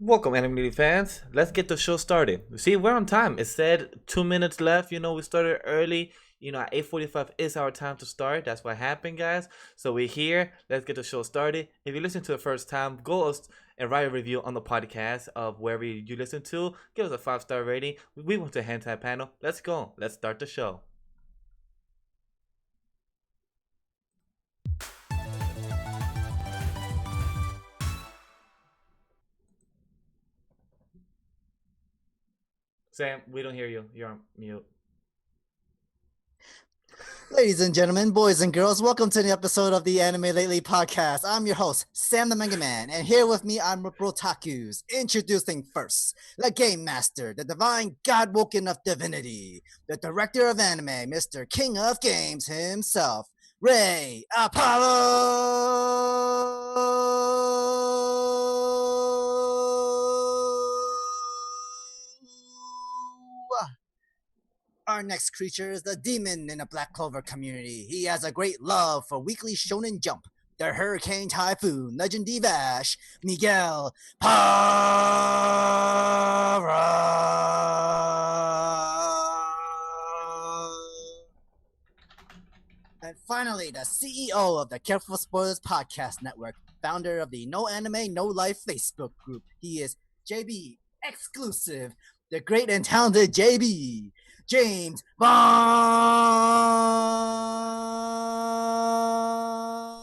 Welcome, anime fans. Let's get the show started. See, we're on time. It said 2 minutes left. We started early. At 8:45 is our time to start. That's what happened, guys. So we're here. Let's get the show started. If you listen to the first time, go and write a review on the podcast of wherever you listen to. Give us a 5-star rating. We went to Hentai Panel. Let's go. Let's start the show. Sam, we don't hear you. You're on mute. Ladies and gentlemen, boys and girls, welcome to the episode of the Anime Lately podcast. I'm your host, Sam the Manga Man, and here with me are Brotakus. Introducing first, the Game Master, the divine god woken of divinity, the director of anime, Mr. King of Games himself, Rayapollo. Our next creature is the demon in the Black Clover community. He has a great love for weekly Shonen Jump, the Hurricane Typhoon, Legend Divash, Miguel Parra. And finally, the CEO of the Careful Spoilers Podcast Network, founder of the No Anime, No Life Facebook group. He is JB Exclusive, the great and talented JB. James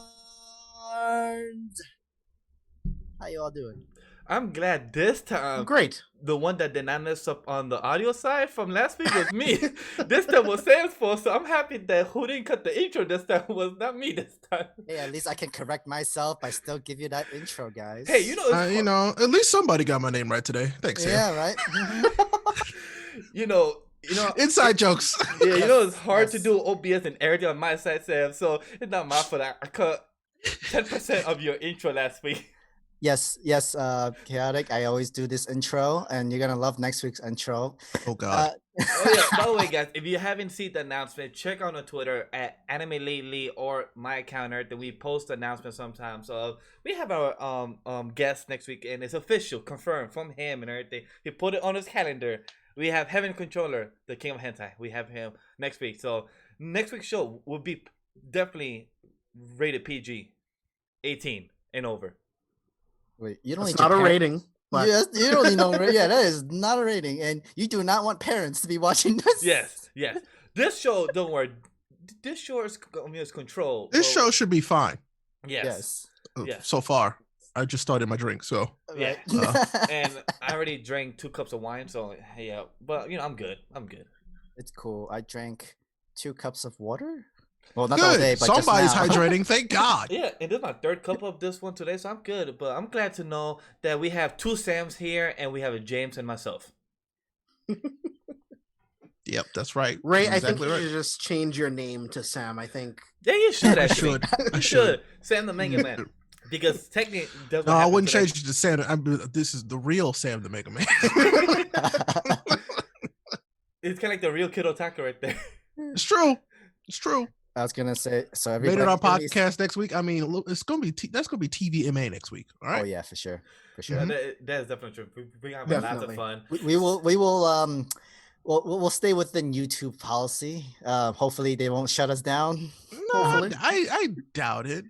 Barnes. How you all doing? I'm glad this time. Great. The one that did not mess up on the audio side from last week was me. This time was Sam's fault, so I'm happy that who didn't cut the intro this time was not me this time. Hey, at least I can correct myself by still give you that intro, guys. Hey, At least somebody got my name right today. Thanks, Sam. Yeah, right. Inside jokes. Yeah, it's hard to do OBS and everything on my side, Sam. So it's not my fault. I cut 10% of your intro last week. Yes, chaotic. I always do this intro, and you're gonna love next week's intro. Oh God. By the way, guys, if you haven't seen the announcement, check on the Twitter at Anime Lately or my account. Then we post the announcement sometimes. So we have our guest next week, and it's official, confirmed from him and everything. He put it on his calendar. We have Heaven Controller, the King of Hentai. We have him next week. So next week's show will be definitely rated PG, 18 and over. Wait, you don't It's need not a your rating. But Yes, you don't need no rating. Yeah, that is not a rating, and you do not want parents to be watching this. Yes. This show, don't worry. This show is controlled. this show should be fine. Yes. Yeah. So far. I just started my drink, so Yeah. And I already drank 2 cups of wine, so yeah. But I'm good. It's cool. I drank 2 cups of water. Well, not good. all day, but Somebody's just now. hydrating. Thank God. Yeah, and this is my 3rd cup of this one today, so I'm good. But I'm glad to know that we have 2 Sams here, and we have a James and myself. Yep, that's right. Ray, That's I think exactly you right. should just change your name to Sam. I think. Yeah, you should I actually. should. You should. Sam the Manga Man. Because technically, that's what No, I happened wouldn't today. change it to Sam. This is the real Sam the Mega Man. It's kind of like the real Kid Otaku right there. It's true. I was gonna say so. Made Everybody it on podcast next week. I mean, look, it's gonna be that's gonna be TVMA next week. All right. Oh yeah, for sure. Yeah, that is definitely true. We're gonna have lots of Definitely. fun. We will we'll stay within YouTube policy. Hopefully they won't shut us down. No, Hopefully. I doubt it.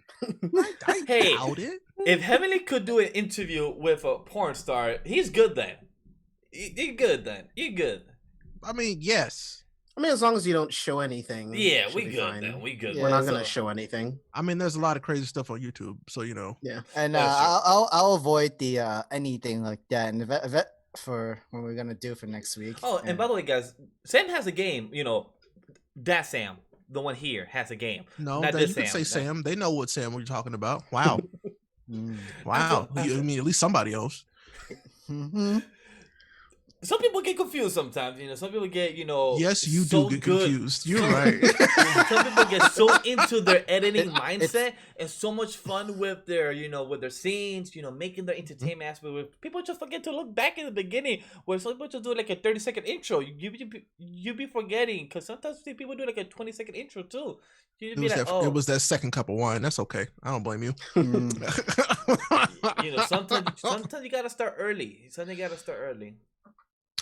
I Hey. doubt it. If Heavenly could do an interview with a porn star, he's good then. You're good then. You're good. I mean, yes. I mean, as long as you don't show anything. Yeah, it we should be good fine. then. We good. Yeah, We're not So- gonna show anything. I mean, there's a lot of crazy stuff on YouTube, so Yeah. And That's true. I'll avoid the anything like that and for what we're gonna do for next week. Oh, and by the way, guys, Sam has a game. That Sam, the one here, has a game. no, Not you this can say Sam. Sam. They know what Sam we're talking about. Wow, Mm. wow. I mean, at least somebody else. Mhm. some people get confused sometimes. Some people get Yes, you so do get good. confused. You're right. Some people get so into their editing It's- mindset and so much fun with their with their scenes, making their entertainment aspect. With people just forget to look back in the beginning, where some people just do like a 30-second intro. You be forgetting because sometimes people do like a 20-second intro too. You'd be like, It was that second cup of wine. That's okay. I don't blame you. Sometimes you gotta start early. Sometimes you gotta start early.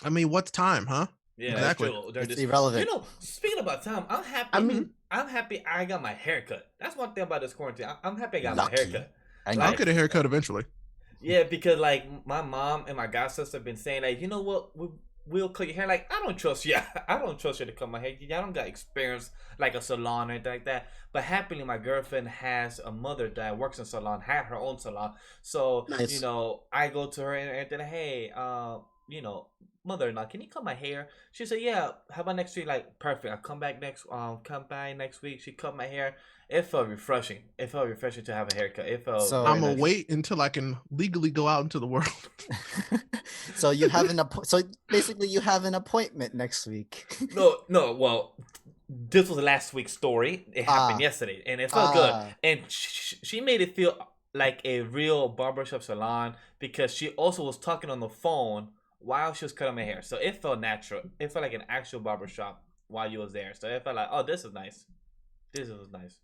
I mean, what's time, huh? Yeah, exactly. That's it's irrelevant. Speaking about time, I'm happy. I'm happy I got my haircut. That's one thing about this quarantine. I'm happy I got my haircut. I'll get a haircut eventually. Yeah, because like my mom and my god sister have been saying like, you know what, we'll cut your hair. Like, I don't trust you. I don't trust you to cut my hair. I don't got experience like a salon or anything like that. But happily, my girlfriend has a mother that works in a salon, had her own salon. So Nice. I go to her and then, hey, mother-in-law, can you cut my hair? She said, yeah. How about next week? Like, perfect. I'll come by next week. She cut my hair. It felt refreshing. It felt refreshing to have a haircut. It felt. So- I'm gonna nice. wait until I can legally go out into the world. So you have so basically you have an appointment next week. No. Well, this was last week's story. It happened yesterday, and it felt good. And she made it feel like a real barbershop salon because she also was talking on the phone while she was cutting my hair. So it felt natural. It felt like an actual barbershop while you was there. So it felt like, oh, this is nice. This was nice.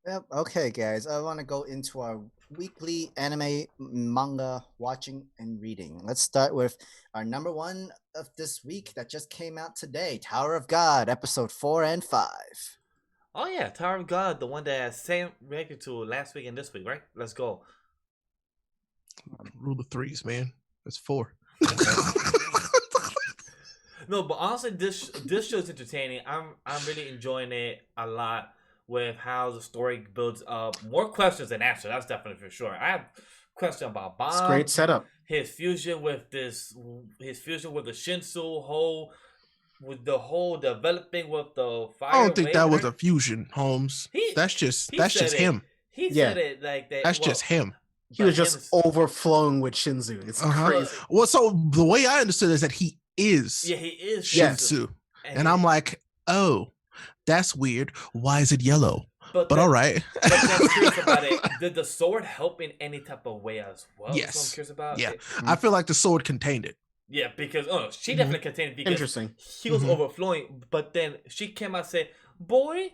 Yep. Okay, guys. I want to go into our weekly anime manga watching and reading. Let's start with our number one of this week that just came out today, Tower of God, episode 4 and 5. Oh yeah, Tower of God, the one that Sam reacted to last week and this week, right? Let's go. Rule of threes, man. That's 4. No, but honestly, this show is entertaining. I'm really enjoying it a lot with how the story builds up. More questions than answers. That's definitely for sure. I have questions about Bomb. It's a great setup. His fusion with the Shinsu with the whole developing with the fire. I don't think that was a fusion, Holmes. That's just him. He said it like that. That's just him. He was just overflowing with Shinzu. It's crazy. Well, so the way I understood is that he is. Yeah, he is Shinsu. And I'm like, oh, that's weird. Why is it yellow? But all right. But I'm curious about it. Did the sword help in any type of way as well? Yes. That's what I'm curious about. Yeah. I feel like the sword contained it. Yeah, because she definitely contained it because Interesting. He was overflowing, but then she came out and said, "Boy,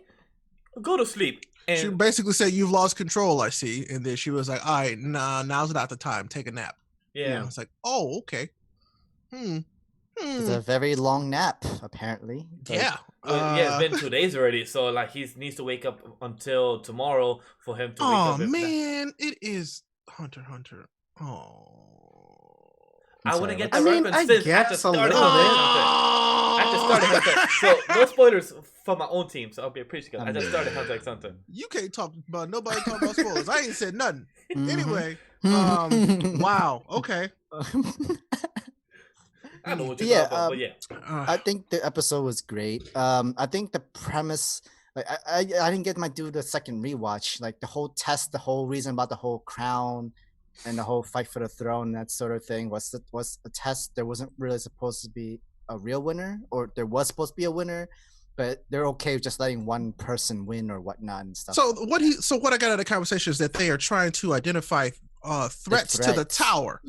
go to sleep." And she basically said, "You've lost control, I see." And then she was like, "All right, nah, now's not the time. Take a nap." Yeah. I was like, "Oh, okay." It's a very long nap, apparently. Yeah. It's been 2 days already, so like he needs to wake up until tomorrow for him to wake up. Oh man, it is Hunter. Oh. I wouldn't get the I mean, reference I since guess a little I just started Hunter. So no spoilers for my own team, so I'll be appreciative. I just started Hunter x Hunter. You can't talk about nobody talking about spoilers. I ain't said nothing. Anyway, Mhm. wow. Okay. I know what you're talking about, but yeah. I think the episode was great. I think the premise, like, I didn't get my do the second rewatch. Like the whole test, the whole reason about the whole crown and the whole fight for the throne, that sort of thing was a test. There wasn't really supposed to be a real winner, or there was supposed to be a winner, but they're okay with just letting one person win or whatnot and stuff. So what I got out of the conversation is that they are trying to identify threats to the tower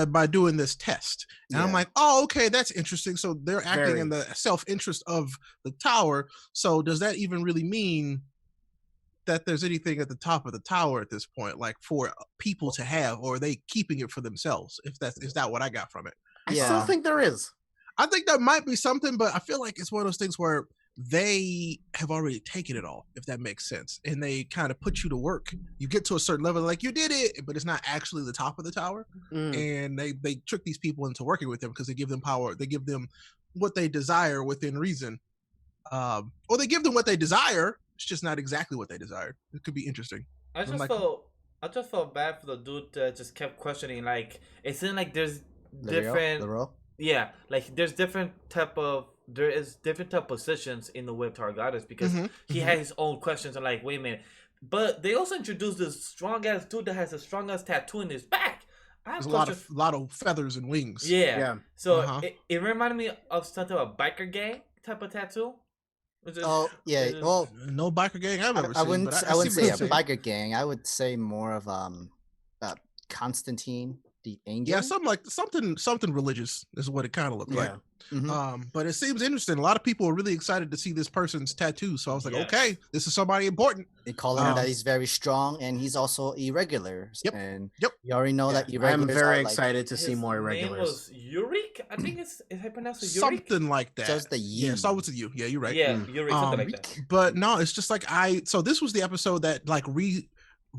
by doing this test. And I'm like, oh, okay, that's interesting. So they're acting in the self-interest of the tower. So does that even really mean that there's anything at the top of the tower at this point, like for people to have, or are they keeping it for themselves? Is that what I got from it? I still think there is. I think that might be something, but I feel like it's one of those things where they have already taken it all, if that makes sense. And they kind of put you to work. You get to a certain level, like you did it, but it's not actually the top of the tower. And they trick these people into working with them because they give them power. They give them what they desire within reason. Or they give them what they desire. It's just not exactly what they desired. It could be interesting. I just felt bad for the dude that just kept questioning. Like, it seemed like there's different. Yeah, like there's different type of positions in the Whip Targadas because he had his own questions. And like, wait a minute, but they also introduced this strong ass dude that has the strongest tattoo in his back. I have There's questions. a lot of feathers and wings. Yeah. Yeah. So Uh-huh. it reminded me of something of a biker gang type of tattoo. Oh yeah. Well, No biker gang I've ever I seen, wouldn't. but I wouldn't see say what a you're saying. biker gang. I would say more of Constantine the Angel. Yeah, something religious is what it kind of looked like. Mhm. But it seems interesting. A lot of people are really excited to see this person's tattoo. So I was like, Yes. okay, this is somebody important. They call him that he's very strong and he's also irregular. Yep. And Yep. you already know that irregulars I'm very are like excited to see His more name irregulars. was Yurik. I think it's I pronounced it Yurik. Something like that. Just the Yeah, you. start with the you. Yeah, you're right. Yeah, Yurik, something like that. But no, it's just like so this was the episode that like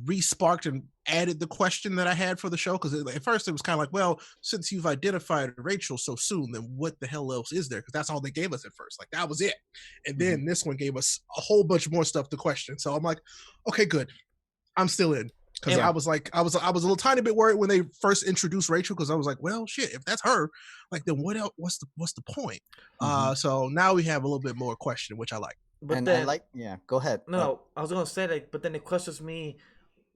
re-sparked and added the question that I had for the show, because at first it was kind of like, well, since you've identified Rachel so soon, then what the hell else is there? Because that's all they gave us at first, like that was it. And then this one gave us a whole bunch more stuff to question. So I'm like, okay, good, I'm still in. Because I was like, I was a little tiny bit worried when they first introduced Rachel, because I was like, well, shit, if that's her, like then what else? What's the point? So now we have a little bit more question, which I like. But and then, I like, go ahead. No, I was gonna say that, but then it questions me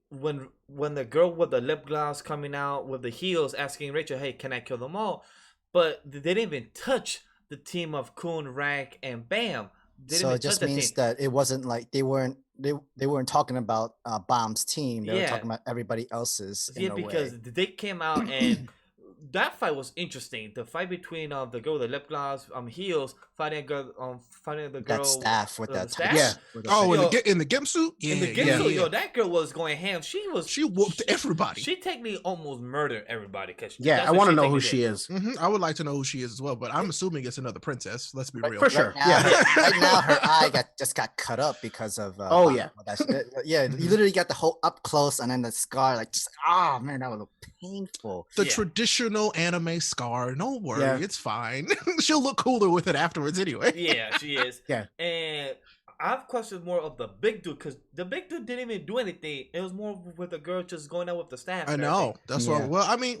when the girl with the lip gloss coming out with the heels asking Rachel, "Hey, can I kill them all?" But they didn't even touch the team of Kun, Rank, and Bam. So it just means that it wasn't like they weren't talking about Bomb's team. They were talking about everybody else's. Yeah, because they came out and that fight was interesting. The fight between the girl with the lip gloss, heels, fighting the girl that staff with that staff. Yeah. In the gimp suit. Yeah, in the gimp suit, yo, that girl was going ham. She whooped everybody. She technically almost murdered everybody. I want to know who she is. I would like to know who she is as well, but I'm assuming it's another princess. Let's be real. For sure. Right now, her eye just got cut up because of. You literally got the whole up close and then the scar. Like, man, that would look painful. The traditional anime scar. No worry, it's fine. She'll look cooler with it afterwards anyway. Yeah, she is. Yeah. And I've questioned more of the big dude, because the big dude didn't even do anything. It was more with the girl just going out with the staff. I know. That's why. Well, I mean,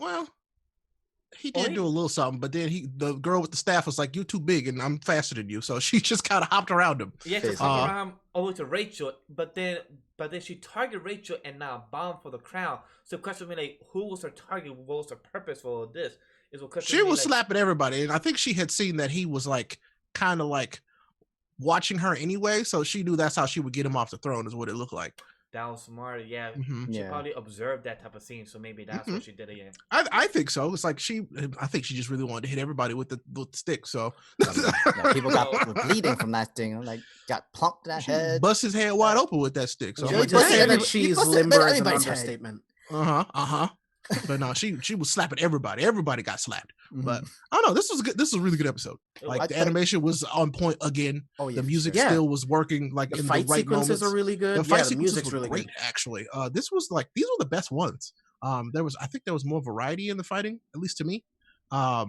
he did do a little something, but then the girl with the staff was like, "You're too big, and I'm faster than you." So she just kind of hopped around him. Yeah, just hopped around over to Rachel, but then she targeted Rachel and now bombed for the crown. So question me like, who was her target? What was her purpose for all this? She was slapping everybody, and I think she had seen that he was like kind of like watching her anyway, so she knew that's how she would get him off the throne, is what it looked like. That was smart. Yeah, she probably observed that type of scene, so maybe that's what she did again. I think so. It's like I think she just really wanted to hit everybody with the stick. So people got bleeding from that thing. Like got plumped in that head, bust his head wide open with that stick. So she's limber is an understatement. But no, she was slapping everybody. Everybody got slapped. But I don't know. This was good. This was a really good episode. Like the animation was on point again. The music still was working. Like the fight sequences are really good. The music's really great. Actually, these were the best ones. I think there was more variety in the fighting, at least to me. I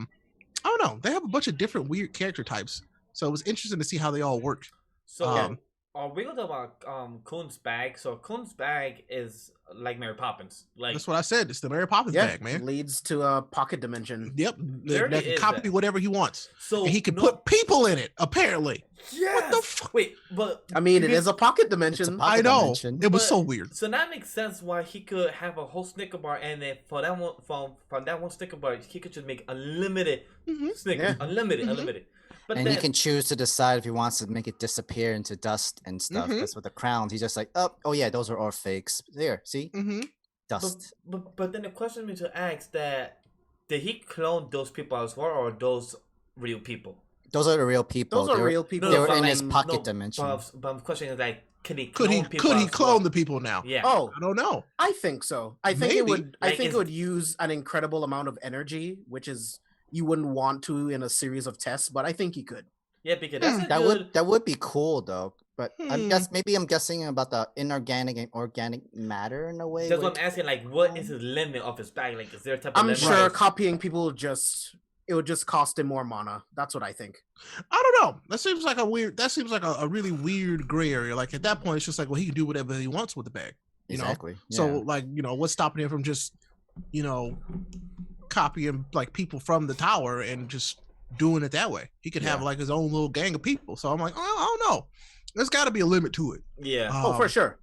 don't know. They have a bunch of different weird character types, so it was interesting to see how they all worked. So. We gonna talk about Kun's bag. So Kun's bag is like Mary Poppins. Like that's what I said. It's the Mary Poppins bag, man. Leads to a pocket dimension. Yep, that can copy whatever he wants. So and he can put people in it. Apparently. Yes. What the fuck? Wait, but I mean, it is a pocket dimension. I know. It was so weird. So that makes sense why he could have a whole Snicker bar, and then for that one, from that one Snicker bar, he could just make unlimited Snickers, unlimited. But and he can choose to decide if he wants to make it disappear into dust and stuff. Because with the crowns, he's just like, oh yeah, those are all fakes. There, see, dust. But then the question me to ask that: did he clone those people as well, or are those real people? Those are the real people. Those are real people. They were in his pocket dimension. But my question is like, could he clone the people now? Yeah. Oh, I don't know. I think so. I think it would. I think it would use an incredible amount of energy, which is. You wouldn't want to in a series of tests, but I think he could. Yeah, because that would be cool though. But I'm guessing about the inorganic and organic matter in a way. That's what I'm asking. Like, what is the limit of his bag? Like, is there a type of I'm limit? sure copying people it would just cost him more mana. That's what I think. I don't know. That seems like a really weird gray area. Like at that point, it's just like, well, he can do whatever he wants with the bag. Exactly. So like, what's stopping him from just, copying like people from the tower and just doing it that way? He could have like his own little gang of people. So I'm like, I don't know. There's got to be a limit to it. Yeah. For sure.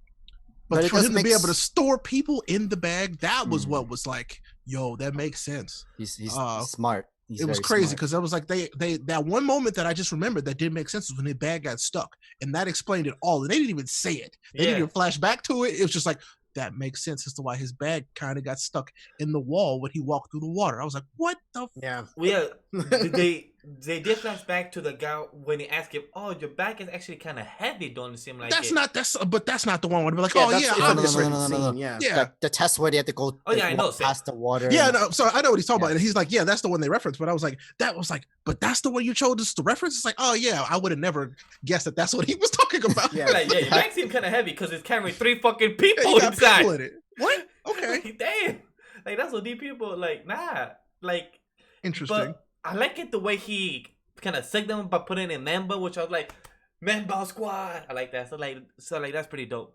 But for him to be able to store people in the bag, that was what was like, Yo, that makes sense. He's smart. It was crazy because I was like, they that one moment that I just remembered that did make sense was when the bag got stuck, and that explained it all. And they didn't even say it. They didn't even flash back to it. It was just like, that makes sense as to why his bag kind of got stuck in the wall when he walked through the water. I was like, what the? They did flash back to the guy when he asked him, "Oh, your bag is actually kind of heavy. Don't it seem like that's not the one where they're like, obviously, the test where they have to go. Past the water. Yeah, no. So I know what he's talking about, and he's like, yeah, that's the one they referenced. But I was like, but that's the one you chose us to reference. It's like, oh yeah, I would have never guessed that that's what he was talking about. Your bag seemed kind of heavy because it's carrying 3 fucking people inside. People in it. What? Okay. Like, damn. Like that's what these people like. Nah. Like interesting. But I like it the way he kind of signed them by putting in Mamba, which I was like, Mamba Squad. I like that. So that's pretty dope.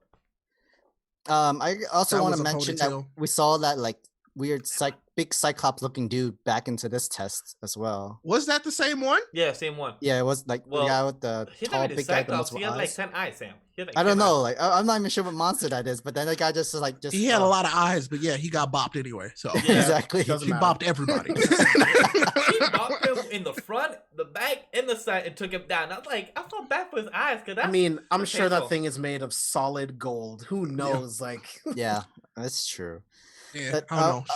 I also want to mention that we saw that like weird big Cyclops looking dude back into this test as well. Was that the same one? Yeah, same one. Yeah, it was like the guy with the tall big guy. He had like 10 eyes, Sam. I don't know. Like I'm not even sure what monster that is, but then the guy just he had a lot of eyes, but yeah, he got bopped anyway. So exactly, he bopped everybody. He bopped him in the front, the back, and the side, and took him down. I was like, I felt bad for his eyes because I'm sure that thing is made of solid gold. Who knows? Yeah, that's true. Yeah,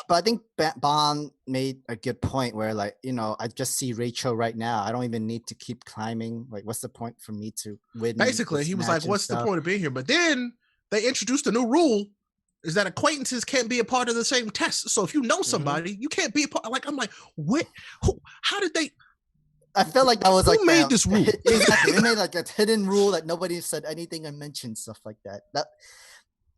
but I think Bond made a good point where, like, I just see Rachel right now. I don't even need to keep climbing. Like, what's the point for me to win? Basically, he was like, what's the point of being here? But then they introduced a new rule is that acquaintances can't be a part of the same test. So if you know somebody, you can't be a part. Like, I'm like, what? How did they? I feel like that was who made this rule? Exactly. They made like a hidden rule that nobody said anything and mentioned stuff like that.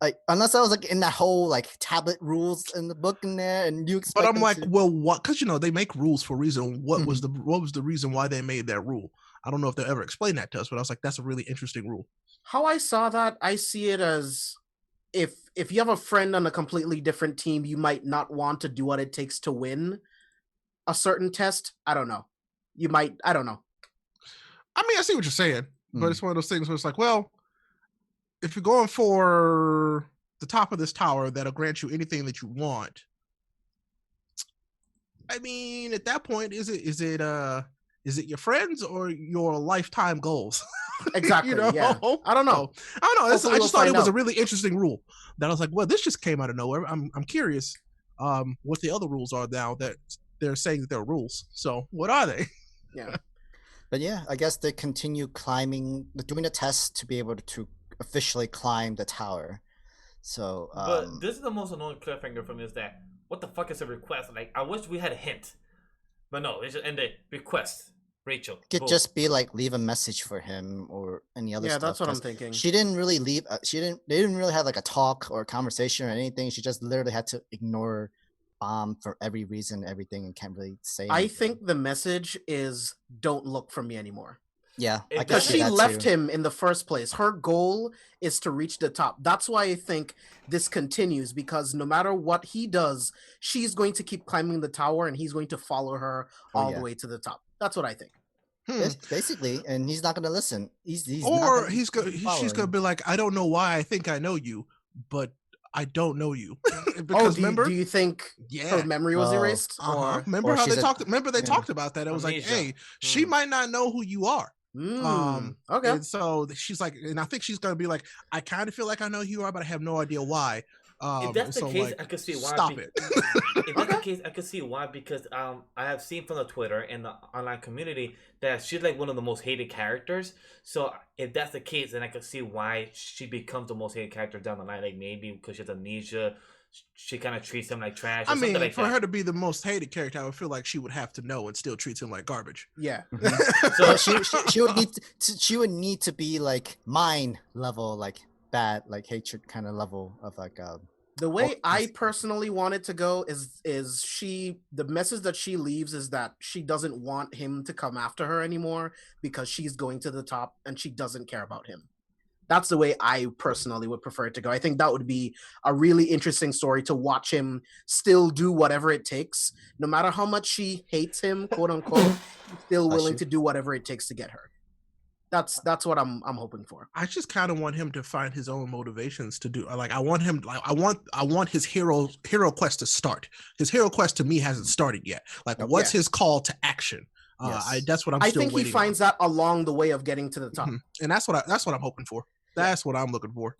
Like, unless I was like in that whole like tablet rules in the book in there, and you expect. But I'm like, well, what? Because they make rules for a reason. What was the reason why they made that rule? I don't know if they'll ever explain that to us, but I was like, that's a really interesting rule. How I saw that, I see it as if you have a friend on a completely different team, you might not want to do what it takes to win a certain test. I don't know. You might. I don't know. I mean, I see what you're saying, but it's one of those things where it's like, well, if you're going for the top of this tower that'll grant you anything that you want, I mean, at that point, is it your friends or your lifetime goals? Exactly. Yeah. I don't know. I just thought it was a really interesting rule that I was like, well, this just came out of nowhere. I'm curious what the other rules are now that they're saying that they're rules. So what are they? Yeah. But yeah, I guess they continue climbing, doing the test to be able to officially climb the tower. So but this is the most annoying cliffhanger from is that what the fuck is a request? Like, I wish we had a hint, but no, it's just end the request. Rachel could just be like leave a message for him or any other stuff. Yeah, that's what I'm thinking. She didn't really leave. They didn't really have like a talk or a conversation or anything. She just literally had to ignore Bomb for every reason, everything, and can't really say anything. I think the message is don't look for me anymore. Yeah, because she left him in the first place. Her goal is to reach the top. That's why I think this continues, because no matter what he does, she's going to keep climbing the tower and he's going to follow her all the way to the top. That's what I think. Basically, and he's not going to listen. She's going to be like, I don't know why I think I know you, but I don't know you. Because remember, do you think her memory was erased? Remember how they talked? Remember they talked about that. It was like, hey, she might not know who you are. Okay. And so she's like, and I think she's gonna be like, I kind of feel like I know who you are, but I have no idea why. If that's the case, I could see why. Stop it. If that's the case, I could see why, because I have seen from the Twitter and the online community that she's like one of the most hated characters. So if that's the case, then I could see why she becomes the most hated character down the line. Like maybe because she has amnesia, she kind of treats him like trash. I mean, for her to be the most hated character, I would feel like she would have to know and still treats him like garbage. Yeah. So she would need to be like mine level, like bad, like hatred kind of level of like the way I personally want it to go is the message that she leaves is that she doesn't want him to come after her anymore because she's going to the top and she doesn't care about him. That's the way I personally would prefer it to go. I think that would be a really interesting story to watch him still do whatever it takes. No matter how much she hates him, quote unquote, he's still willing to do whatever it takes to get her. That's what I'm hoping for. I just kind of want him to find his own motivations to do. Like I want him. Like I want his hero quest to start. His hero quest to me hasn't started yet. Like what's his call to action? Yes. That's what I think he finds that along the way of getting to the top, and that's what I'm hoping for. That's what I'm looking for.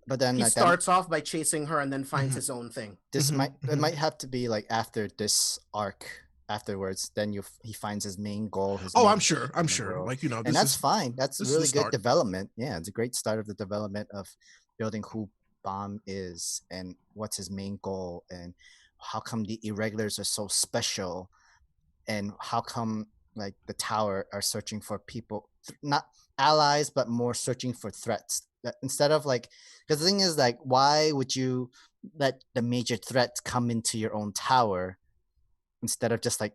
But then he starts off by chasing her and then finds his own thing. This it might have to be like after this arc. Afterwards, then he finds his main goal. I'm sure. Like and that's fine. That's really good development. Yeah, it's a great start of the development of building who Bomb is and what's his main goal and how come the irregulars are so special, and how come like the tower are searching for people, not allies, but more searching for threats. That instead of like, because the thing is like, why would you let the major threats come into your own tower? Instead of just like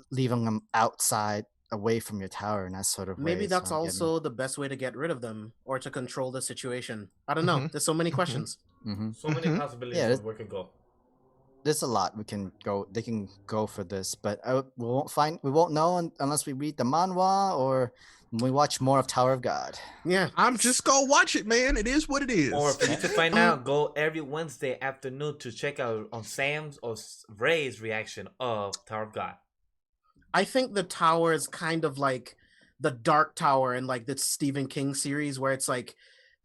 leaving them outside away from your tower in that sort of way. Maybe that's also the best way to get rid of them or to control the situation. I don't know. There's so many questions. So many possibilities of where it could go. There's a lot we can go. They can go for this, but we won't know unless we read the manhwa or we watch more of Tower of God. Yeah, I'm just gonna watch it, man. It is what it is. Or for you to find out, go every Wednesday afternoon to check out on Sam's or Ray's reaction of Tower of God. I think the tower is kind of like the Dark Tower in like the Stephen King series, where it's like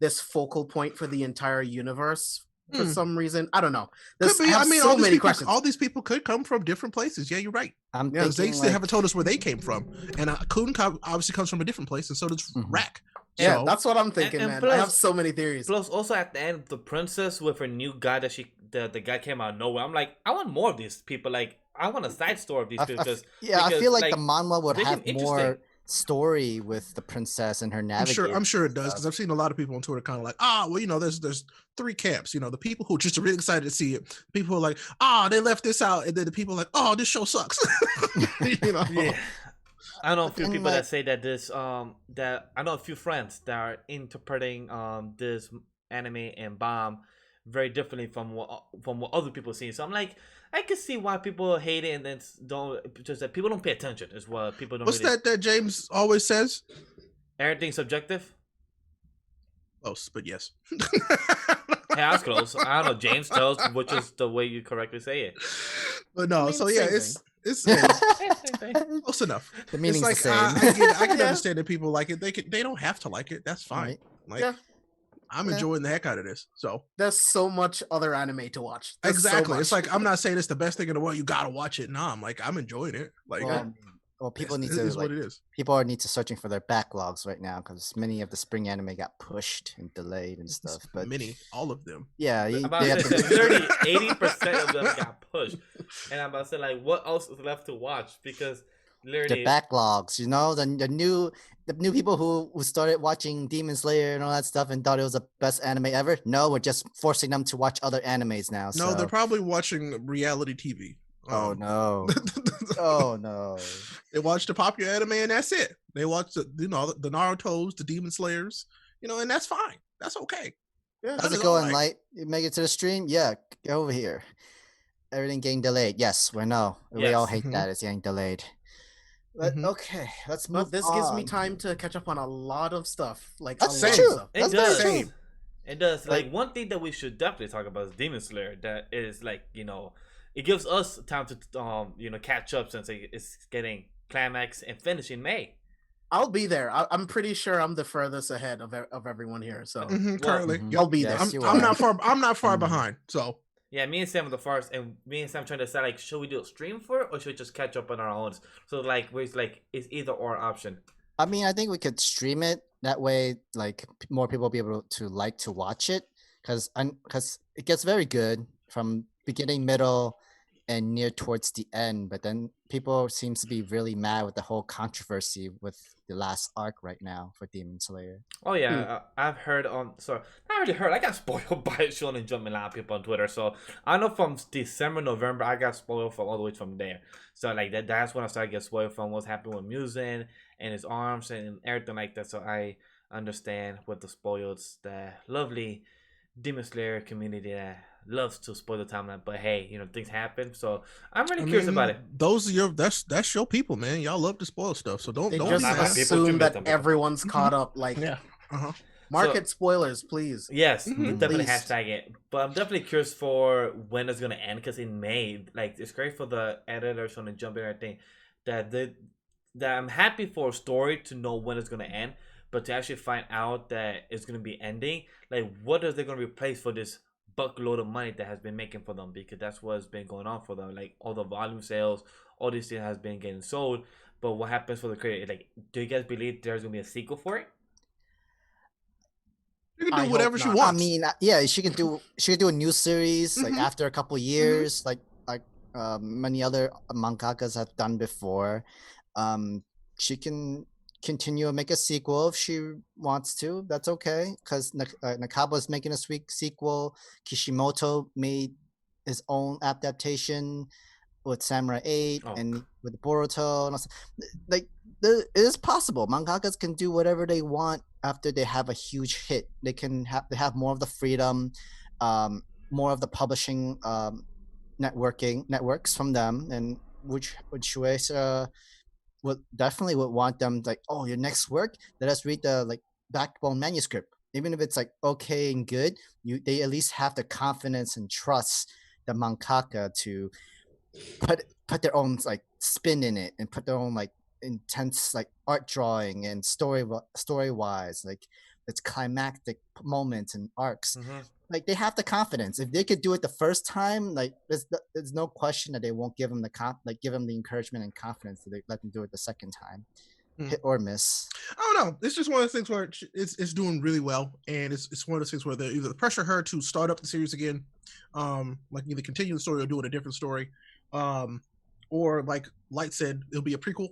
this focal point for the entire universe. For some reason, I don't know. Could be. I mean, so many questions. All these people could come from different places. Yeah, you're right. They still haven't told us where they came from, and Kun obviously comes from a different place, and so does Rack. Yeah, that's what I'm thinking, man. Plus, I have so many theories. Plus, also at the end, the princess with her new guy the guy came out of nowhere. I'm like, I want more of these people. Like, I want a side story of these people. I feel like the manhwa would have more story with the princess and her navigator. I'm sure it does, because I've seen a lot of people on Twitter kind of like, there's three camps. The people who are just really excited to see it. People who are like, they left this out, and then the people are like, oh, this show sucks. Yeah. I know a few people that say that this that I know a few friends that are interpreting this anime and Bomb very differently from what other people see. So I'm like, I can see why people hate it, and then just that people don't pay attention is what people don't. What's that James always says? Everything's subjective. Close, but yes. Hey, I was close. I don't know. James tells which is the way you correctly say it. But no, so yeah, it's close enough. The meaning's it's the like, same. I can understand that people like it. They don't have to like it. That's fine. Right. Like, I'm enjoying the heck out of this. So there's so much other anime to watch. Exactly. So it's like, I'm not saying it's the best thing in the world. You gotta watch it. No, I'm like, I'm enjoying it. Like, well, people need to. It is what it is. People need to searching for their backlogs right now because many of the spring anime got pushed and delayed and stuff. But all of them. Yeah, about to say 80% of them got pushed, and I'm about to say like, what else is left to watch? Because literally, the backlogs. The new people who started watching Demon Slayer and all that stuff and thought it was the best anime ever. No, we're just forcing them to watch other animes now. No, they're probably watching reality TV. Oh no! Oh no! They watch the popular anime and that's it. They watch the Naruto's, the Demon Slayers, and that's fine. That's okay. Yeah, how's it going, Light? You make it to the stream? Yeah, get over here. Everything getting delayed. Yes, we know. We all hate that it's getting delayed. But okay, let's move. This gives me time to catch up on a lot of stuff. Like that's true. It does. It does. Like one thing that we should definitely talk about is Demon Slayer. That is like it gives us time to catch up since it's getting climax and finish in May. I'll be there. I'm pretty sure I'm the furthest ahead of everyone here. So currently, I'll be there. I'm not far. I'm not far behind. So yeah, me and Sam are the first, and me and Sam trying to decide like, should we do a stream for it or should we just catch up on our own? So like, it's either or option. I mean, I think we could stream it that way. Like more people will be able to watch it because it gets very good from beginning, middle, and near towards the end, but then people seems to be really mad with the whole controversy with the last arc right now for Demon Slayer. Oh yeah, I've heard I got spoiled by Shonen Jump, a lot of people on Twitter. So I know from December, November, I got spoiled from all the way from there. So like that's when I started getting spoiled from what's happening with Muzan and his arms and everything like that. So I understand what the spoils, the lovely Demon Slayer community that loves to spoil the timeline, but hey, things happen. So I'm really curious about it. Those are that's your people, man. Y'all love to spoil stuff, so don't They don't just be mad. assume that everyone's caught up. Like, Yeah. market spoilers, please. Yes, definitely Please. hashtag it. But I'm definitely curious for when it's gonna end, because in May, like, it's great for the editors on the jump and everything. That I'm happy for a story to know when it's gonna end, but to actually find out that it's gonna be ending, like, what are they gonna replace for this buckload of money that has been making for them? Because that's what's been going on for them. Like, all the volume sales, all these things has been getting sold. But what happens for the creator? Like, do you guys believe there's gonna be a sequel for it? You can do whatever she wants. I mean, yeah, she can do a new series like after a couple years, like many other mangakas have done before. She can continue and make a sequel if she wants to. That's okay, because Nakaba is making a sequel. Kishimoto made his own adaptation with Samurai 8 and with Boruto. And like, it is possible. Mangakas can do whatever they want after they have a huge hit. They have more of the freedom, more of the publishing networks from them, and which Shueisha would want them, like, oh, your next work, let us read the like backbone manuscript, even if it's like okay and good. They at least have the confidence and trust the mangaka to put their own like spin in it, and put their own like intense like art drawing and story wise, like its climactic moments and arcs. Like, they have the confidence. If they could do it the first time, like there's no question that they won't give them give them the encouragement and confidence that they let them do it the second time. Hit or miss. I don't know. It's just one of those things where it's doing really well, and it's one of those things where they either pressure her to start up the series again, like either continue the story or do it a different story, or like Light said, it'll be a prequel,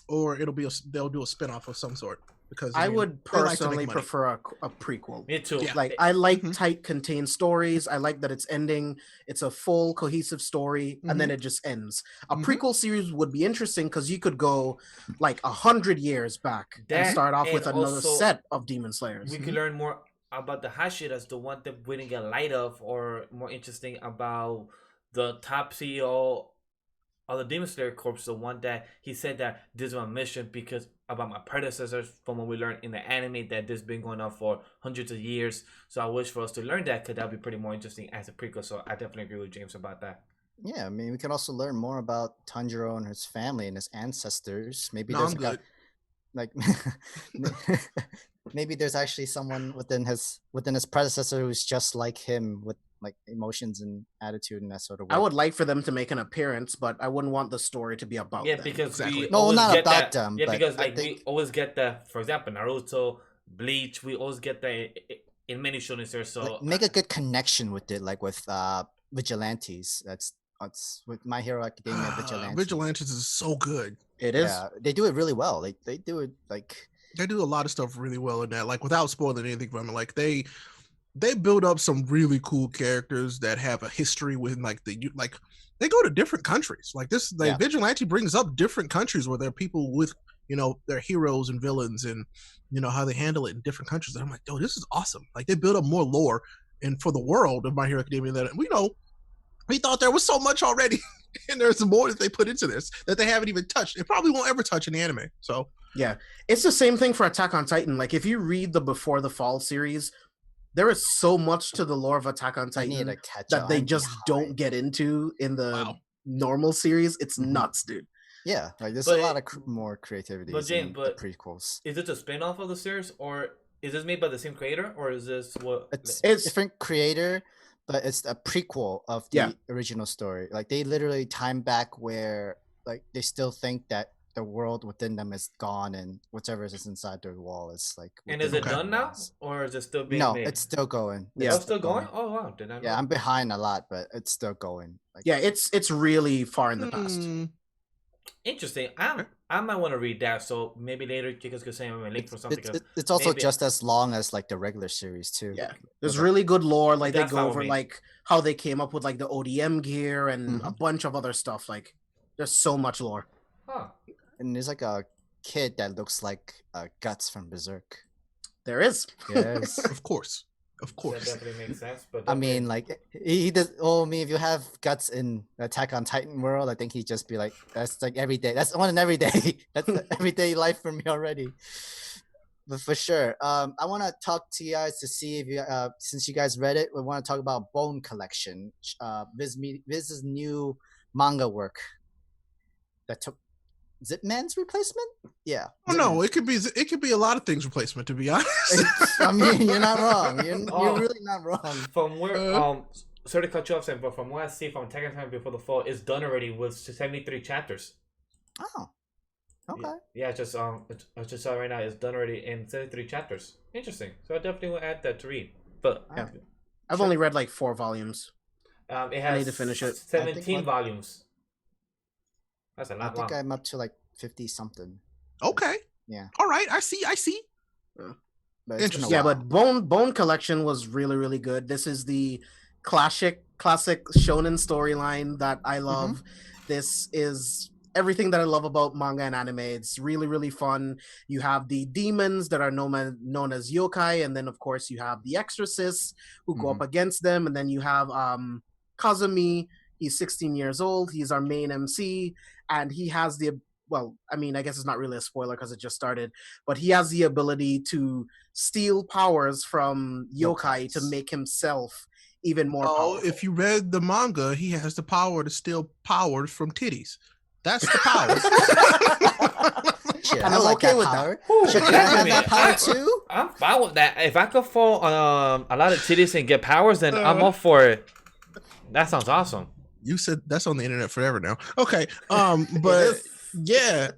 or they'll do a spinoff of some sort. Because I would personally prefer a prequel. Me too. Yeah. Like, I like tight, contained stories. I like that it's ending. It's a full, cohesive story, and then it just ends. A prequel series would be interesting because you could go like 100 years back and start off with another set of Demon Slayers. We could learn more about the Hashiras, the one that we didn't get light of, or more interesting about the top CEO of the Demon Slayer Corps, the one that he said that this is my mission because about my predecessors, from what we learned in the anime, that this has been going on for hundreds of years. So I wish for us to learn that, because that would be pretty more interesting as a prequel. So I definitely agree with James about that. Yeah, I mean, we can also learn more about Tanjiro and his family and his ancestors. Maybe maybe there's actually someone within his predecessor who's just like him, with like emotions and attitude and that sort of way. I would like for them to make an appearance, but I wouldn't want the story to be about them. Because not about them. Yeah, because like we always get that. For example, Naruto, Bleach, we always get that in many shonen series. So like, make a good connection with it, like with Vigilantes. That's with My Hero Academia. Vigilantes is so good. It is. Yeah, they do it really well. They do it like. They do a lot of stuff really well in that, like without spoiling anything from it. Like they build up some really cool characters that have a history with they go to different countries. Like this, Vigilante brings up different countries where there are people with, their heroes and villains, and how they handle it in different countries. And I'm like, oh, this is awesome. Like, they build up more lore and for the world of My Hero Academia that we thought there was so much already, and there's more that they put into this that they haven't even touched. It probably won't ever touch in the anime. So yeah, it's the same thing for Attack on Titan. Like, if you read the Before the Fall series, there is so much to the lore of Attack on Titan that they just don't get into in the normal series. It's nuts, dude. Yeah, like there's a lot of more creativity in the prequels. Is it a spin-off of the series, or is this made by the same creator, or is this what? It's a different creator, but it's a prequel of the original story. Like, they literally time back where like they still think that the world within them is gone, and whatever is inside their wall is like. And is it done now, or is it still being made? No, it's still going. Yeah, it's still going. Oh wow, did I know? Yeah, I'm behind a lot, but it's still going. Like, yeah, it's really far in the past. Interesting. I might want to read that. So maybe later you guys could send me a link for something. It's also just as long as like the regular series too. Yeah, there's really good lore. Like, they go over like how they came up with like the ODM gear and a bunch of other stuff. Like, there's so much lore. Huh. And there's like a kid that looks like Guts from Berserk. There is. Yes. Of course. Of That course. definitely makes sense. But I mean, like he does. Oh, I mean, if you have Guts in Attack on Titan world, I think he'd just be like, that's like every day. That's one and every day. That's everyday life for me already. But for sure, I want to talk to you guys to see if you, since you guys read it, we want to talk about Bone Collection. Viz's new manga work that took. Is it Man's replacement? Yeah. Oh no, it could be a lot of things replacement, to be honest. I mean, you're not wrong. You're really not wrong. From where sorry to cut you off, Sam, but from what I see from Attack on Titan Before the Fall, it's done already with 73 chapters. Oh. Okay. Yeah, I just saw it right now. It's done already in 73 chapters. Interesting. So I definitely will add that to read. But yeah. I've only read like 4 volumes. It has I need to finish it. 17 volumes. That's a lot. I think I'm up to like 50 something. Okay. Yeah. All right. I see. But interesting. Yeah, but Bone Collection was really, really good. This is the classic shonen storyline that I love. This is everything that I love about manga and anime. It's really, really fun. You have the demons that are known as yokai, and then of course you have the exorcists who go up against them, and then you have Kazumi. He's 16 years old. He's our main MC, and he has I mean, I guess it's not really a spoiler because it just started, but he has the ability to steal powers from yokai to make himself even more powerful. If you read the manga, he has the power to steal powers from titties. That's the power. Shit, I'm okay with that. Should I have that power too? I'm fine with that. If I could fall on a lot of titties and get powers, then I'm all for it. That sounds awesome. You said that's on the internet forever now. Okay. But yeah,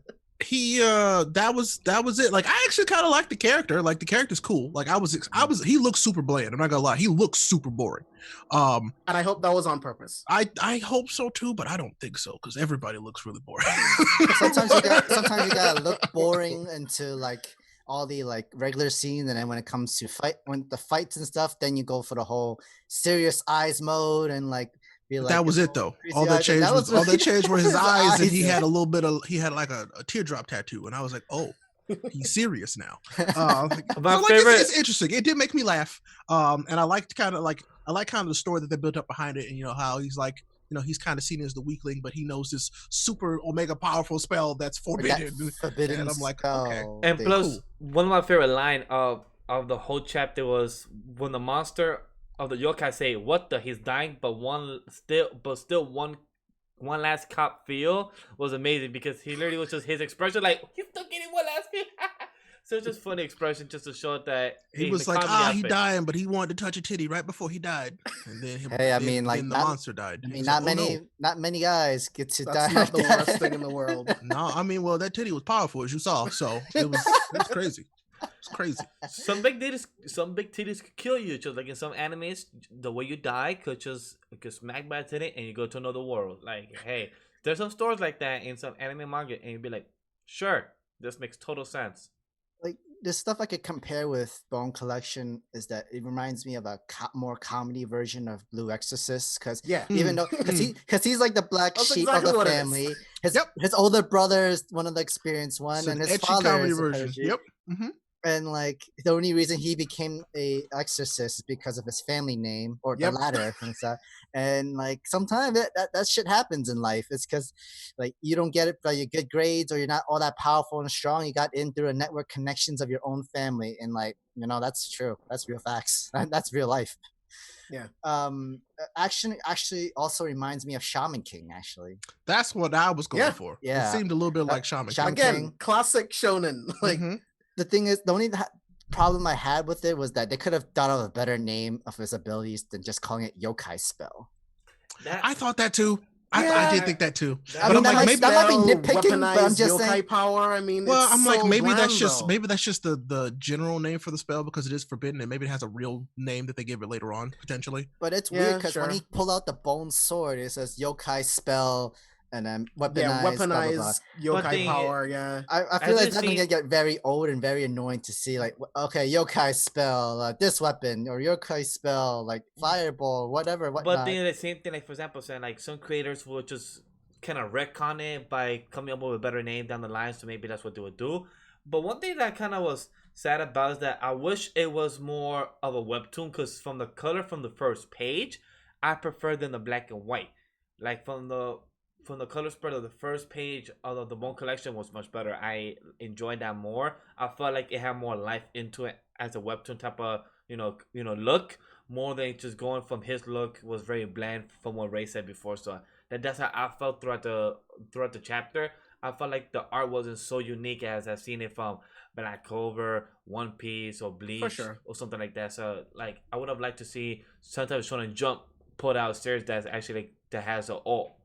he that was it. Like, I actually kind of like the character. Like, the character's cool. Like, he looks super bland. I'm not gonna lie. He looks super boring. And I hope that was on purpose. I hope so too, but I don't think so, because everybody looks really boring. sometimes you gotta look boring into like all the like regular scenes, and then when it comes to the fights and stuff, then you go for the whole serious eyes mode and like. That was it though. All that changed were his eyes, and he had like a teardrop tattoo, and I was like, oh, he's serious now. It's interesting. It did make me laugh. And I liked kind of the story that they built up behind it, and how he's like, he's kind of seen as the weakling, but he knows this super omega powerful spell that's forbidden. And I'm like, okay. And plus, one of my favorite line of the whole chapter was when the monster of the yokai say, "What the? He's dying, but still one last cop feel," was amazing, because he literally was just his expression like, he's still getting one last feel. So it's just funny expression just to show that he was like, he dying, but he wanted to touch a titty right before he died, and then the monster died. I mean, not many guys get to die. That's not the worst thing in the world. No, I mean, well, that titty was powerful, as you saw, so it was crazy. It's crazy. Some big titties could kill you. Just like in some animes, the way you die could just smack by a titty and you go to another world. Like, hey, there's some stories like that in some anime manga, and you'd be like, sure, this makes total sense. Like, the stuff I could compare with Bone Collection is that it reminds me of a more comedy version of Blue Exorcist, because even though he's like the black sheep of the family. His older brother is one of the experienced one, and his father is version. Yep. Mm-hmm. And like, the only reason he became a exorcist is because of his family name, or the latter and stuff. And like, sometimes that shit happens in life. It's because like you don't get it by your good grades, or you're not all that powerful and strong. You got in through a network connections of your own family, and like, that's true. That's real facts. That's real life. Yeah. Actually also reminds me of Shaman King. Actually, that's what I was going for. Yeah, it seemed a little bit like Shaman King. Again, classic shonen. Like. The thing is, the only problem I had with it was that they could have thought of a better name of his abilities than just calling it yokai spell. I thought that too. I did think that too. I mean, that might be nitpicking, but I'm just saying. Power. I mean, well, I'm like, maybe that's just the general name for the spell, because it is forbidden, and maybe it has a real name that they give it later on potentially. But it's weird, because when he pulled out the bone sword, it says yokai spell. And then weaponized blah, blah, blah. yokai power, I feel like that's gonna get very old and very annoying to see. Like, okay, yokai spell this weapon, or yokai spell like fireball, whatever. But then the same thing, like for example, saying like some creators will just kind of retcon it by coming up with a better name down the line, so maybe that's what they would do. But one thing that kind of was sad about is that I wish it was more of a webtoon, because from the color from the first page, I prefer than the black and white. Like from the color spread of the first page, although the Bone Collection was much better, I enjoyed that more. I felt like it had more life into it as a webtoon type of look, more than just going from his look was very bland from what Ray said before. So that's how I felt throughout the chapter. I felt like the art wasn't so unique as I've seen it from Black Clover, One Piece, or Bleach, or something like that. So like I would have liked to see sometimes Shonen Jump put out series that's actually like, that has all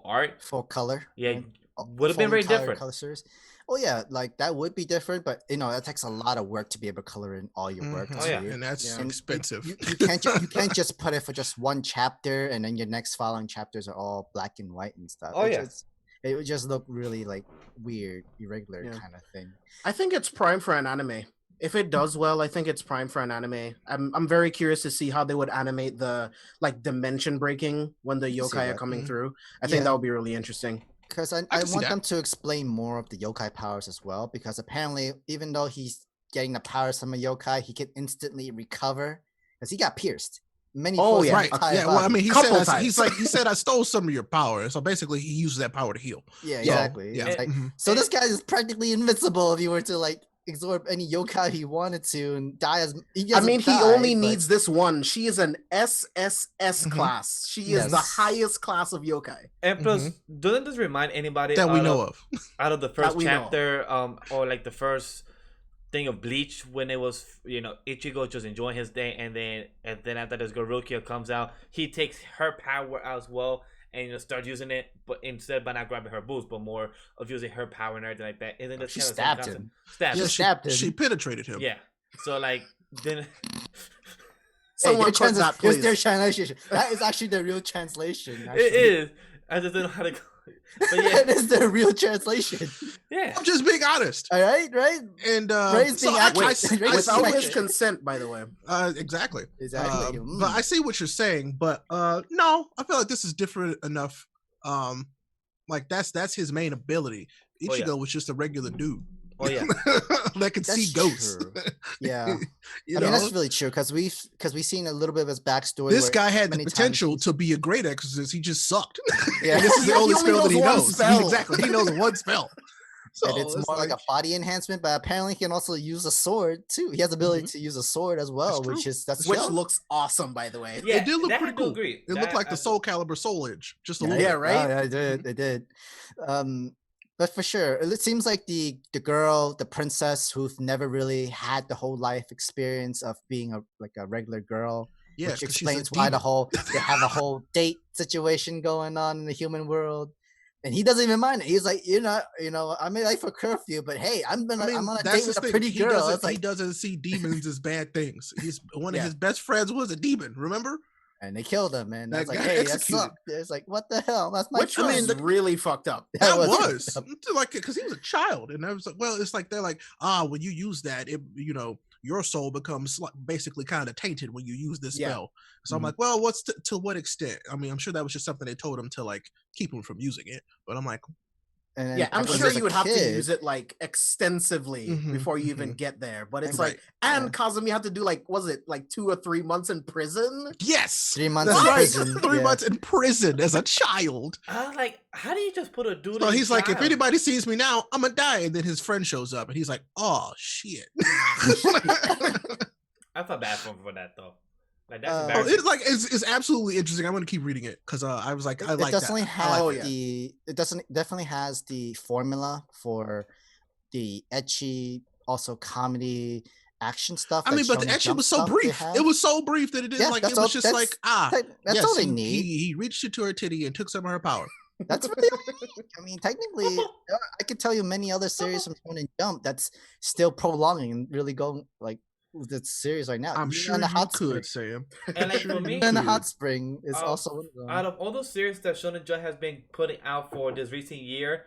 art, full color. Yeah, right? would have been very different. Color series. Oh yeah, like that would be different, but that takes a lot of work to be able to color in all your work. Oh, yeah, and that's expensive. You can't just put it for just one chapter, and then your next following chapters are all black and white and stuff. It would just look really like weird, irregular kind of thing. I think it's prime for an anime. If it does well, I think it's prime for an anime. I'm very curious to see how they would animate the like dimension breaking when the yokai are coming through. I think that would be really interesting. Because I want them to explain more of the yokai powers as well, because apparently even though he's getting the powers from a yokai, he can instantly recover because he got pierced. Right. Yeah. Well, I mean, he said I stole some of your power. So basically he uses that power to heal. Yeah, exactly. Yeah. So this guy is practically invincible if he were to like absorb any yokai he wanted to and die as he only needs this one. She is an SSS class. She is the highest class of yokai. And plus, doesn't this remind anybody that we know of out of the first chapter, or like the first thing of Bleach, when it was Ichigo just enjoying his day, and then after this Garukia comes out, he takes her power as well and starts using it, but instead by not grabbing her boobs, but more of using her power and everything like that. And then she stabbed him. She penetrated him. Yeah. So like then someone cut that, please. Their translation. That is actually the real translation. Actually. It is. I just don't know how to. But yeah, that is the real translation. Yeah, I'm just being honest. All right. And Ray's being without his consent, by the way. Exactly. But I see what you're saying. But no, I feel like this is different enough. Like that's his main ability. Ichigo was just a regular dude. Oh yeah, that can see ghosts. Yeah, I mean that's really true because we've seen a little bit of his backstory. This guy had the potential to be a great exorcist. He just sucked. Yeah, this is the only spell that he knows. Exactly, he knows one spell. So and it's more like a body enhancement, but apparently he can also use a sword too. He has the ability to use a sword as well, which looks awesome, by the way. Yeah, it did look pretty cool. It looked like the Soul Calibur Soul Edge, just a little. Yeah, right. Yeah, it did. But for sure, it seems like the girl, the princess, who've never really had the whole life experience of being a regular girl, which explains why they have a whole date situation going on in the human world, and he doesn't even mind it. He's like, I may like for curfew, but hey, I'm on a date with a pretty girl. He doesn't see demons as bad things. One of his best friends was a demon. Remember? And they killed him, and that's like, hey, that sucked. It's like, what the hell? That's my choice. I mean, really fucked up. That was like, because he was a child, and I was like, well, it's like they're like, when you use that, your soul becomes basically kind of tainted when you use this spell. So I'm like, well, to what extent? I mean, I'm sure that was just something they told him to like keep him from using it, but I'm like. I'm sure you would have to use it like extensively before you even get there. But it's Kazumi had to do was it like 2 or 3 months in prison? Yes, 3 months in prison. 3 months in prison as a child. I was like, how do you just put a dude? So he's like, if anybody sees me now, I'm gonna die. And then his friend shows up, and he's like, oh shit. I felt bad for him for that though. Like that's it's absolutely interesting. I'm gonna keep reading it because I was like, I like that. It definitely has the formula for the ecchi, also comedy, action stuff. I mean, but the action was so brief. It was so brief that it didn't it was just like that's all they need. He reached into her titty and took some of her power. That's really I mean, technically, I could tell you many other series from Shonen Jump that's still prolonging and really going like. The series right now. I'm sure you could, Sam. And like for me, and the Hot Spring is also one of them. Out of all those series that Shonen Jump has been putting out for this recent year,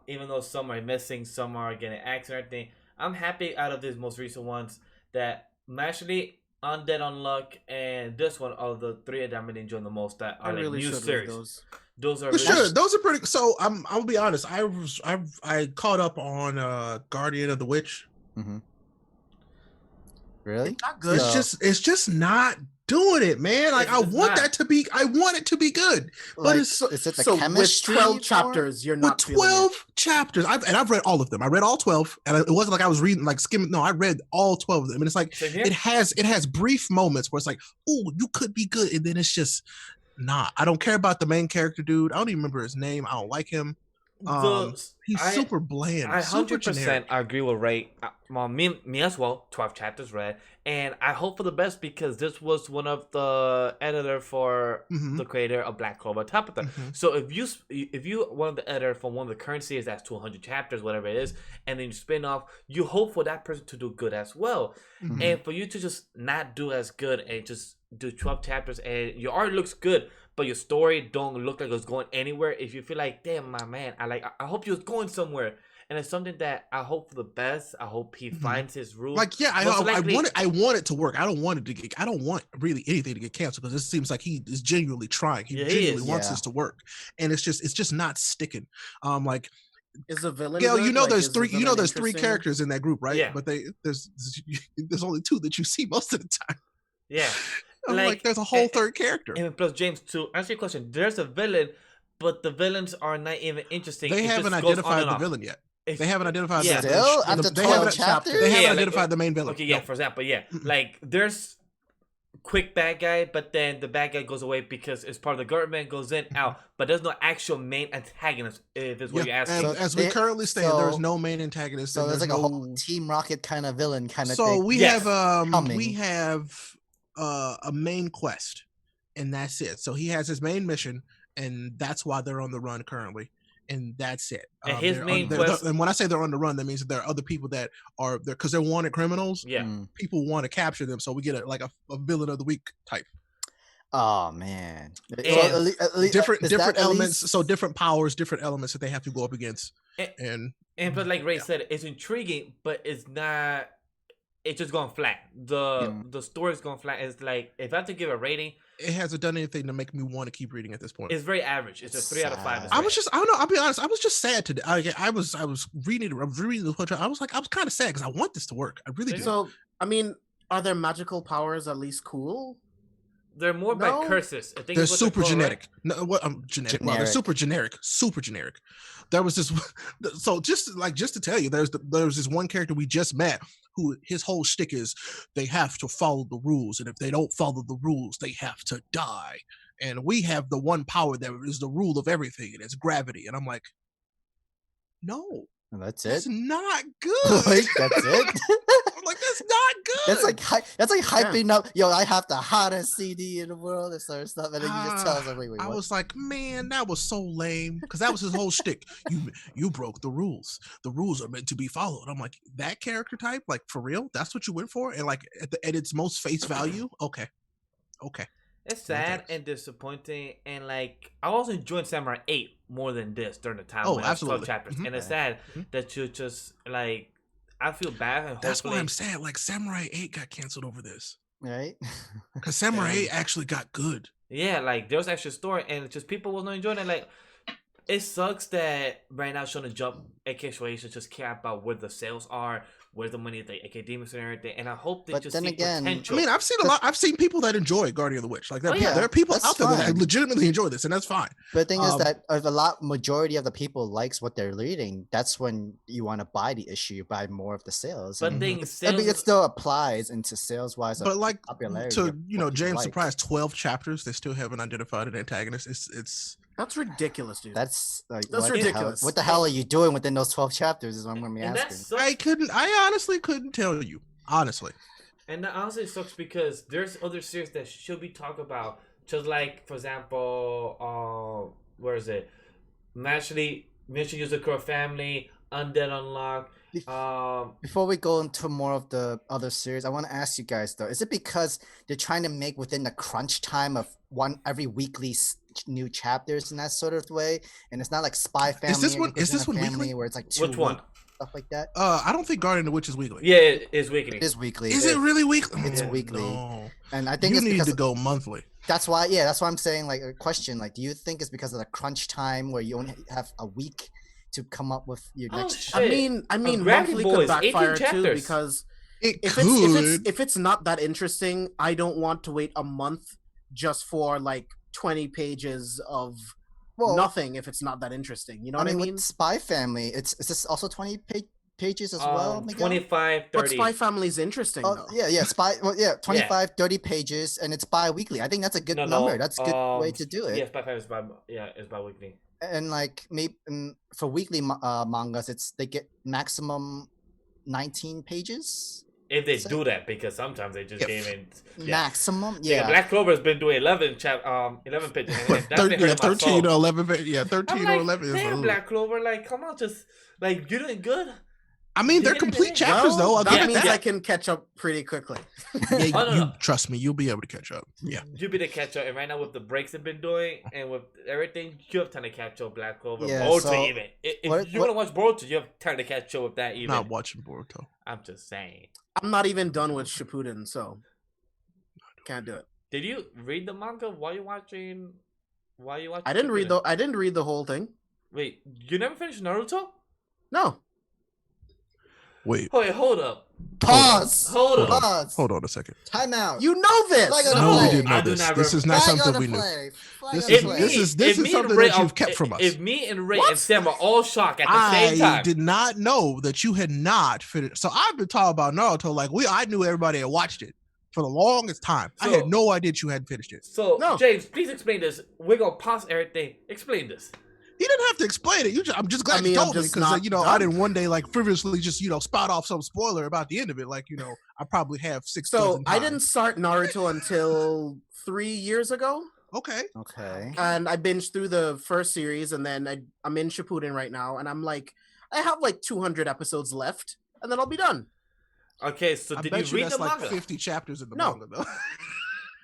even though some are missing, some are getting axed and everything, I'm happy out of these most recent ones that I'm actually Undead Unluck and this one are the three that I'm really enjoying the most that are like new series. Those are For really- sure, those are pretty. So I'll be honest. I caught up on Guardian of the Witch. Really? It's not good. It's just not doing it, man. Like I want not. I want it to be good, but Like, it's is it the So with chemistry? 12 more? chapters, you're with not feeling 12 chapters. I've read all of them. I read all 12, and it wasn't like I was reading like skimming. No, I read all 12 of them, and it's like Same here. it has brief moments where it's like, oh, you could be good, and then it's just not. I don't care about the main character, dude. I don't even remember his name. I don't like him. He's super bland. I super 100% generic. agree with Ray. Me as well. 12 chapters read, and I hope for the best because this was one of the editor for the creator of Black Clover Top of them. So if you one of the editor for one of the current series that's 200 chapters, whatever it is, and then you spin off, you hope for that person to do good as well, and for you to just not do as good and just do 12 chapters and your art looks good. But your story don't look like it's going anywhere. If you feel like, damn, my man, I hope you're going somewhere, and it's something that I hope for the best. I hope he finds his route. Like, yeah, I want it to work. I don't want really anything to get canceled because it seems like he is genuinely trying. He genuinely wants this to work, and it's just not sticking. Like, is the villain? Gail, good? you know Like, there's is the three. You know villain there's three interesting? characters in that group, right? Yeah. But there's only two that you see most of the time. Yeah. I'm like there's a whole third character. And plus, James, to answer your question, there's a villain, but the villains are not even interesting. They haven't identified the villain yet. They haven't identified Yeah. Still? After 12 chapters? They haven't Yeah, identified the main villain. Okay, yeah, No. for example, like there's quick bad guy, but then the bad guy goes away because it's part of the government, goes in, out, but there's no actual main antagonist, if it's what you're asking. And as we currently stand, there's no main antagonist. So there's like no... a whole Team Rocket kind of villain kind of so thing. we Yes. have a main quest, and that's it. So he has his main mission, and that's why they're on the run currently, and that's it. And his main quest, and when I say they're on the run, that means that there are other people that are there because they're wanted criminals. Yeah, people want to capture them, so we get a villain of the week type. Oh man, And different elements, so different powers, different elements that they have to go up against, and but like Ray said, it's intriguing, but it's not. It's just going flat. The story's going flat. It's like if I have to give a rating, it hasn't done anything to make me want to keep reading at this point. It's very average. It's a 3 out of 5. I don't know. I'll be honest. I was just sad today. I was reading the whole time. I was kind of sad because I want this to work. I really do. So I mean, are their magical powers at least cool? They're more by curses. I think they're super genetic. Right? No, what? Genetic. Well, they're super generic. Super generic. There was this. So just to tell you, there's this one character we just met who his whole shtick is they have to follow the rules, and if they don't follow the rules, they have to die. And we have the one power that is the rule of everything, and it's gravity. And I'm like, no. That's it. That's not good. Like, that's it. I'm like, that's not good. That's like hyping up. Yo, I have the hottest CD in the world and sort of stuff, and then you just tell us like, wait. I was like, man, that was so lame because that was his whole shtick. You broke the rules. The rules are meant to be followed. I'm like, that character type, like for real, that's what you went for, and like at its most face value, okay. It's sad and disappointing, and like I was enjoying Samurai 8 more than this during the time. Oh, when absolutely. 12 chapters, and it's sad that you just like. I feel bad, and that's why I'm sad. Like Samurai 8 got canceled over this, right? Because Samurai 8 actually got good. Yeah, like there was actually a story, and it's just people was not enjoying it. Like it sucks that right now Shonen Jump, aka Shueisha, just care about where the sales are, where the money, the academics and everything. And I hope they just see potential. I mean, I've seen people that enjoy Guardian of the Witch. Like that. There are people out there that legitimately enjoy this, and that's fine. But the thing is that if majority of the people likes what they're reading, that's when you want to buy the issue, you buy more of the sales. But it still applies into sales wise. But like to James' surprise, 12 chapters, they still haven't identified an antagonist. It's that's ridiculous, dude. That's ridiculous. What the hell are you doing within those 12 chapters? Is what I'm gonna be asking. I honestly couldn't tell you. Honestly. And that honestly sucks because there's other series that should be talked about. Just like, for example, where is it? Mission Yuzakura Family, Undead Unlock. Before we go into more of the other series, I want to ask you guys though: is it because they're trying to make within the crunch time of every weekly new chapters in that sort of way, and it's not like Spy Family? Is this one weekly? Where it's like which one? Stuff like that. I don't think Guardian of the Witch is weekly. Yeah, it is weekly. It is weekly. Is it really weekly? It's weekly. No. And I think you it's need because to go monthly. That's why. Yeah, that's why I'm saying like a question. Like, do you think it's because of the crunch time where you only have a week to come up with your Oh, next? shit. I mean, Gravity monthly Boys, could 18 backfire too chapters. because It if could. it's not that interesting, I don't want to wait a month just for like 20 pages of Well, nothing if it's not that interesting. You know I what I mean, mean? with Spy Family, it's is this also 20 pages as well? Miguel? 25, 30. But Spy Family's interesting Oh though. yeah, Spy. Well, yeah, 25, 30 pages, and it's bi-weekly. I think that's a good number. That's a good way to do it. Yeah, Spy Family is bi-weekly. And like maybe for weekly mangas, they get maximum 19 pages. If they do that, because sometimes they just gave in maximum. Yeah, Black Clover's been doing 11 pages. And that's been 13 or 11. Yeah, 13 or 11. Damn, Black Clover, like, come on, just like you're doing good. I mean, they're complete chapters, though. I'll that means I can catch up pretty quickly. Yeah, trust me, you'll be able to catch up. Yeah, you'll be able to catch up. And right now, with the breaks they've been doing and with everything, you have time to catch up. Black Clover, Boruto, even. If you want to watch Boruto, you have time to catch up with that. Even not watching Boruto. I'm just saying. I'm not even done with Shippuden, so can't do it. Did you read the manga while you watching? I didn't read the whole thing. Wait, you never finished Naruto? No. Wait, hold up. Pause. Hold up. Pause. Hold on a second. Time out. You know this. No, we didn't know this. This is not something we knew. This is something that you've kept from us. If me and Ray and Sam are all shocked at the same time. I did not know that you had not finished. So I've been talking about Naruto like I knew everybody had watched it for the longest time. I had no idea you hadn't finished it. So, James, please explain this. We're going to pause everything. Explain this. He didn't have to explain it. I'm just glad you told me because I didn't one day like frivolously just spout off some spoiler about the end of it. Like I probably have 6. So I didn't start Naruto until 3 years ago. Okay. And I binged through the first series, and then I'm in Shippuden right now, and I'm like, I have like 200 episodes left, and then I'll be done. Okay, so did you read the manga? Like 50 chapters in the manga though.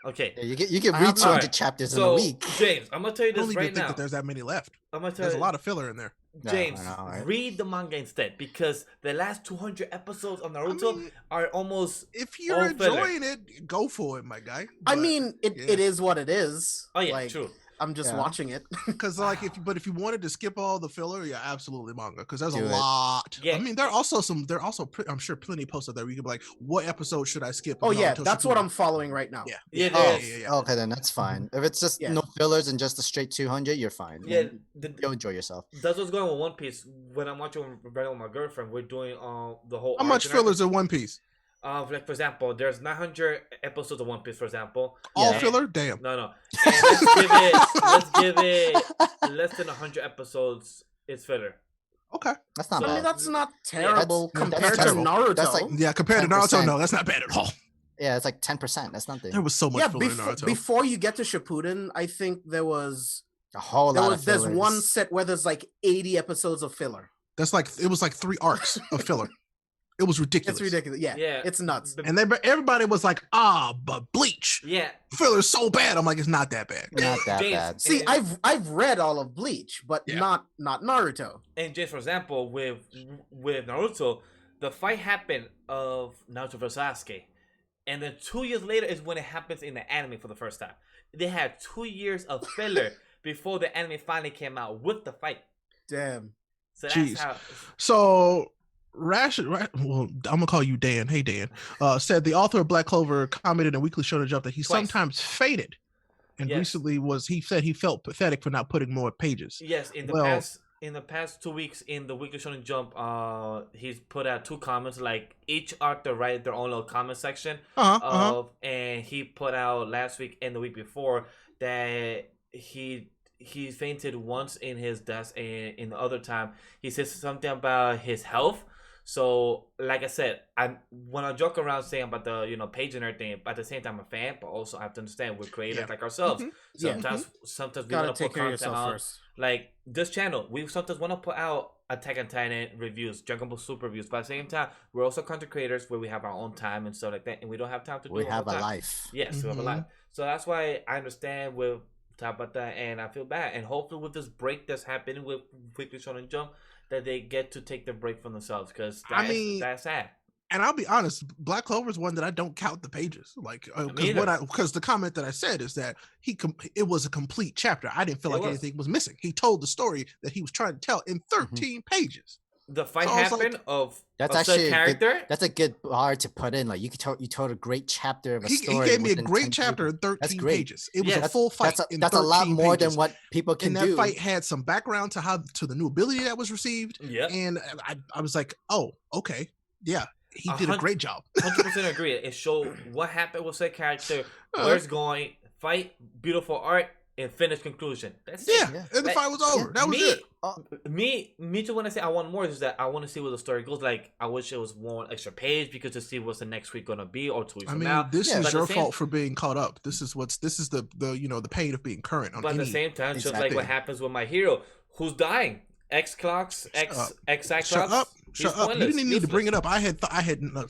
Okay. Yeah, you can read 200 chapters in a week. James, I'm gonna tell you this right now. Think that there's that many left. I'm gonna tell there's you, a lot of filler in there. James, read the manga instead, because the last 200 episodes of Naruto are almost. If you're enjoying it, go for it, my guy. But, I mean, it is what it is. Oh yeah, true. I'm just watching it because if you wanted to skip all the filler, yeah, absolutely manga, because there's a lot. Yeah. I mean, there are also I'm sure plenty posted there where you can be like, what episode should I skip? Oh yeah, that's what I'm following right now. Yeah. Okay, then that's fine. If it's just no fillers and just a straight 200, you're fine. Yeah, you'll enjoy yourself. That's what's going on with One Piece. When I'm watching right with my girlfriend, we're doing the whole. How much fillers in One Piece? Like for example, there's 900 episodes of One Piece, for example. All filler? Damn. No. Let's give it less than 100 episodes. It's filler. Okay, that's not bad. I mean, that's not terrible compared to Naruto. That's like compared to Naruto, no, that's not bad at all. Yeah, it's like 10%. That's nothing. There was so much filler in Naruto. Before you get to Shippuden, I think there was a whole lot of fillers. There's one set where there's like 80 episodes of filler. That's like it was like 3 arcs of filler. It was ridiculous. It's ridiculous. Yeah, it's nuts. And everybody was like, but Bleach. Yeah. Filler's so bad. I'm like, it's not that bad. Not that bad. See, I've read all of Bleach, but not Naruto. And just for example, with Naruto, the fight happened of Naruto versus Sasuke. And then 2 years later is when it happens in the anime for the first time. They had 2 years of filler before the anime finally came out with the fight. Damn. So that's how. So well, I'm gonna call you Dan. Hey Dan. Said the author of Black Clover commented in Weekly Shonen Jump that he sometimes faded, and recently he said he felt pathetic for not putting more pages. Yes, in the past 2 weeks in the Weekly Shonen Jump, he's put out 2 comments. Like each author write their own little comment section and he put out last week and the week before that he fainted once in his desk, and in the other time he says something about his health. So, like I said, when I joke around saying about the page and everything, at the same time I'm a fan, but also I have to understand we're creators like ourselves. Sometimes we want to put content out. First. Like this channel, we sometimes want to put out Attack on Titan reviews, Dragon Ball Super reviews, but at the same time, we're also content creators where we have our own time and stuff like that, and we don't have time to do it. We have a life. Yes, we have a life. So that's why I understand with talk about that, and I feel bad. And hopefully, with this break that's happening with Weekly Shonen Jump, that they get to take the break from themselves, because that's sad. And I'll be honest, Black Clover is one that I don't count the pages, like because the comment that I said is that it was a complete chapter. I didn't feel like anything was missing. He told the story that he was trying to tell in 13 pages. The fight happened that's actually character. That's a good bar to put in. Like you told a great chapter of a story. He gave me a great chapter in 13 pages. It was a full fight. That's a lot more than what people can do. And that fight had some background to the new ability that was received. Yeah. And I was like, oh, okay, yeah. He did a great job. 100% agree. It showed what happened with said character, where it's going, fight, beautiful art, and finished conclusion. That's it. Yeah, and the fight was over. That was it. Me too. When I say I want more, is that I want to see where the story goes. Like I wish it was one extra page because to see what's the next week gonna be or 2 weeks from now. This is your fault for being caught up. This is the pain of being current. But at the same time, just like what happens with my hero, who's dying. X-Clocks, X-Cyclops. Shut up. Shut up. You didn't even need to bring it up. I had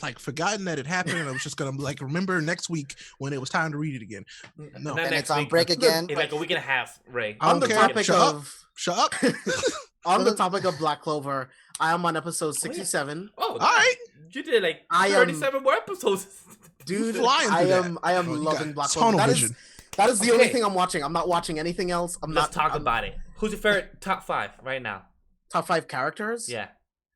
like forgotten that it happened, and I was just gonna like remember next week when it was time to read it again. No, not and it's on break again. In like a week and a half, Ray. On the topic of shut up. On the topic of Black Clover, I am on episode 67. Oh, all right. You did like 37 more episodes, dude. I am loving Black Clover. That is the only thing I'm watching. I'm not watching anything else. Let's talk about it. Who's your favorite top 5 right now? Top 5 characters? Yeah.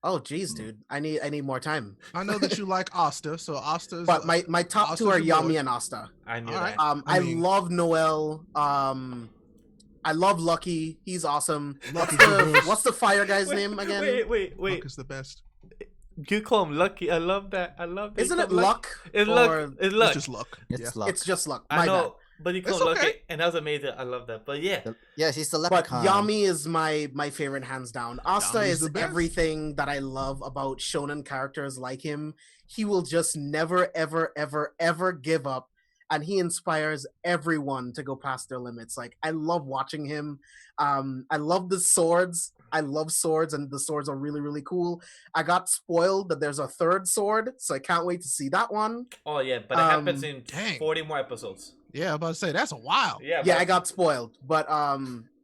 Oh geez, dude. I need more time. I know that you like Asta, so Asta's. But my top 2 are Yami and Asta. I knew that. I love Noel. I love Lucky. He's awesome. What's the fire guy's name again? Wait. Luck is the best. You call him Lucky. I love that. Isn't it Luck? It's Luck. It's Luck. It's just Luck. It's just Luck. I know. But you call him Lucky, and that was amazing. I love that. But yeah. Yeah, he's the leprechaun. But Yami is my favorite hands down. Asta is everything that I love about shonen characters like him. He will just never, ever, ever, ever give up. And he inspires everyone to go past their limits. Like, I love watching him. I love the swords. I love swords, and the swords are really, really cool. I got spoiled that there's a 3rd sword, so I can't wait to see that one. Oh, yeah, but it happens in 40 more episodes. Yeah, I'm about to say, that's a while. Yeah, I got spoiled. But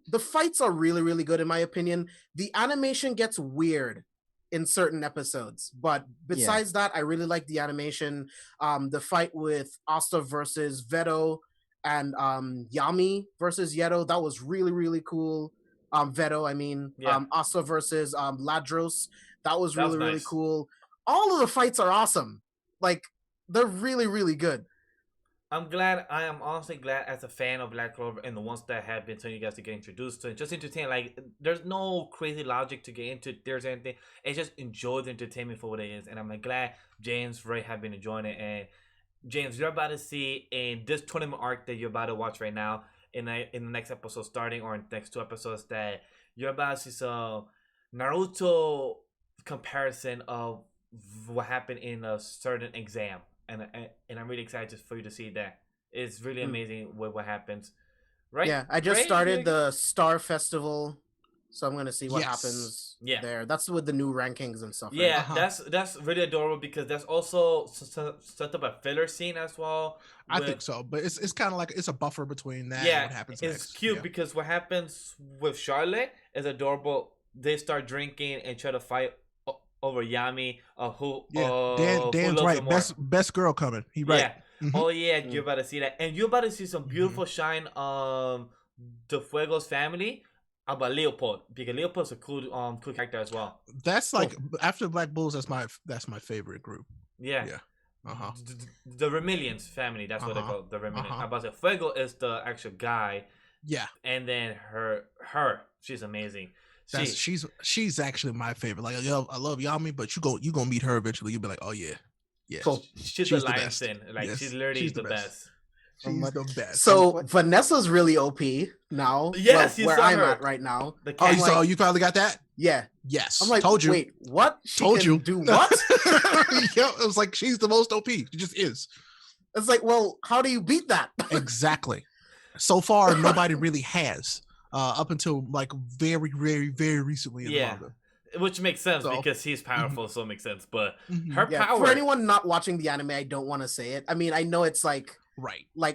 the fights are really, really good, in my opinion. The animation gets weird in certain episodes. But besides that, I really like the animation. The fight with Asta versus Veto and Yami versus Yeto, that was really, really cool. Veto, I mean. Asta versus Ladros, that was really, really cool. All of the fights are awesome. Like, they're really, really good. I am honestly glad as a fan of Black Clover and the ones that have been telling you guys to get introduced to it. Just entertain. Like, there's no crazy logic to get into. There's anything. It's just enjoy the entertainment for what it is. And I'm like, glad James, Ray have been enjoying it. And James, you're about to see in this tournament arc that you're about to watch right now, in the next episode starting, or in the next 2 episodes, that you're about to see some Naruto comparison of what happened in a certain exam. And I'm really excited for you to see that. It's really amazing what happens. Right? Yeah, I just started the Star Festival, so I'm going to see what happens there. That's with the new rankings and stuff. Yeah, right? That's really adorable because there's also set up a filler scene as well. I think so, but it's kind of like it's a buffer between that and what happens next. It's cute because what happens with Charlotte is adorable. They start drinking and try to fight over Yami, Dan's right. Best girl coming. He right. Yeah. Mm-hmm. Oh yeah, you're about to see that, and you're about to see some beautiful shine. The Fuego's family about Leopold, because Leopold's a cool character as well. That's like after Black Bulls. That's my favorite group. Yeah. The Remillions family. That's what they call it, the Remillions. About the Fuego is the actual guy. Yeah. And then her, she's amazing. She's actually my favorite. Like, yo, I love Yami, but you gonna meet her eventually. You'll be like, oh yeah. Cool. She's the lion's den. Like, she's literally the best. She's the best. So Vanessa's really OP now. Yes, where I'm at right now. You finally got that? Yeah. Yes. I'm like, told you. Wait, what? Do what? Yeah, it was like she's the most OP. She just is. It's like, well, how do you beat that? Exactly. So far, nobody really has. Up until like very, very, very recently in the manga. Which makes sense because he's powerful, so it makes sense. But her power. For anyone not watching the anime, I don't want to say it. I mean, I know it's like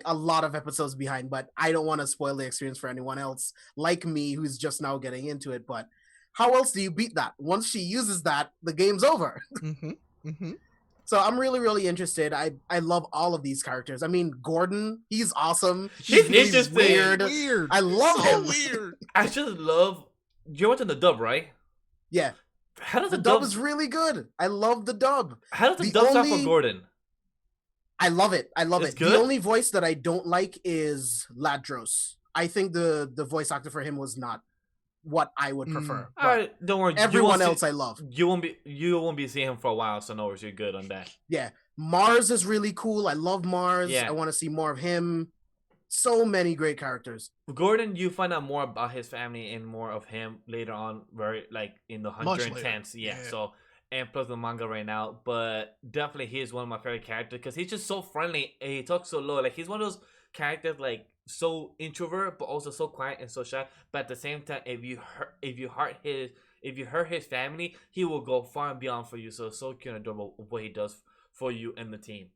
a lot of episodes behind, but I don't want to spoil the experience for anyone else like me who's just now getting into it. But how else do you beat that? Once she uses that, the game's over. So I'm really interested. I love all of these characters. I mean, Gordon, he's awesome. He's interesting. Weird. I love him. Weird. I just love. You're watching the dub, right? Yeah. How does the dub is really good. I love the dub. How does the dub sound for Gordon? I love it. It's good? The only voice that I don't like is Ladros. I think the voice actor for him was not what I would prefer. All right, don't worry. Everyone else I love. You won't be seeing him for a while, so no worries, you're good on that. Yeah. Mars is really cool. I love Mars. Yeah. I want to see more of him. So many great characters. Gordon, you find out more about his family and more of him later on, very like in the 110s. Yeah. So and plus the manga right now, but definitely he's one of my favorite characters because he's just so friendly and he talks so low. Like he's one of those characters like so introvert but also so quiet and so shy. But at the same time, if you hurt his family, he will go far and beyond for you. So it's so cute and adorable what he does for you and the team.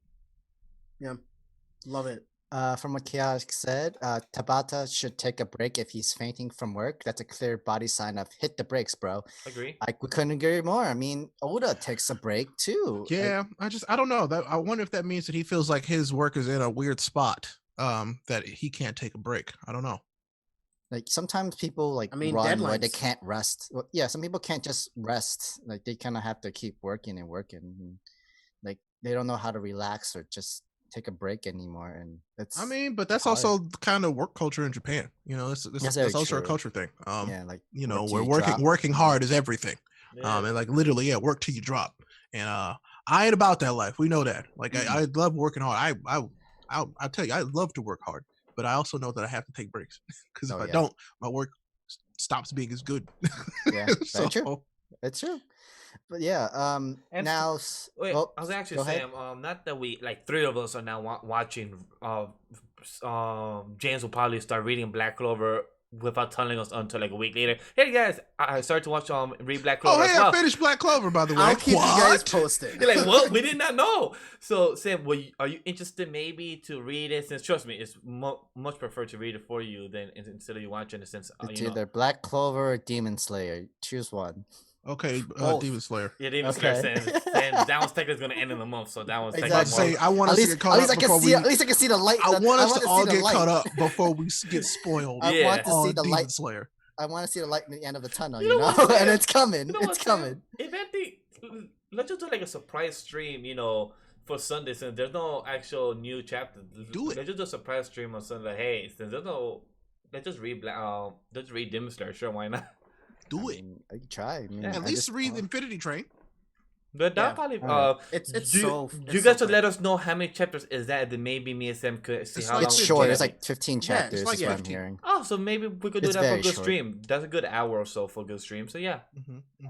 Yeah, love it. From what Chaotic said, Tabata should take a break if he's fainting from work. That's a clear body sign of hit the brakes, bro. Agree. We couldn't agree more. I mean, Oda takes a break too. Yeah, I don't know. I wonder if that means that he feels like his work is in a weird spot. That he can't take a break. I don't know. Like sometimes people run deadlines. where they can't rest. Well, yeah, some people can't just rest. Like they kind of have to keep working and working. Like they don't know how to relax or just take a break anymore, and it's but that's hard. Also kind of work culture in Japan. You know, that's also a culture thing. Where working hard is everything. Yeah. And like literally, work till you drop. And I ain't about that life. We know that. Like I love working hard. I'll tell you, I love to work hard, but I also know that I have to take breaks because if I don't, my work stops being as good. Yeah, that's true. That's true. But yeah, now wait, I was actually saying, not that we like three of us are now watching. James will probably start reading Black Clover without telling us until like a week later. Hey guys, I started to watch read Black Clover. Oh hey, I finished Black Clover by the way. I'll keep you guys posted. You're like, what? We did not know. So Sam, are you interested maybe to read it? Since trust me, it's much prefer to read it for you than instead of you watching it. Since it's either Black Clover or Demon Slayer. Choose one. Okay, Demon Slayer. Yeah, Demon Slayer. Saying that one's technically going to end in the month, so that one's technically. I want to get caught up before we. At least I can see the light. I want us to all get caught up before we get spoiled. I want to see the light. Slayer. I want to see the light in the end of the tunnel. You know, and it's coming. It's coming. Let's just do like a surprise stream. For Sunday, since there's no actual new chapter. Do it. Let's just do a surprise stream on Sunday. Hey, since there's no, let's just read Demon Slayer. Sure, why not? Do it. I can try. At least read Infinity Train. But that probably you guys should let us know how many chapters is that. Then maybe me and Sam could see how long. It's short. It's like 15 chapters. Is what I'm hearing. Oh, so maybe we could do that for a good stream. That's a good hour or so for a good stream. So yeah,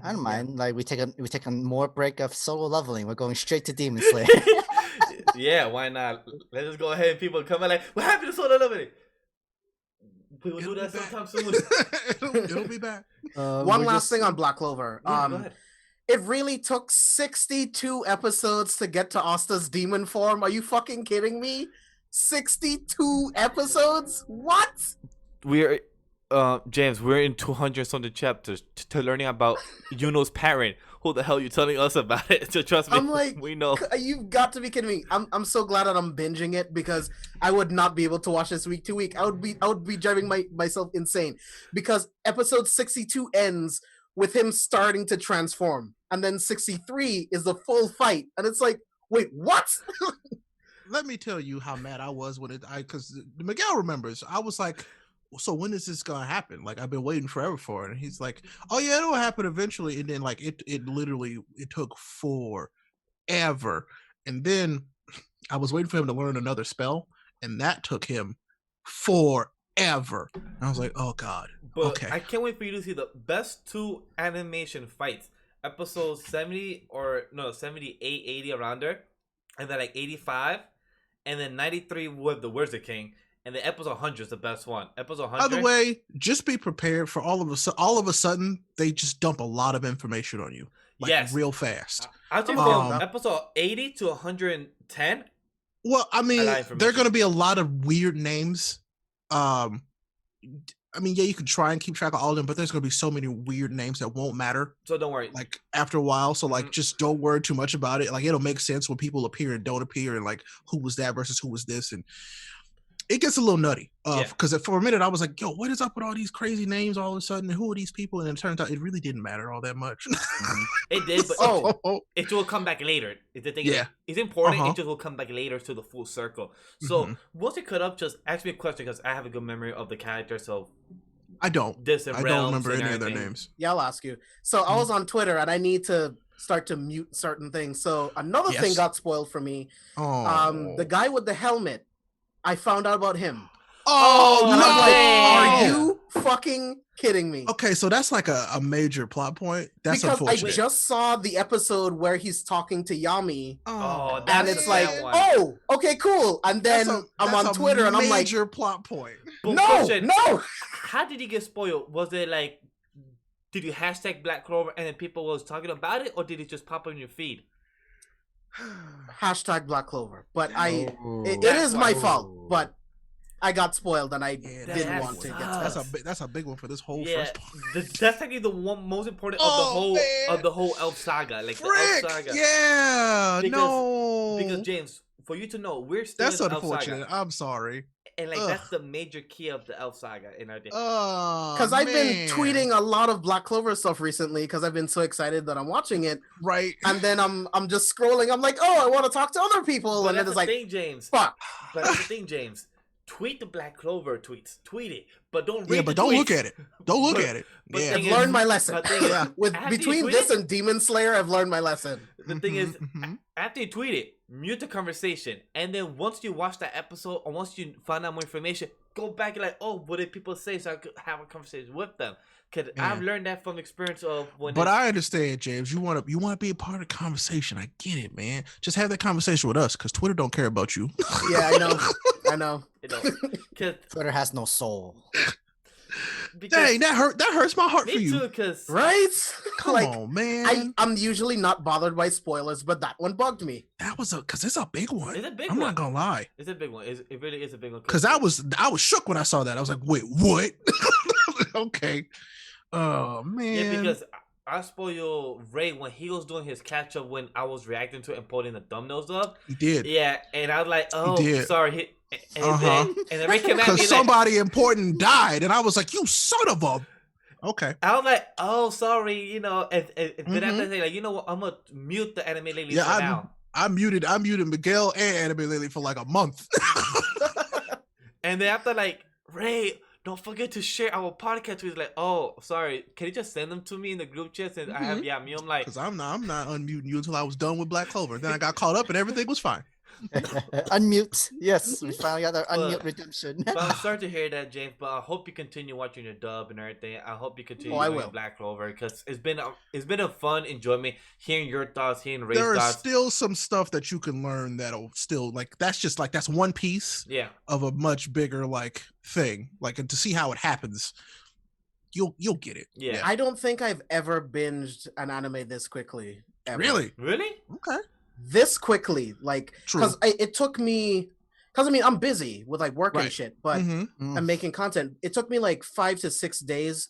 I don't mind. Like we take a more break of solo leveling. We're going straight to Demon Slayer. Yeah, why not? Let's just go ahead and people come and like, what happened to solo leveling? We will do that sometime soon. It'll be back. One last thing on Black Clover. Yeah, it really took 62 episodes to get to Asta's demon form. Are you fucking kidding me? 62 episodes? What? We're James, we're in 200 something chapters to learning about Yuno's parent. Who the hell are you telling us about it? So trust me, I'm like, we know. You've got to be kidding me. I'm so glad that I'm binging it because I would not be able to watch this week to week. I would be driving myself insane because episode 62 ends with him starting to transform, and then 63 is the full fight, and it's like, wait, what? Let me tell you how mad I was when because Miguel remembers. I was like, so when is this gonna happen? Like I've been waiting forever for it. And he's like, oh yeah, it'll happen eventually. And then like it literally took forever. And then I was waiting for him to learn another spell, and that took him forever. And I was like, oh god. But okay. I can't wait for you to see the best two animation fights. Episode 70 78, 80 around there. And then like 85. And then 93 with the Where's the King. And the episode 100 is the best one. Episode 100. By the way, just be prepared for all of a sudden they just dump a lot of information on you, like real fast. I think from episode 80 to 110. Well, I mean, there are going to be a lot of weird names. I mean, yeah, you can try and keep track of all of them, but there's gonna be so many weird names that won't matter. So don't worry. Like after a while, so like just don't worry too much about it. Like it'll make sense when people appear and don't appear, and like who was that versus who was this, and it gets a little nutty. Because for a minute I was like, "Yo, what is up with all these crazy names all of a sudden? Who are these people?" And it turns out it really didn't matter all that much. It did, but it will come back later. The thing is, it's important. It just will come back later to the full circle. So once it cut up, just ask me a question because I have a good memory of the character. So I don't. I don't remember any of their names. Yeah, I'll ask you. So I was on Twitter and I need to start to mute certain things. So another thing got spoiled for me. The guy with the helmet. I found out about him. Oh, and no! I'm like, are you fucking kidding me? Okay, so that's like a major plot point. That's because unfortunate. I just saw the episode where he's talking to Yami. Oh, and it's like, oh, okay, cool. And then I'm on Twitter and I'm like, major plot point. No. How did he get spoiled? Was it like, did you hashtag Black Clover and then people was talking about it, or did it just pop up in your feed? Hashtag Black Clover, but it is my fault. But I got spoiled and I didn't want to get spoiled. That's a big one for this whole first part. That's actually the one most important of the whole Elf saga. Like the Elf saga. Yeah, because James, for you to know, we're still that's in the unfortunate. Elf saga. I'm sorry. And like that's the major key of the Elf saga in our day. Because I've been tweeting a lot of Black Clover stuff recently because I've been so excited that I'm watching it. Right. And then I'm just scrolling. I'm like, oh, I want to talk to other people. But and then it's like, James. Fuck. But that's the thing, James. Tweet the Black Clover tweets. Tweet it, but don't read. Yeah, but don't look at it. Don't look at it. I've learned my lesson. Between this and Demon Slayer, I've learned my lesson. The thing is, after you tweet it, mute the conversation, and then once you watch that episode, or once you find out more information, go back and like, oh, what did people say, so I could have a conversation with them. Cause I've learned that from experience of when. But I understand, James. You want to be a part of the conversation. I get it, man. Just have that conversation with us, because Twitter don't care about you. Yeah, I know. Twitter has no soul. Dang, that hurts my heart for you. Me too, cause right? Come on, man. I'm usually not bothered by spoilers, but that one bugged me. That was because it's a big one. It's a big I'm one. not gonna lie. It's a big one. It really is a big one. Because I was shook when I saw that. I was like, wait, what? Okay. Oh man. Yeah, because I spoiled Ray when he was doing his catch up when I was reacting to it and putting the thumbnails up. He did. Yeah, and I was like, oh, sorry. And then Ray came at me because somebody important died, and I was like, you son of a. Okay. I was like, oh, sorry, and then after say like, you know what, I'm gonna mute the Anime Lately for now. I muted Miguel and Anime Lately for like a month. And then after like, Ray, don't forget to share our podcast with like, oh, sorry, can you just send them to me in the group chat? And I have me. I'm like, because I'm not unmuting you until I was done with Black Clover. Then I got caught up and everything was fine. Unmute. Yes, we finally got our unmute redemption. But I'm sorry to hear that, James. But I hope you continue watching your dub and everything. I hope you continue watching Black Clover because it's been a fun enjoyment hearing your thoughts, hearing Ray's thoughts. There is still some stuff that you can learn that'll still that's one piece of a much bigger thing. And to see how it happens, you'll get it. Yeah. I don't think I've ever binged an anime this quickly. Ever. Really? Okay. This quickly, because it took me, because I'm busy with work and shit, but I'm making content. It took me 5 to 6 days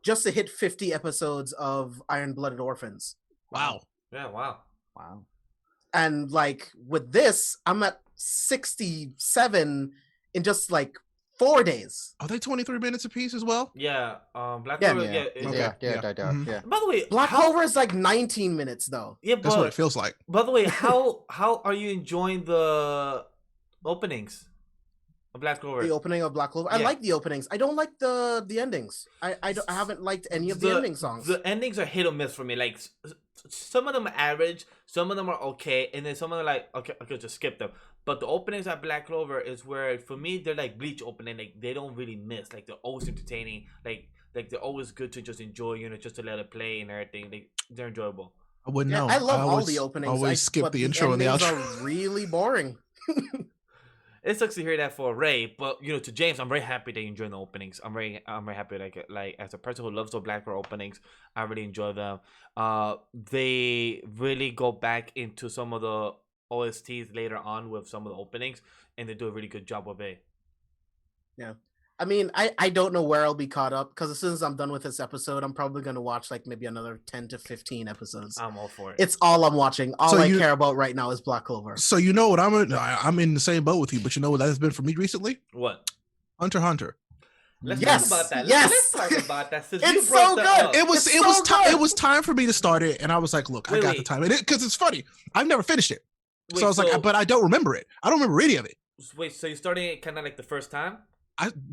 just to hit 50 episodes of Iron Blooded Orphans. Wow. Yeah. Wow. And with this, I'm at 67 in just 4 days. Are they 23 minutes a piece as well? Yeah. Black Clover. Yeah. By the way, Black Clover is 19 minutes though. Yeah, that's what it feels like. By the way, how are you enjoying the openings of Black Clover? The opening of Black Clover. I like the openings. I don't like the endings. I haven't liked any of the ending songs. The endings are hit or miss for me. Some of them are average, some of them are okay, and then some of them are okay, just skip them. But the openings at Black Clover is where, for me, they're like Bleach opening. They don't really miss. They're always entertaining. They're always good to just enjoy, just to let it play and everything. They're enjoyable. I wouldn't know. I love all the openings. I always skip the intro and the outro. Are really boring. It sucks to hear that for Ray, but to James, I'm very happy that you enjoy the openings. I'm very happy. Like as a person who loves the Black Clover openings, I really enjoy them. They really go back into some of the OSTs later on with some of the openings, and they do a really good job with it. Yeah, I mean, I don't know where I'll be caught up because as soon as I'm done with this episode, I'm probably gonna watch like maybe another 10 to 15 episodes. I'm all for it. It's all I'm watching. All So I you- care about right now is Black Clover. So you know what I'm in the same boat with you, but you know what that has been for me recently? What? Hunter x Hunter. Let's Yes, talk about that. yes. Let's talk about that. Since It's you brought so that good. up. It was It's it was so time. good. It was time for me to start it, and I was like, "Look, I got the Wait. time." And because it's funny, I've never finished it, Wait, so I was like, "But I don't remember it. I don't remember any of it." Wait, so you started it kind of like the first time?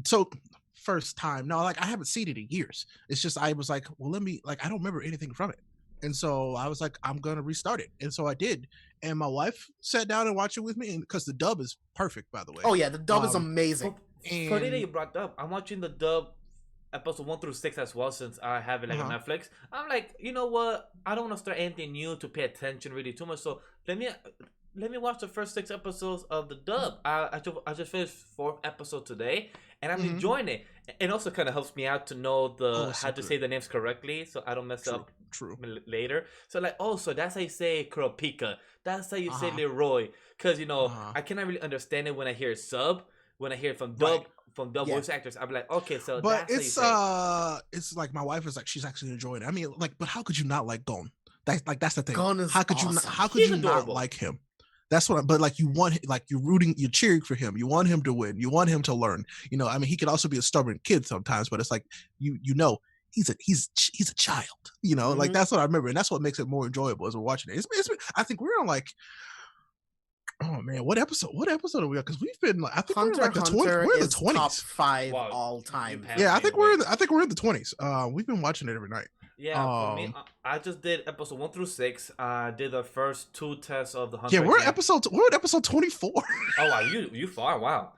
So first time, no, like I haven't seen it in years. It's just I was like, "Well, let me like I don't remember anything from it," and so I was like, "I'm gonna restart it," and so I did. And my wife sat down and watched it with me, and because the dub is perfect, by the way. Oh yeah, the dub is Um, amazing. Funny that And- you brought that up. I'm watching the dub episode 1 through 6 as well since I have it like on Netflix. I'm like, you know what? I don't want to start anything new to pay attention really too much. So let me watch the first 6 episodes of the dub. I just finished 4th episode today, and I'm enjoying it. It also kind of helps me out to know Oh, so how to good. say the names correctly, so I don't mess up True. later. So like, oh, so that's how you say Kurapika. That's how you say Uh-huh. Leroy. Because Uh-huh. I cannot really understand it when I hear it sub. When I hear it from Right. dub Yeah. voice actors, I'm like, okay, so But that's how you say it. it's like my wife is like she's actually enjoying it. I mean, like, but how could you not like Gon? That's the thing. Gon is how could you not? awesome. How could He's you adorable. not like him? That's what. But like, you want like you're cheering for him. You want him to win. You want him to learn. You know, I mean, he could also be a stubborn kid sometimes, but it's like you know. He's a child, you know, like Mhm. that's what I remember, and that's what makes it more enjoyable as we're watching it. I think we're on like, oh man, what episode are we on? Because we've been like, I think we're in Hunter like the x 20s. Hunter We're in the is top 20s. 5 Wow, all time. you have- Yeah, I me think away. we're in the 20s. We've been watching it every night. Yeah, for me, um, I just did episode 1 through 6. I did the first 2 tests of the Hunter. Yeah, we're at exam. episode 24. Oh wow, you far, wow.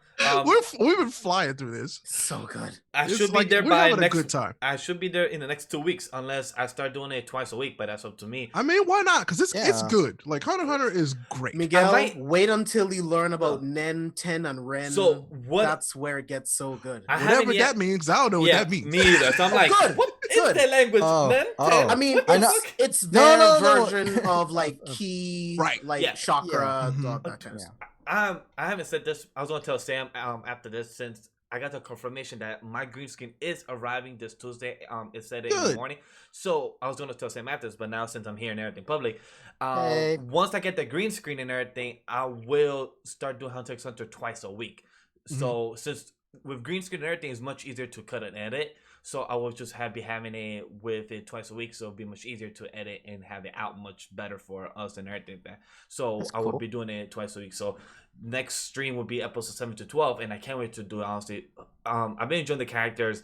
We've been flying through this. So good. I It's should like, be there we're by having next. a good time. I should be there in the next 2 weeks, unless I start doing it twice a week. But that's up to me. I mean, why not? Because it's Yeah. good. Like Hunter x Hunter is great. Miguel, might- wait until you learn about Nen, Ten, and Ren. So what? That's where it gets so good. I Whatever haven't yet- that means, I don't know what yeah, that means. me either. So I'm like, Good, what is good. that language, Oh, man? oh. I mean, What the I know- fuck? it's No, their no, no. version of like key, Right. like Yeah. chakra, Yeah. all that kind of Yeah. stuff. I haven't said this. I was gonna tell Sam after this, since I got the confirmation that my green screen is arriving this Tuesday. It said it in the Good. morning, so I was gonna tell Sam after this, but now since I'm here and everything public, Hey. once I get the green screen and everything, I will start doing Hunter x Hunter twice a week. So since with green screen and everything, it's much easier to cut and edit. So I will just be having it with it twice a week, so it'll be much easier to edit and have it out much better for us and everything. So That's I will cool. be doing it twice a week. So next stream will be episode 7 to 12, and I can't wait to do it. Honestly, I've been enjoying the characters.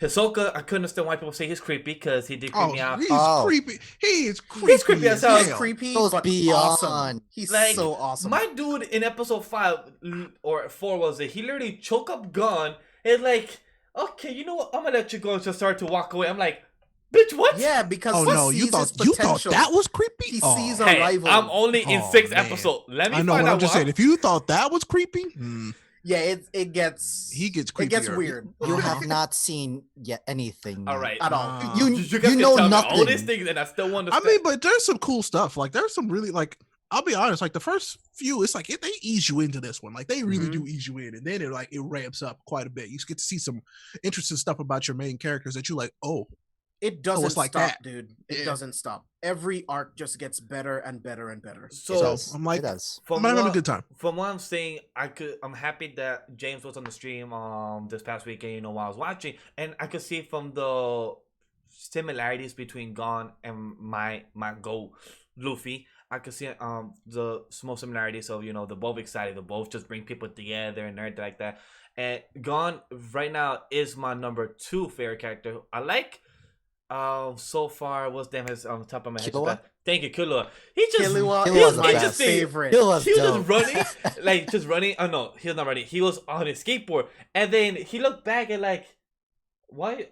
Hisoka, I couldn't understand why people say he's creepy because he did creep Oh, me out. he's Oh. creepy. He is creepy. He's creepy as hell. He's hell. creepy, Goes but beyond. awesome. He's Like, so awesome. My dude in episode 5 or 4 was it? He literally choke up Gon and like, okay, you know what? I'm gonna let you go and just start to walk away. I'm like, bitch, what? Yeah, because Oh he no, you sees thought his potential. that was creepy? He Oh. sees a Hey, rival. I'm only in Oh, 6 man. episodes. Let me I know, find but out I'm just why. saying, if you thought that was creepy, Yeah, it gets. he gets creepier. It gets weird. You have not seen yet anything. All yet. right. At all. Nah. You guys you can know tell me all nothing. these things, and I still want to. I mean, but there's some cool stuff. Like there's some really like I'll be honest, like the first few, it's like they ease you into this one. Like they really Mhm. do ease you in, and then it ramps up quite a bit. You get to see some interesting stuff about your main characters that you like. Oh, It doesn't like stop, that. dude. It Yeah. doesn't stop. Every arc just gets better and better and better. It So does. I'm like- it does. I'm having a good time. From what I'm saying, I'm happy that James was on the stream this past weekend, while I was watching, and I could see from the similarities between Gon and my goal, Luffy. I could see the small similarities of they're both excited, they both just bring people together and everything like that. And Gon right now is my number 2 favorite character. I like so far what's name is on top of my head. Killua? Thank you, Killua. He just Killua Killua's is the my best. favorite. Killua's he was dope. just running, just running. Oh no, he was not running. He was on his skateboard, and then he looked back and like, why?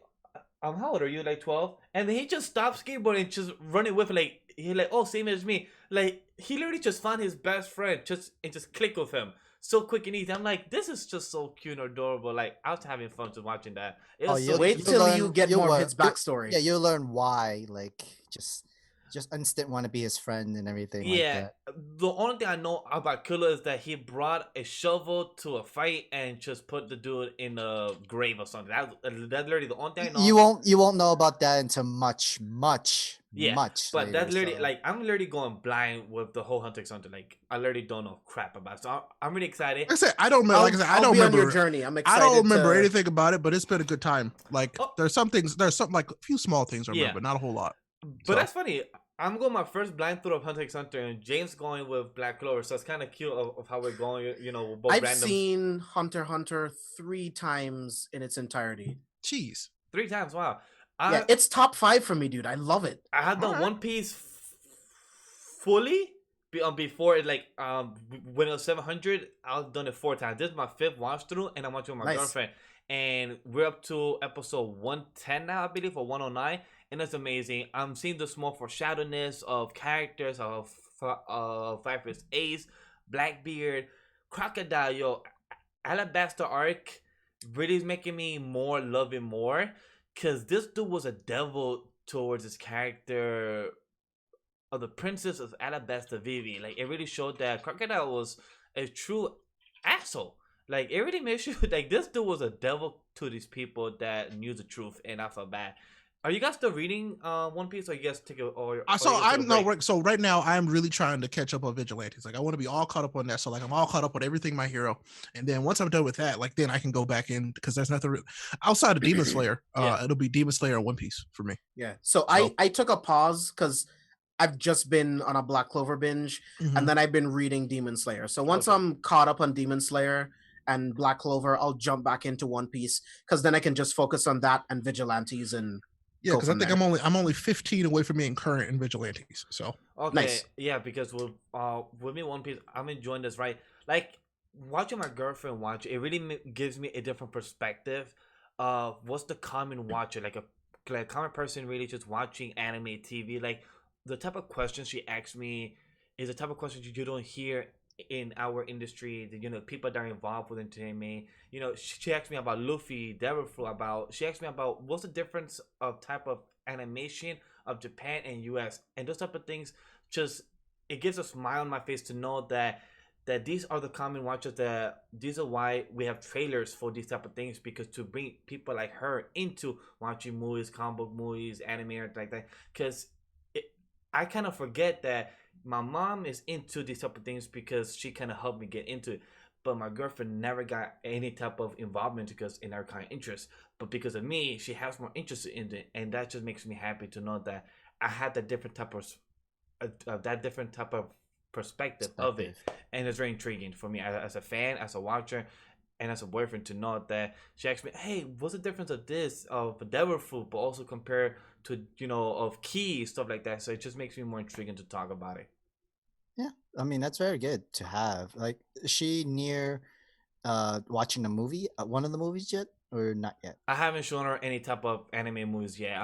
How old are you? Like 12? And then he just stopped skateboarding, and just running with like he like, oh, same as me. Like he literally just found his best friend, and just click with him. So quick and easy. I'm like, this is just so cute and adorable. Like I was having fun just watching that. It was Oh, so you- Wait cute. till learn- you get you'll more of learn- his backstory. Yeah, you'll learn why. Like just instant want to be his friend and everything. Yeah, Like the only thing I know about Killer is that he brought a shovel to a fight and just put the dude in a grave or something. That's literally the only thing I know. You won't know about that until much Yeah, but later. that's literally So. like I'm literally going blind with the whole Hunter x Hunter. Like I literally don't know crap about it. So I'm really excited. Like I said, I don't remember. Like I said, I I'll don't be on your remember. journey. I'm I excited. don't remember anything about it, but it's been a good time. Like Oh. there's some like a few small things I remember, Yeah. not a whole lot. But that's funny. I'm going my first blind through of Hunter x Hunter, and James going with Black Clover. So it's kind of cute of how we're going. You know, both I've random. seen Hunter x Hunter 3 times in its entirety. Jeez. 3 times. Wow. Yeah, it's top 5 for me, dude. I love it. I had done One Piece fully before it, like when it was 700. I've done it 4 times. This is my 5th watch through, and I'm watching with my girlfriend. And we're up to episode 110 now, I believe, or 109. And it's amazing. I'm seeing the small foreshadowedness of characters of Viper's Ace, Blackbeard, Crocodile. Yo, Alabasta arc really is making me love him more. Because this dude was a devil towards his character of the Princess of Alabasta Vivi. Like, it really showed that Crocodile was a true asshole. Like, it really makes you, like, this dude was a devil to these people that knew the truth, and I felt bad. Are you guys still reading One Piece, or you guys take a So right now I'm really trying to catch up on Vigilantes. Like I want to be all caught up on that. So like I'm all caught up with everything My Hero, and then once I'm done with that, like then I can go back in because there's nothing outside of Demon Slayer. It'll be Demon Slayer and One Piece for me. Yeah. So I took a pause because I've just been on a Black Clover binge, and then I've been reading Demon Slayer. So once I'm caught up on Demon Slayer and Black Clover, I'll jump back into One Piece because then I can just focus on that and Vigilantes and. Yeah, because I think I'm only 15 away from being current in Vigilantes. So okay, nice. Yeah, because with me One Piece, I'm enjoying this, right? Like watching my girlfriend watch it really gives me a different perspective of what's the common watcher, like a common person really just watching anime TV. Like the type of questions she asks me is the type of questions you don't hear in our industry. You know, people that are involved with entertainment. You know, she asked me about Luffy, Devil she asked me about what's the difference of type of animation of Japan and US, and those type of things. Just it gives a smile on my face to know that these are the common watchers, that these are why we have trailers for these type of things, because to bring people like her into watching movies, comic book movies, anime, or like that. Because I kind of forget that my mom is into these type of things because she kind of helped me get into it. But my girlfriend never got any type of involvement because in her kind of interest. But because of me, she has more interest in it, and that just makes me happy to know that I had that different type of perspective of it, and it's very intriguing for me as a fan, as a watcher, and as a boyfriend to know that she asked me, "Hey, what's the difference of this of Devil Fruit, but also compared to of Key stuff like that?" So it just makes me more intriguing to talk about it. Yeah, I mean that's very good to have. Like, is she near watching a movie, one of the movies yet, or not yet? I haven't shown her any type of anime movies yet.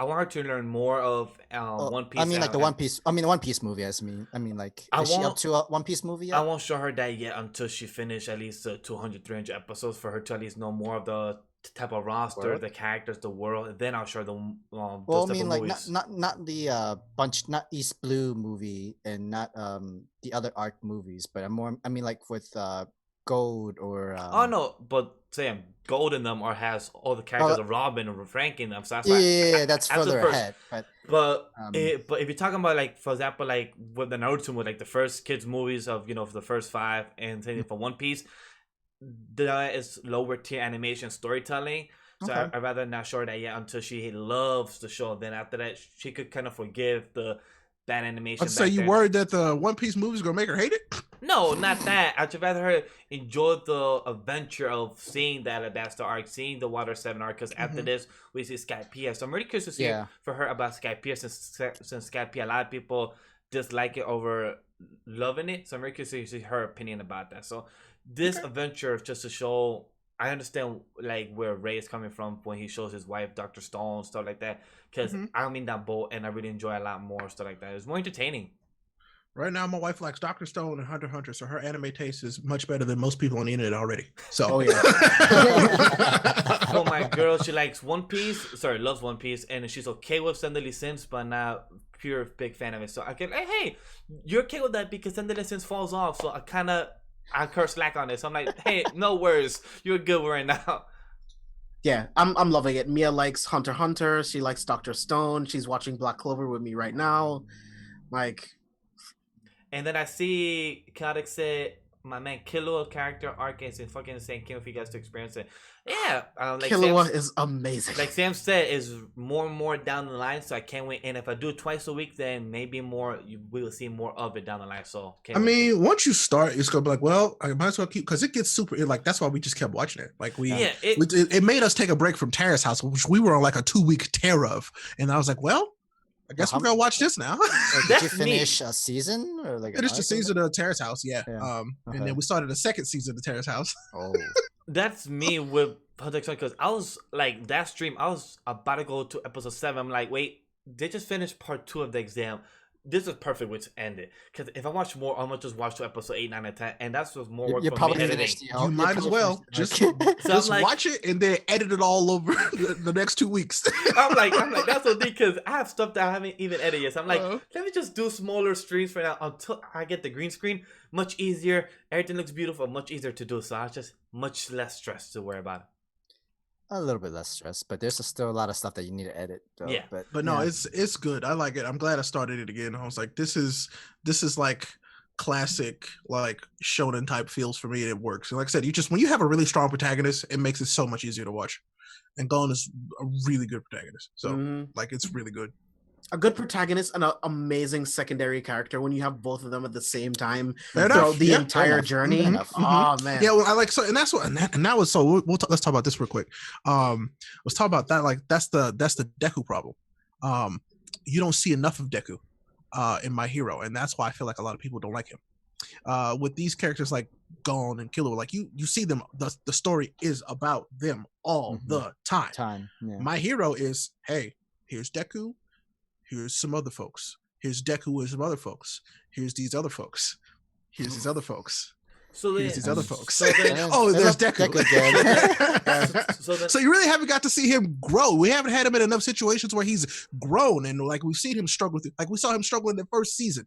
I want her to learn more of One Piece. I mean, like the One Piece. I mean, the One Piece movie. I mean, like, is she up to a One Piece movie yet? I won't show her that yet until she finish at least 200, 300 episodes for her to at least know more of the type of roster, the characters, the world. And then I'll show them. Well, I mean, like not the not East Blue movie and not the other arc movies, but I mean, like with Gold or. Oh no, but Sam, Gold in them or has all the characters of Robin or Frank in them. So that's that's further ahead. But if you're talking about, like, for example, like with the Naruto movie, like the first kids movies of for the first 5, and same for One Piece, that is lower tier animation storytelling. So I'd rather not show that yet until she loves the show. Then after that, she could kind of forgive the bad animation. So you worried that the One Piece movie is gonna make her hate it? No, not that. I'd rather her enjoy the adventure of seeing the Alabasta arc, seeing the Water 7 arc, because after this, we see Skypiea. So I'm really curious to see for her about Skypiea, since Skypiea, a lot of people dislike it over loving it. So I'm really curious to see her opinion about that. So this adventure, just to show, I understand like where Ray is coming from when he shows his wife, Dr. Stone, stuff like that, because I'm in that boat and I really enjoy a lot more stuff like that. It's more entertaining. Right now, my wife likes Dr. Stone and Hunter x Hunter, so her anime taste is much better than most people on the internet already. So, Oh yeah. For my girl, she likes One Piece. Sorry, loves One Piece, and she's okay with Sendeli Sins, but not pure big fan of it. So I can, hey, you're okay with that because Sendeli Sins falls off. So I curse slack on it. So I'm like, hey, no worries, you're good right now. Yeah, I'm loving it. Mia likes Hunter x Hunter. She likes Dr. Stone. She's watching Black Clover with me right now. Like, and then I see Chaotic said, my man Killua character arc is fucking insane. Can't wait for you guys to experience it. Yeah, like Killua is amazing. Like Sam said, is more and more down the line, so I can't wait. And if I do it twice a week, then maybe more. We will see more of it down the line. So I mean, once you start, it's gonna be like, well, I might as well keep because it gets super. Like that's why we just kept watching it. Like it made us take a break from Terrace House, which we were on like a 2-week tear of, and I was like, well, I guess we're gonna watch this now. Did you finish a season or like finished the season of Terrace House? Yeah. And then we started the second season of Terrace House. Oh, that's me with Hunter x Hunter because I was like that stream. I was about to go to episode 7. I'm like, wait, they just finished part 2 of the exam. This is perfect way to end it. Because if I watch more, I'm gonna just watch to episode 8, 9, and 10, and that's just more work for me editing. You might as well just like, watch it and then edit it all over the next 2 weeks. I'm like that's what because I have stuff that I haven't even edited yet. So I'm like, let me just do smaller streams for now until I get the green screen. Much easier. Everything looks beautiful. Much easier to do. So I just much less stress to worry about it. A little bit less stress, but there's still a lot of stuff that you need to edit. Though. Yeah, but no, it's good. I like it. I'm glad I started it again. I was like, this is like classic like shonen type feels for me. It works. And like I said, when you have a really strong protagonist, it makes it so much easier to watch. And Gon is a really good protagonist. So like it's really good. A good protagonist and an amazing secondary character when you have both of them at the same time throughout the entire journey. Oh man! Yeah, well, I like so, and that's what, and that was so. Let's talk about this real quick. Let's talk about that. Like that's the Deku problem. You don't see enough of Deku in My Hero, and that's why I feel like a lot of people don't like him. With these characters like Gon and Killua, like you see them. The story is about them all the time. Yeah. My Hero is, hey, here's Deku. Here's some other folks. Here's Deku and some other folks. Here's these other folks. Here's these other folks. So here's these other folks. So there's Deku. So you really haven't got to see him grow. We haven't had him in enough situations where he's grown, and like we've seen him struggle. Like we saw him struggle in the first season,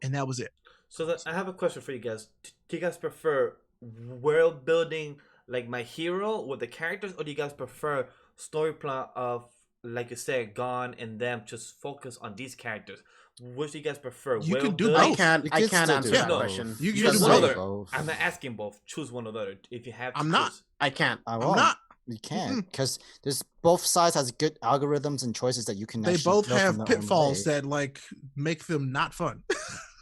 and that was it. So I have a question for you guys. Do you guys prefer world building like My Hero with the characters, or do you guys prefer story plot of, like you said, Gon and them just focus on these characters? Which do you guys prefer? You can do both. I can't answer that question. You can choose do one or the both. other. I'm not asking both. Choose one or the other. If you have to I'm not. I can't. I won't. I'm not. You can't because there's both sides has good algorithms and choices that you can. They both have pitfalls that like make them not fun.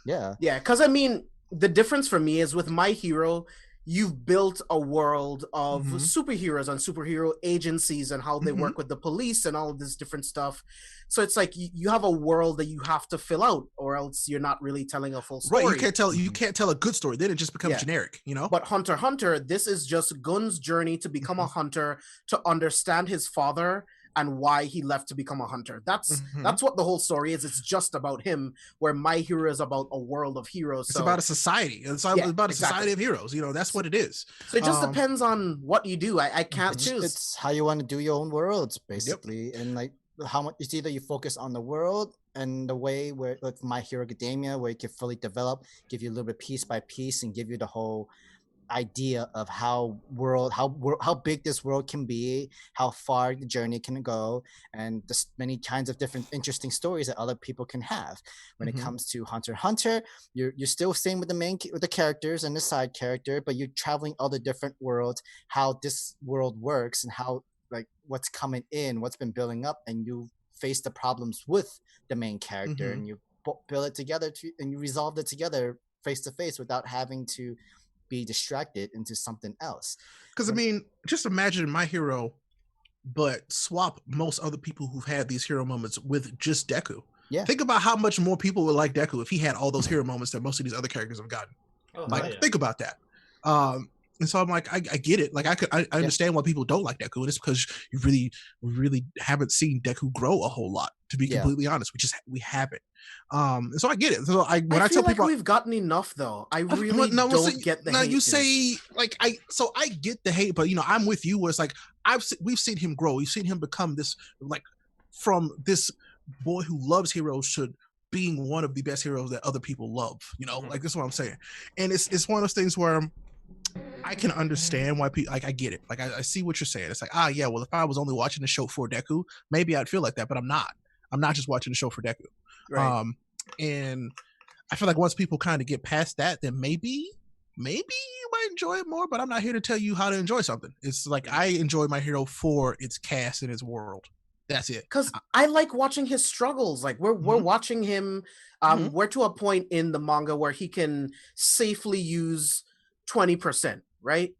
Yeah. Because I mean, the difference for me is with My Hero, you've built a world of superheroes and superhero agencies and how they work with the police and all of this different stuff. So it's like you have a world that you have to fill out, or else you're not really telling a full story. Right, you can't tell a good story. Then it just becomes generic, you know. But Hunter x Hunter, this is just Gun's journey to become a hunter, to understand his father and why he left to become a hunter. That's what the whole story is. It's just about him, where My Hero is about a world of heroes. It's about a society. It's about a society of heroes. You know, that's what it is. So it just depends on what you do. I can't choose. It's how you want to do your own worlds, basically. And like how much it's either you focus on the world and the way where like My Hero Academia, where you can fully develop, give you a little bit piece by piece, and give you the whole idea of how big this world can be, how far the journey can go, and just many kinds of different interesting stories that other people can have. When it comes to Hunter x Hunter, you're still staying with the characters and the side character, but you're traveling other different worlds, how this world works and how like what's coming in, what's been building up, and you face the problems with the main character and you build it together and you resolve it together face to face without having to be distracted into something else. Because I mean, just imagine My Hero, but swap most other people who've had these hero moments with just Deku. Yeah. Think about how much more people would like Deku if he had all those hero moments that most of these other characters have gotten. Think about that. And so I'm like, I get it. Like I understand why people don't like Deku, and it's because you really haven't seen Deku grow a whole lot. To be completely honest, we haven't. So I get it. So when I feel tell people we've gotten enough though. I really don't get the hate. Now you dude. say I get the hate, but I'm with you. Where it's like we've seen him grow. We've seen him become this from this boy who loves heroes to being one of the best heroes that other people love. Like this is what I'm saying. And it's one of those things where I can understand why people I get it. Like I see what you're saying. It's like, yeah, well, if I was only watching the show for Deku, maybe I'd feel like that, but I'm not. I'm not just watching the show for Deku. Right. And I feel like once people kind of get past that, then maybe you might enjoy it more, but I'm not here to tell you how to enjoy something. It's like I enjoy my hero for its cast and its world. That's it. Because I like watching his struggles. Like we're watching him. We're to a point in the manga where he can safely use 20%, right?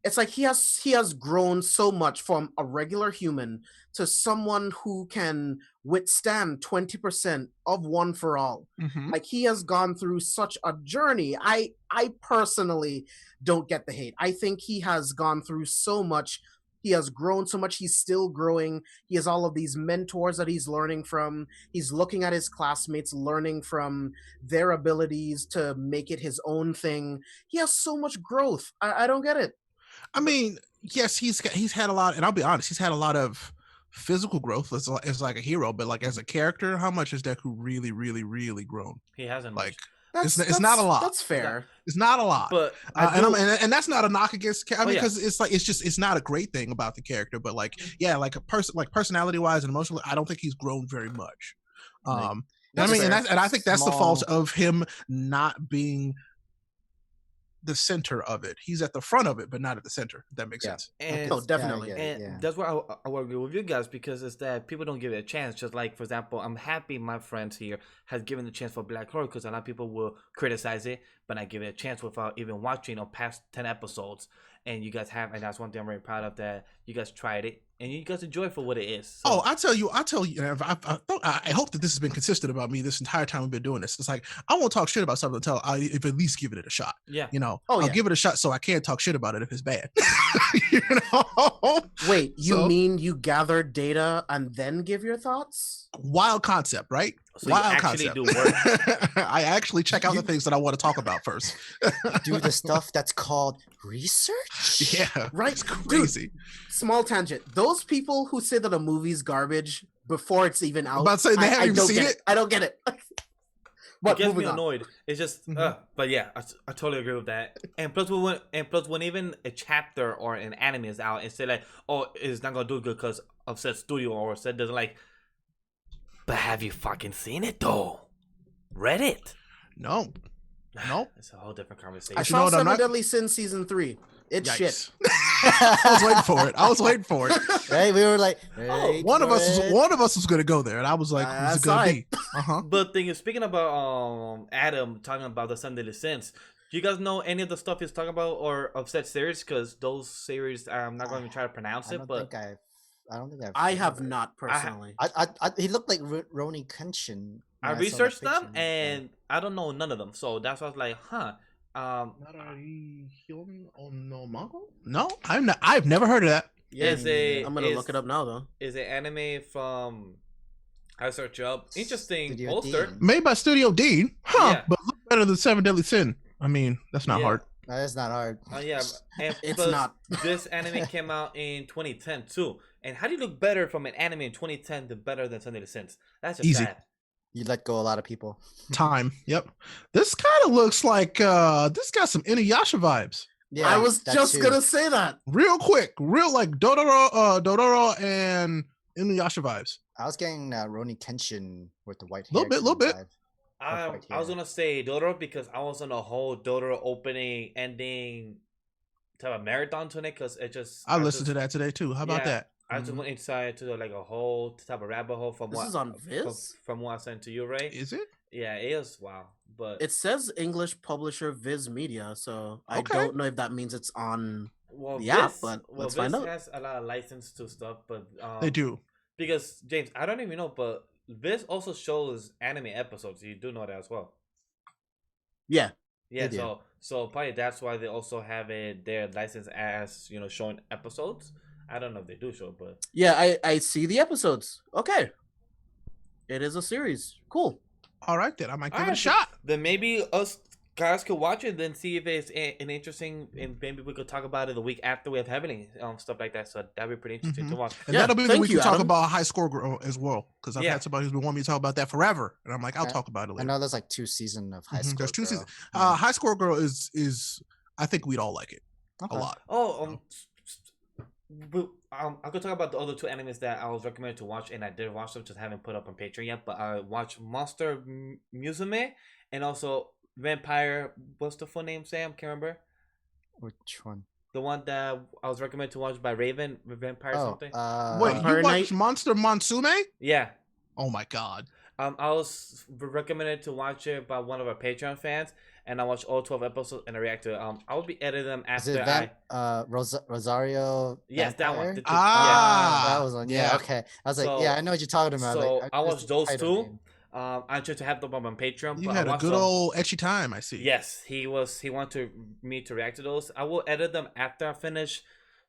It's like he has grown so much from a regular human to someone who can withstand 20% of One for All. Like he has gone through such a journey. I personally don't get the hate. I think he has gone through so much. He has grown so much. He's still growing. He has all of these mentors that he's learning from. He's looking at his classmates, learning from their abilities to make it his own thing. He has so much growth. I don't get it. I mean, yes, he's had a lot, and I'll be honest, he's had a lot of physical growth as like a hero, but like as a character, how much has Deku really, really, really grown? He hasn't. Like it's not a lot. That's fair. It's not a lot. But and that's not a knock against. I mean, because it's not a great thing about the character, but like like a person, like personality wise and emotionally, I don't think he's grown very much. I mean, and I think that's the fault of him not being the center of it. He's at the front of it, but not at the center. If that makes sense. And definitely. That's where I will agree with you guys, because it's that people don't give it a chance. Just like, for example, I'm happy my friends here has given the chance for Black Clover, because a lot of people will criticize it, but I give it a chance without even watching past 10 episodes. And you guys have, and that's one thing I'm very proud of, that you guys tried it and you guys enjoy it for what it is. So. I tell you, I hope that this has been consistent about me this entire time we've been doing this. It's like, I won't talk shit about something until I've at least given it a shot. Yeah. I'll give it a shot so I can talk shit about it if it's bad. Wait, you mean you gather data and then give your thoughts? Wild concept, right? So wild you actually concept. Do work. I actually check out the things that I want to talk about first. Do the stuff that's called research? Yeah, right. It's crazy. Dude, small tangent. Those people who say that a movie's garbage before it's even out, I'm about to say they haven't even seen it. I don't get it. It gets me annoyed. It's just, but yeah, I totally agree with that. And plus, when even a chapter or an anime is out, and say like, oh, it's not gonna do good because of said studio or said doesn't like. But have you fucking seen it though? Read it? No. It's a whole different conversation. I saw Seven Deadly Sins season 3. It's shit. I was waiting for it. Right? We were like, one of us was gonna go there, and I was like, who's it gonna be? But the thing is, speaking about Adam talking about the Seven Deadly Sins, do you guys know any of the stuff he's talking about or of said series? Because those series, I'm not going to try to pronounce it, but I don't think I have not personally. He looked like Roni Kenshin. I researched them and I don't know none of them, so that's why I was like, huh. No, I've never heard of that. I'm gonna look it up now though. Is an anime from I search up. Interesting poster. Made by Studio Dean. But look better than Seven Deadly Sin. I mean, that's not hard. That's not hard. Yeah, and it's not. This anime came out in 2010 too. And how do you look better from an anime in 2010 to better than Seven Deadly Sins? That's just easy. Sad. You let go a lot of people. Time. Yep. This kind of looks like this got some Inuyasha vibes. Yeah, I was just gonna say that. Real quick, like Dodoro and Inuyasha vibes. I was getting Roni Kenshin with the white hair. Little bit. I was gonna say Dodoro because I was on a whole Dodoro opening, ending type of marathon to it because it just. I listened to that today too. How about that? I just went inside to like a whole type of rabbit hole from this is on Viz? From what I sent to you, right? Is it? Yeah, it is. Wow, but it says English publisher Viz Media, so I don't know if that means it's on the app. But let's find out. Viz has a lot of license to stuff, but they do because James, I don't even know, but Viz also shows anime episodes. You do know that as well. Yeah. So probably that's why they also have it their license as showing episodes. I don't know if they do show, but yeah, I see the episodes. Okay. It is a series. Cool. All right, then I might give it a Alright, shot. Then maybe us guys could watch it, then see if it's an interesting, and maybe we could talk about it the week after we have Heavenly stuff like that. So that'd be pretty interesting to watch. And Yeah, that'll be the thank week you, we talk Adam. about High Score Girl as well, because I've Yeah. had somebody who's been wanting me to talk about that forever, and I'm like, I'll Yeah. talk about it I later. know there's like 2 seasons of High School. There's 2 Girl. seasons. Yeah. High Score Girl is I think we'd all like it Okay. a lot. Oh, I could talk about the other 2 animes that I was recommended to watch, and I did watch them, just haven't put up on Patreon yet. But I watched Monster Musume and also Vampire. What's the full name, Sam? Can't remember. Which one? The one that I was recommended to watch by Raven, Vampire something. Wait, Vampire you Night? watched Monster Monsume? Yeah. Oh my god. I was recommended to watch it by one of our Patreon fans, and I watched all 12 episodes and I reacted. I will be editing them Is after it Rosario? Yes, that one. Vampire? Ah, that was one. Yeah, yeah. okay. I was So- like, yeah, I know what you're talking about. So like, I watched those title 2. name. I tried to have them on my Patreon. You but had I a watched good them. old etchy time, I see. Yes, he wanted me to react to those. I will edit them after I finish.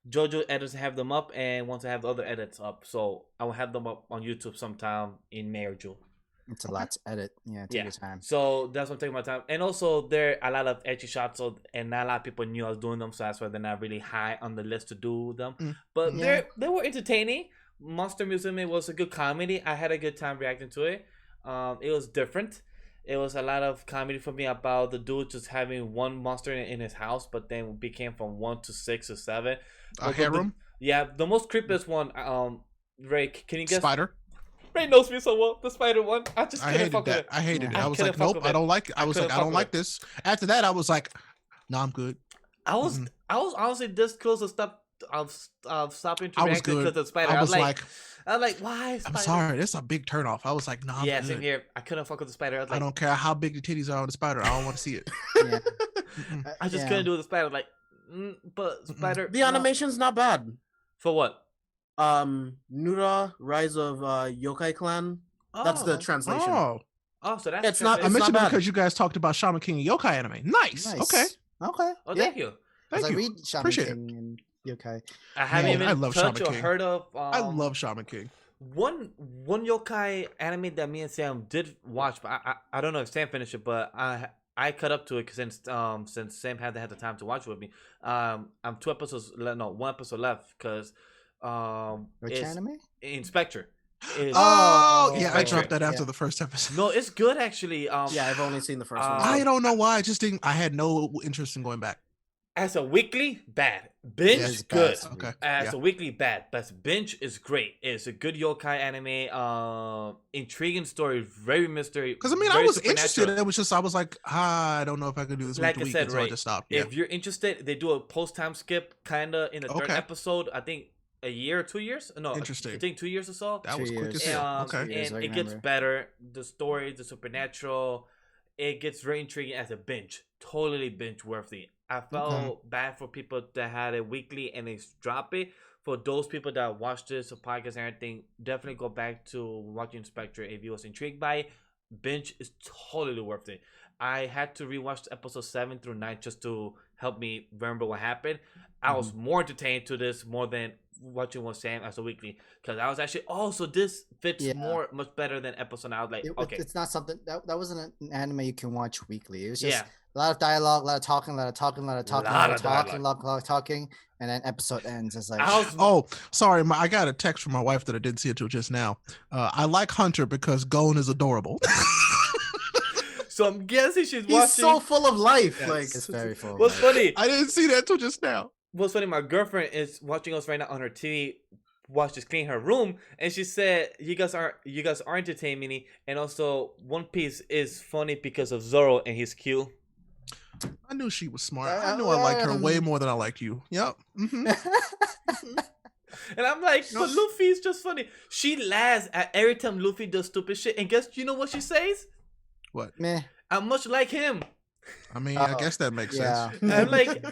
JoJo edits have them up, and want to have the other edits up. So I will have them up on YouTube sometime in May or June. It's a lot to edit. Yeah, take your time. So that's what I'm taking my time. And also there are a lot of edgy shots, and not a lot of people knew I was doing them, so that's why they're not really high on the list to do them. But Yeah. they were entertaining. Monster Musume was a good comedy. I had a good time reacting to it. It was different. It was a lot of comedy for me about the dude just having one monster in his house, but then became from 1 to 6 or 7. Harem? Yeah, the most creepiest one. Ray, can you guess? Spider? Ray knows me so well. The spider one. I just I couldn't hated fuck with that. it. I hated it. I I was couldn't like, fuck nope, with I it. don't like it. I was like, couldn't I fuck don't with like it. this. After that, I was like, no, I'm good. I was honestly this close to stop of stopping to I was react because good. of the spider. I was like, why? Spider? I'm sorry, it's a big turnoff. I was like, no, I'm Yeah, good. same here. I couldn't fuck with the spider. I was I like, don't care how big the titties are on the spider. I don't want to see it. Yeah. I just couldn't do the spider. Like, but spider. The animation's not bad. For what? Nura, Rise of Yokai Clan. That's the Oh. translation. Oh, So that's It's not- I translation. mentioned it bad. because you guys talked about Shaman King and Yokai anime. Nice. Okay. Okay. Oh, yeah. thank you. Thank I you. read Shaman Appreciate King and Yokai. I haven't Man, even I love touched Shaman or King. heard of. I love Shaman King. One yokai anime that me and Sam did watch, but I don't know if Sam finished it, but I cut up to it since Sam hadn't had the time to watch it with me. I'm 2 episodes no 1 episode left because Which it's anime? Inspector. Oh, yeah, I Inspector. dropped that after Yeah. the first episode. No, it's good actually. Yeah, I've only seen the first one. I don't know why. I just didn't. I had no interest in going back. As a weekly, bad. Binge, Yes, good. bad. Okay. As Yeah. a weekly, bad. But binge is great. It's a good yokai anime. Intriguing story, very mystery. Because I mean, I very was interested. supernatural. It was just I was like, I don't know if I could do this Like week to I week, said, so I Ray, just stopped. Yeah. If you're interested, they do a post time skip kind of in the third Okay. episode. I think a year or 2 years. No, Interesting. I think 2 years or so. That 2 was quick as years. hell. Um, Okay. Years, and I it gets remember. better. The story, the supernatural, it gets very intriguing as a binge. Totally binge worthy. I felt bad for people that had it weekly and they drop it. For those people that watch this podcast and everything, definitely go back to watching Spectre if you was intrigued by it. Binge is totally worth it. I had to rewatch episode 7 through 9 just to help me remember what happened. I was more entertained to this more than watching with Sam as a weekly because I was actually so this fits Yeah. much better than episode. I was like, okay, It's not something that wasn't an anime you can watch weekly. It was just yeah. a lot of dialogue, a lot of talking, a lot of talking, a lot of talking, a Lot lot of of talking, dialogue. a lot of talking, and then episode ends. It's like, I was Oh, sorry. I got a text from my wife that I didn't see until just now. I like Hunter because Gon is adorable. so I'm guessing she's He's watching. so full of life. Yes. Like it's very full. What's funny? I didn't see that till just now. What's funny? My girlfriend is watching us right now on her TV. Watch just clean her room, and she said, "You guys are entertaining me, and also One Piece is funny because of Zoro and he's cute." I knew she was smart. I knew I liked her way more than I liked you. Yep. hmm And I'm like, but Luffy's just funny. She laughs at every time Luffy does stupid shit, and guess you know what she says? What? Meh. I'm much like him. I mean, I Oh, guess that makes yeah. sense. I'm like,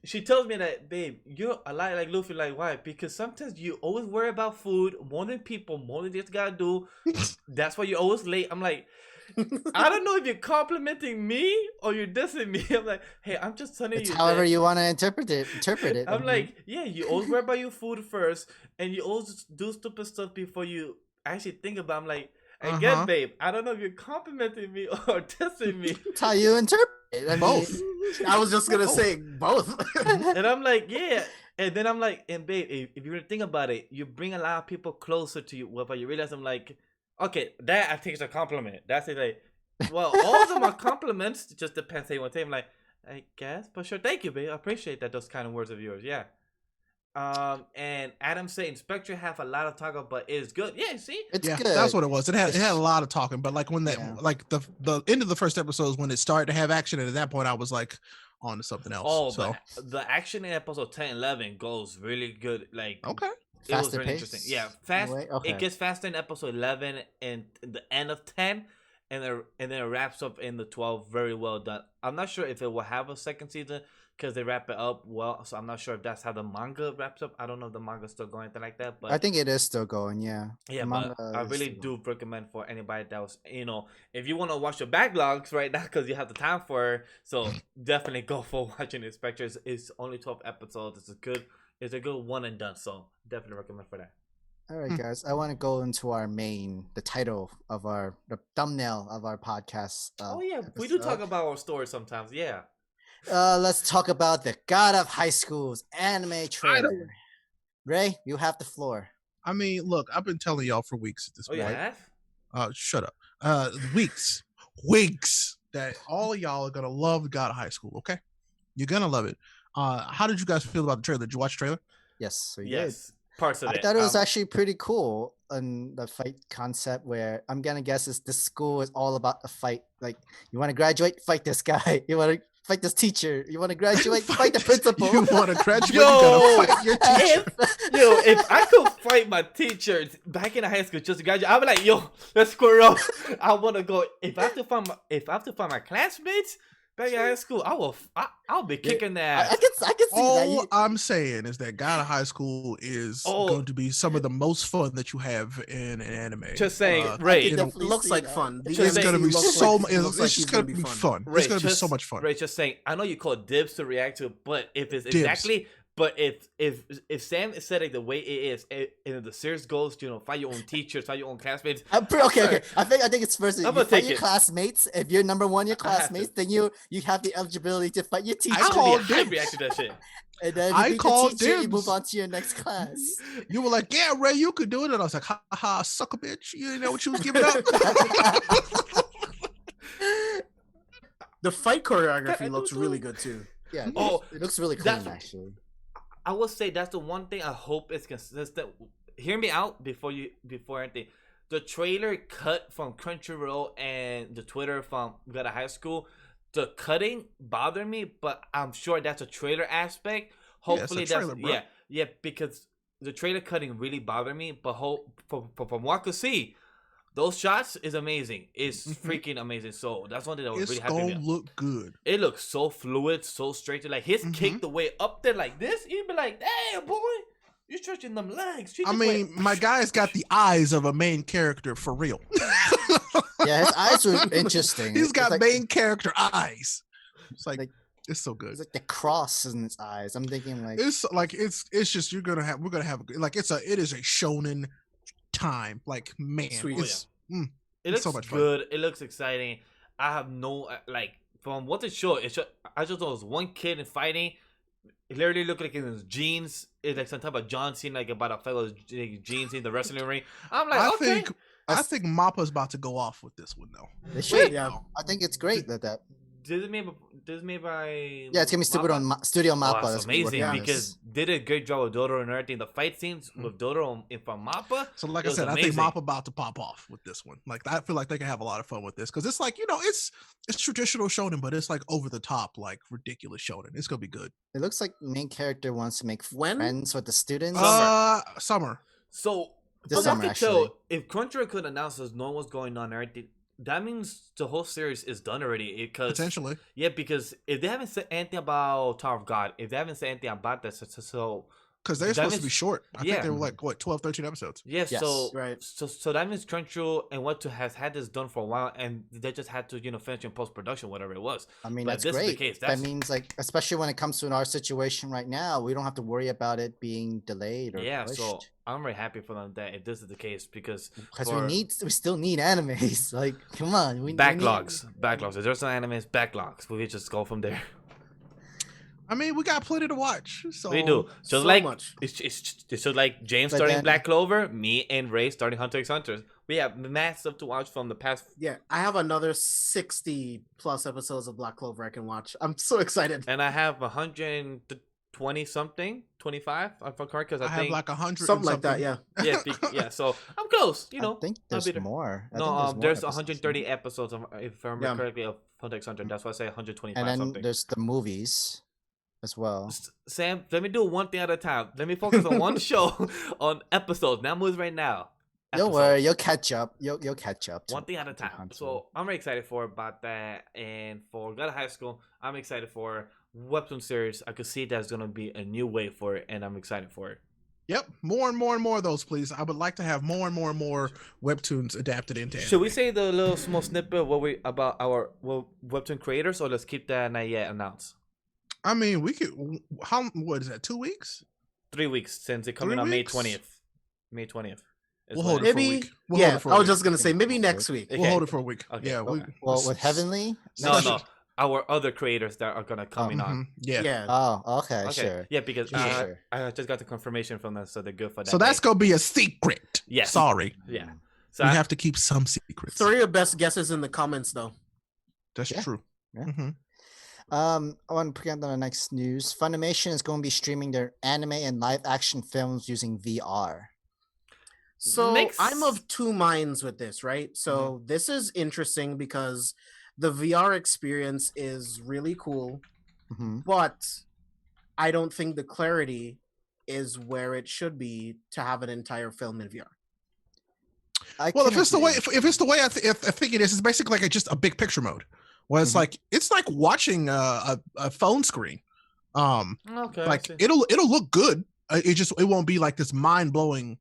she tells me that, babe, you're a lot like Luffy. Like, why? Because sometimes you always worry about food more than people, more than you just gotta do. That's why you're always late. I'm like, I don't know if you're complimenting me or you're dissing me. I'm like, hey, I'm just telling It's you. however that- you want to interpret it. I'm like, yeah, you always worry about your food first, and you always do stupid stuff before you actually think about it, I'm like, Uh-huh. again, babe, I don't know if you're complimenting me or dissing me. That's how you interpret it. I mean, Both. I was just gonna Oh. say both. And I'm like, yeah. And then I'm like, and babe, if you really think about it, you bring a lot of people closer to you. Well, but you realize I'm like, okay, that I think is a compliment. That's it. Like, well, all of them are compliments. It just depends how you want to take them. Like, I guess, but sure, thank you, babe. I appreciate that. Those kind of words of yours, yeah. And Adam said Inspector have a lot of talk about, but it's good. Yeah, see, it's Yeah, good. that's what it was. It had a lot of talking, but like when that, Yeah. like the end of the first episode is when it started to have action, and at that point I was like on to something else. oh, so but the action in episode 10, 11 goes really good. Like, okay, it was Faster really pace, interesting. Yeah, in a fast. way? Okay. It gets faster in episode 11 and the end of 10, and then it wraps up in the 12. Very well done. I'm not sure if it will have a second season because they wrap it up well. So I'm not sure if that's how the manga wraps up. I don't know if the manga's still going anything like that. But I think it is still going. Yeah. yeah, The but manga I is really still do recommend for anybody that was, if you want to watch your backlogs right now because you have the time for it, so definitely go for watching Inspector. It's only 12 episodes. It's a good one and done. So definitely recommend for that. All right, guys. I want to go into the title of the thumbnail of our podcast. Oh yeah, we do talk about our stories sometimes. Yeah. Let's talk about the God of High School's anime trailer. Ray, you have the floor. I mean, look, I've been telling y'all for weeks at this Oh, you point. have? Shut up. Weeks that all of y'all are gonna love God of High School. Okay, you're gonna love it. How did you guys feel about the trailer? Did you watch the trailer? Yes, we did. Yes. Parts of I it. thought it was actually pretty cool on the fight concept where I'm gonna guess is this school is all about the fight. Like, you want to graduate, fight this guy. You want to fight this teacher. You want to graduate, fight the principal. You want to graduate? Yo, you gotta fight your teacher. if I could fight my teacher back in high school just to graduate, I'd be like, yo, let's square up. I want to go. If I have to find my classmates back in high school, I'll be kicking that. I can see All that. I'm saying is that God of High School is going to be some of the most fun that you have in an anime. Just saying, I Ray. can It definitely looks see like that. fun. The It's It's gonna MC be looks so. like- looks It's like just he's gonna be fun. Ray, It's gonna be so much fun. Ray, just saying. I know you call dibs to react to it, but if it's Dibs. exactly, but if Sam is said it the way it is, and the series goes, fight your own teachers, fight your own classmates. Okay. I think it's first. I'm You gonna fight take your it. classmates. If you're number one, your I have to. classmates, then you have the eligibility to fight your teacher. I call call dibs. react to that shit. And then I if you beat call the teacher, you dibs. move on to your next class. You were like, "Yeah, Ray, you could do it," and I was like, "Ha ha, sucker bitch! You didn't know what you was giving up." The fight I choreography do looks too. really good too. Yeah. Oh, it looks really clean that's- actually. I will say that's the one thing I hope is consistent. Hear me out before anything. The trailer cut from Crunchyroll and the Twitter from Got a High School, the cutting bothered me, but I'm sure that's a trailer aspect. Hopefully trailer, bro. yeah, because the trailer cutting really bothered me. But from what I could see, those shots is amazing. It's freaking amazing. So that's one thing that was It's really happy. gonna look good. It looks so fluid, so straight. Like his kick the way up there like this, you'd be like, "Damn, boy, you stretching them legs." She I just mean, went- my guy's got the eyes of a main character for real. Yeah, his eyes were interesting. He's It's got like, main character eyes. It's like it's so good. It's like the cross in his eyes. I'm thinking like It's like it's just we're gonna have like it is a shonen time. Like man, Sweet. it's it it's looks so much fun. good. It looks exciting. I have no from what it showed. I just know it was one kid in fighting. It literally looked like in his jeans. It's like some type of John Cena, like about a fellow's jeans in the wrestling ring. I'm like, okay. I think Mappa's about to go off with this one though. they should. Yeah. I think it's great that. This is made by Yeah, it's gonna be stupid on Studio Mappa. Oh, that's it's gonna be amazing working on because this. they did a great job with Doro and everything. The fight scenes with Doro from Mappa. So like It I was said, I think amazing. Mappa about to pop off with this one. Like I feel like they can have a lot of fun with this because it's like it's traditional shonen, but it's like over the top, like ridiculous shonen. It's gonna be good. It looks like main character wants to make When? friends with the students. Summer. So This from summer, what I can actually. tell, if Crunchyroll could announce us knowing what's going on and everything, that means the whole series is done already. Because Potentially. yeah, because if they haven't said anything about Tower of God, if they haven't said anything about that, so Because they're that supposed to means- be short. I yeah. think they were like what 12, 13 episodes. yeah, Yes, so right. so that means Crunchyroll and what to has had this done for a while, and they just had to finish in post production, whatever it was. I mean, But that's this is the great. case. That That's- means like, especially when it comes to our situation right now, we don't have to worry about it being delayed or Yeah, pushed. so I'm very happy for them that if this is the case because we still need animes. Like, come on, backlogs. If there's no animes, backlogs. We just go from there. I mean, we got plenty to watch. So we do. Just so like much. It's just like James starting Black Clover, me and Ray starting Hunter x Hunter. We have massive to watch from the past. Yeah, I have another 60 plus episodes of Black Clover I can watch. I'm so excited. And I have 120 something, 25. I forgot because I think have like 100 something like that. Yeah. yeah. So I'm close. You know, I think there's more. There's 130 episodes, if I remember correctly, of Hunter x Hunter. That's why I say 125 and then something. There's the movies as well. Sam, let me do one thing at a time. Let me focus on one show on episodes, not movies right now. Don't worry, you'll catch up. You'll catch up. One thing at a time. So I'm very excited about that. And for God of High School, I'm excited for webtoon series. I could see there's gonna be a new way for it, and I'm excited for it. Yep, more and more of those, please. I would like to have more and more webtoons adapted into anime. Should we say the little small snippet of about our webtoon creators, or let's keep that not yet announced? I mean, we could. What is that? 2 weeks? 3 weeks since it coming on May 20th. May 20th. We'll hold it for a week. I was just gonna say maybe next week. We'll hold it for a week. Okay. Yeah. Well, with Heavenly? No. Our other creators that are gonna coming on. Yeah. Oh, okay, sure. Yeah, because Sure. I just got the confirmation from them, so they're good for that. So that's gonna be a secret. Yes. Sorry. Yeah. So we have to keep some secrets. Throw your best guesses in the comments, though. That's true. Yeah. Mm-hmm. I want to present on the next news. Funimation is going to be streaming their anime and live action films using VR. So I'm of two minds with this, right? So this is interesting because the VR experience is really cool, but I don't think the clarity is where it should be to have an entire film in VR. If it's the way I think it is, it's basically like just a big picture mode. Well, it's like watching a phone screen. Okay. Like it'll look good. It won't be like this mind blowing,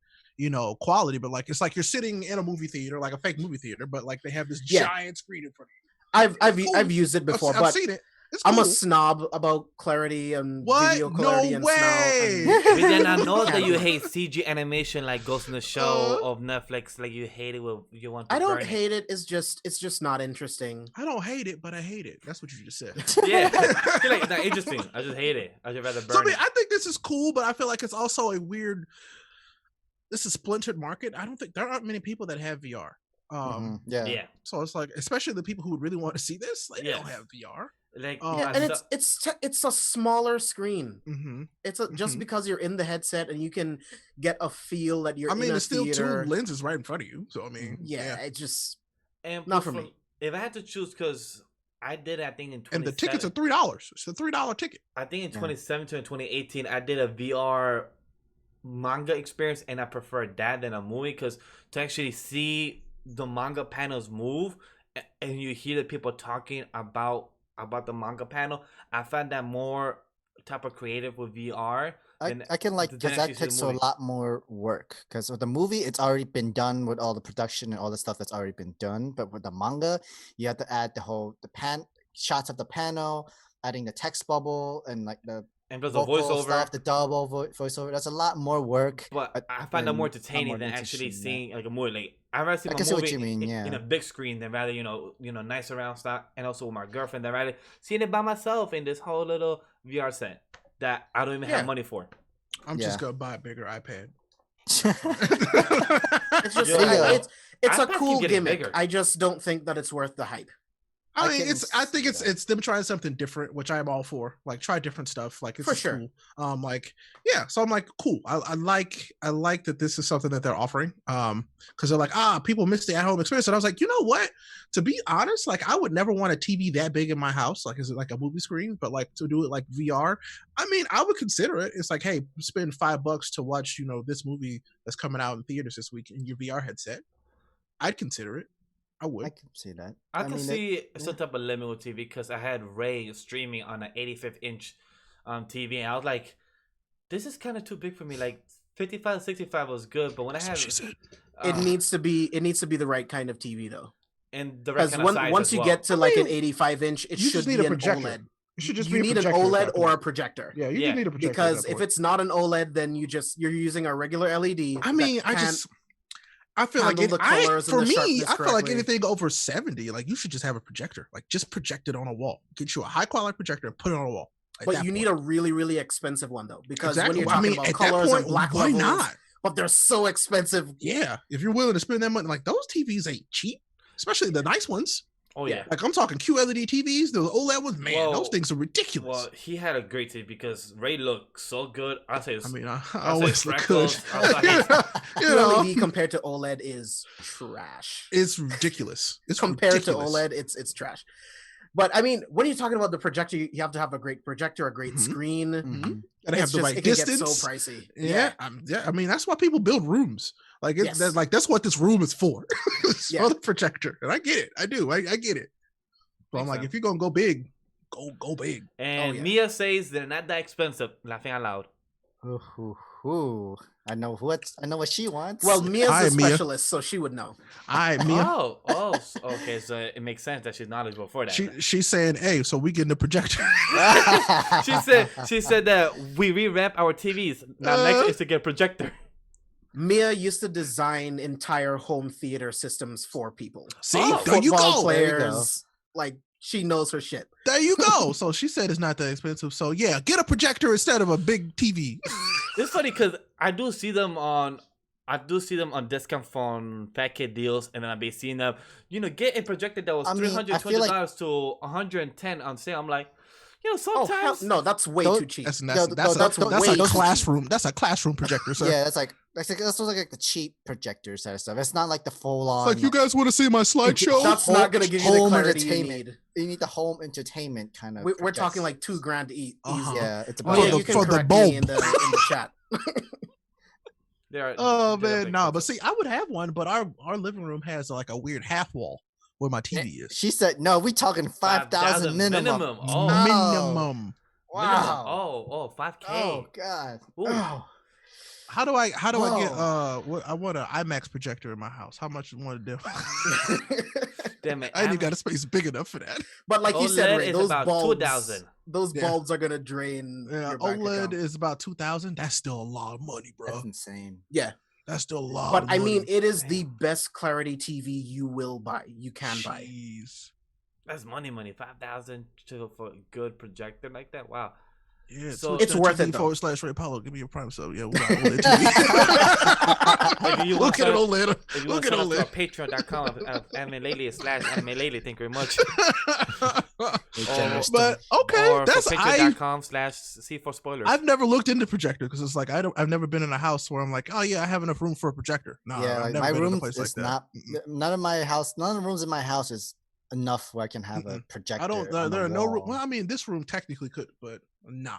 quality. But like it's like you're sitting in a movie theater, like a fake movie theater, but like they have this giant screen in front of you. I've used it before, I've seen it. Cool. I'm a snob about clarity and video clarity. No way! But then I know that you hate CG animation like Ghost in the Shell of Netflix. Like you hate it. You want. I don't hate it. It's just not interesting. I don't hate it, but I hate it. That's what you just said. Yeah, like it's not interesting. I just hate it. I just rather burn. So I think this is cool, but I feel like it's also a weird. This is splintered market. I don't think there aren't many people that have VR. Yeah. So it's like, especially the people who would really want to see this, like they don't have VR. Like and it's a smaller screen. It's just Mm-hmm. because you're in the headset and you can get a feel that you're. It's still two lenses right in front of you. So I mean, it just and not for me. If I had to choose, because I did, I think in 2017, and the tickets are $3. It's a $3 ticket. I think in 2017 and 2018, I did a VR manga experience, and I preferred that than a movie because to actually see the manga panels move and you hear the people talking about the manga panel, I found that more type of creative with VR. I can because that takes a lot more work. Because with the movie, it's already been done with all the production and all the stuff that's already been done. But with the manga, you have to add the shots of the panel, adding the text bubble and like the plus the voiceover stuff, the double voiceover. That's a lot more work. But I find that more entertaining than actually seeing like a movie. Like I'd rather see a movie in a big screen than rather nice around stock, and also with my girlfriend than rather seeing it by myself in this whole little VR set that I don't even have money for. I'm just gonna buy a bigger iPad. It's just it's a cool gimmick. Bigger. I just don't think that it's worth the hype. I think it's them trying something different, which I'm all for. Like try different stuff. Like it's for sure. Cool. So I'm like, cool. I like that this is something that they're offering. Because they're like, people miss the at-home experience. And I was like, you know what? To be honest, like I would never want a TV that big in my house. Like, is it like a movie screen? But like to do it like VR, I mean, I would consider it. It's like, hey, spend $5 to watch, this movie that's coming out in theaters this week in your VR headset. I'd consider it. I would. I can see that. I can see some type of limit with TV because I had Ray streaming on an 85-inch TV, and I was like, "This is kind of too big for me." Like 55, 65 was good, but when I had it needs to be the right kind of TV though, and the right kind of size once you get to like an 85-inch, it should be an OLED. It should just you be a need an projector at OLED that or a point. projector. Yeah, you Yeah. just need a projector. Because at that if point. it's not an OLED, then you're using a regular LED. I mean, I feel like handle the colors and for the me, sharpness I feel like correctly. anything over 70, like you should just have a projector. Like just project it on a wall. Get you a high quality projector and put it on a wall. But you need a really, really expensive one though, because when Exactly. you're I talking mean, about at that colors point, and black why levels, not? but they're so expensive. Yeah, if you're willing to spend that money, like those TVs ain't cheap, especially the nice ones. Oh yeah. Like I'm talking QLED TVs, the OLED ones, man, Well, those things are ridiculous. Well, he had a great take because Ray looked so good. I say, I mean, I I always say look good. freckles. I was like, You know, QLED compared to OLED is trash. it's ridiculous. It's Compared ridiculous. to OLED, it's trash. But I mean, when you're talking about the projector, you have to have a great projector, a great Mhm. screen. And they have the right it can distance. get so pricey. Yeah, I mean that's why people build rooms. Like Yes. that's what this room is for. It's Yeah. for the projector, and I get it. I do. I get it. So I'm Makes like, sense. if you're gonna go big, go big. and yeah. Mia says they're not that expensive. Laughing out loud. Ooh. I know what she wants. Well, Mia's Hi, a Mia. specialist, so she would know. I Mia. Okay. So it makes sense that she's knowledgeable for that. She's saying, hey, so we getting the projector. She said that we revamp our TVs. Now next is to get a projector. Mia used to design entire home theater systems for people. See, Oh, there you Football go. players, like she knows her shit. There you go. So she said it's not that expensive. So yeah, get a projector instead of a big TV. It's funny because I do see them on discount phone packet deals, and then I've been seeing them, get a projector that was I mean, $320 to $110 on sale. I'm like, Oh, sometimes no, that's way Don't- too cheap. That's Yo, that's way a too classroom. That's a classroom projector, sir. yeah, that's like the cheap projector side of stuff. It's not like the full on. It's like, you guys want to see my slideshow? That's not going to give you the home clarity you entertainment. need. You need the home entertainment kind of. We're talking like $2,000 each. Uh-huh. Yeah, it's Well, about yeah, the- you can for the correct me in bulb. the chat. Oh man, no, but see, I would have one, but our living room has like a weird half wall where my TV is. She said, "No, we talking 5,000 minimum." Oh. Minimum. Wow. 5K. Oh God. Ooh. Oh. How do I get Whoa. I want an IMAX projector in my house. How much you want to do? Damn it. I ain't even got a space big enough for that. But like you said, OLED Ray, is those about bulbs, 2,000. those Yeah. bulbs are gonna drain. Yeah, your bank OLED account. is about 2,000. That's still a lot of money, bro. That's insane. Yeah, That's still a lot. but of I money. mean, it is the best clarity TV you will buy. You can buy. Jeez. That's money. 5,000 for a good projector like that. Wow. Yeah, So- It's worth it, though. /Rayapollo. Give me your prime sub. Yeah, we got OLED TV. If you Look want at it to- OLED. If you Look want at to sign up to our OLED. patreon.com of Anime Lately /Anime Lately, thank you very much. You're generous. But okay, Or that's for I. patreon.com/C4 spoilers. I've never looked into projector because it's like I've never been in a house where I'm like, oh yeah, I have enough room for a projector. No, yeah, I've like never my been in a room place is like that. not. None of the rooms in my house is enough where I can have a projector. I don't. on There the are no. wall. Well, I mean, this room technically could, but nah.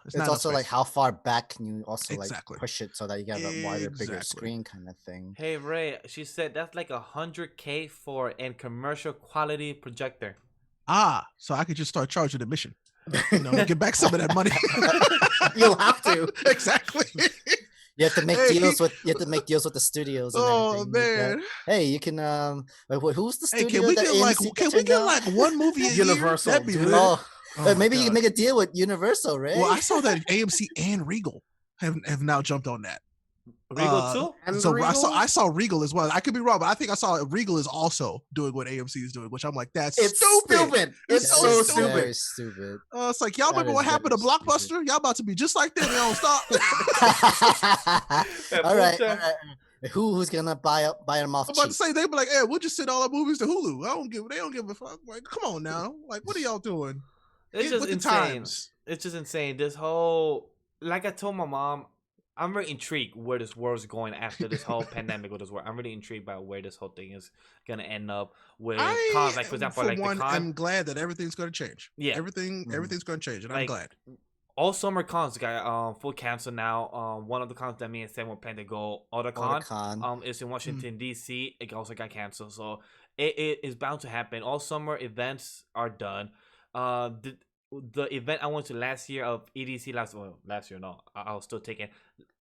It's not also enough like space. how far back can you also Exactly. like push it so that you have a wider, bigger Exactly. screen kind of thing. Hey Ray, she said that's like $100K for a commercial quality projector. So I could just start charging admission. Get back some of that money. You'll have to. Exactly. You have to make Hey. deals with the studios. And Oh everything like that. man. Hey, you can who's the Hey, studio? can we that get like AMC can got we turned get down? like one movie a year? Universal, That'd be dude. good. Oh, Oh, maybe you God. can make a deal with Universal, right? Well, I saw that AMC and Regal have now jumped on that. Regal too? And So Regal? I saw Regal as well. I could be wrong, but I think I saw Regal is also doing what AMC is doing, which I'm like, that's It's stupid. stupid. It's It's so so Very stupid. stupid. It's like y'all That remember is what happened to very Blockbuster? Y'all about to be just like them. They don't stop. all right. Who's gonna buy them off I'm about to cheap? say they be like, "Hey, we'll just send all our movies to Hulu." They don't give a fuck. Like, come on now. Like, what are y'all doing? It's Get just with the insane. times. It's just insane. This whole, like I told my mom, I'm very intrigued where this world's going after this whole pandemic with this world. I'm really intrigued by where this whole thing is gonna end up with cons. Like for example, like one, the con. I'm glad that everything's going to change. Yeah. everything's going to change, and I'm Like, glad. All summer cons got full cancel now. One of the cons that me and Sam were planning to go, Otakon, Otakon. is in Washington DC. It also got canceled, so it is bound to happen. All summer events are done. The event I went to last year of EDC last year no, I was still taking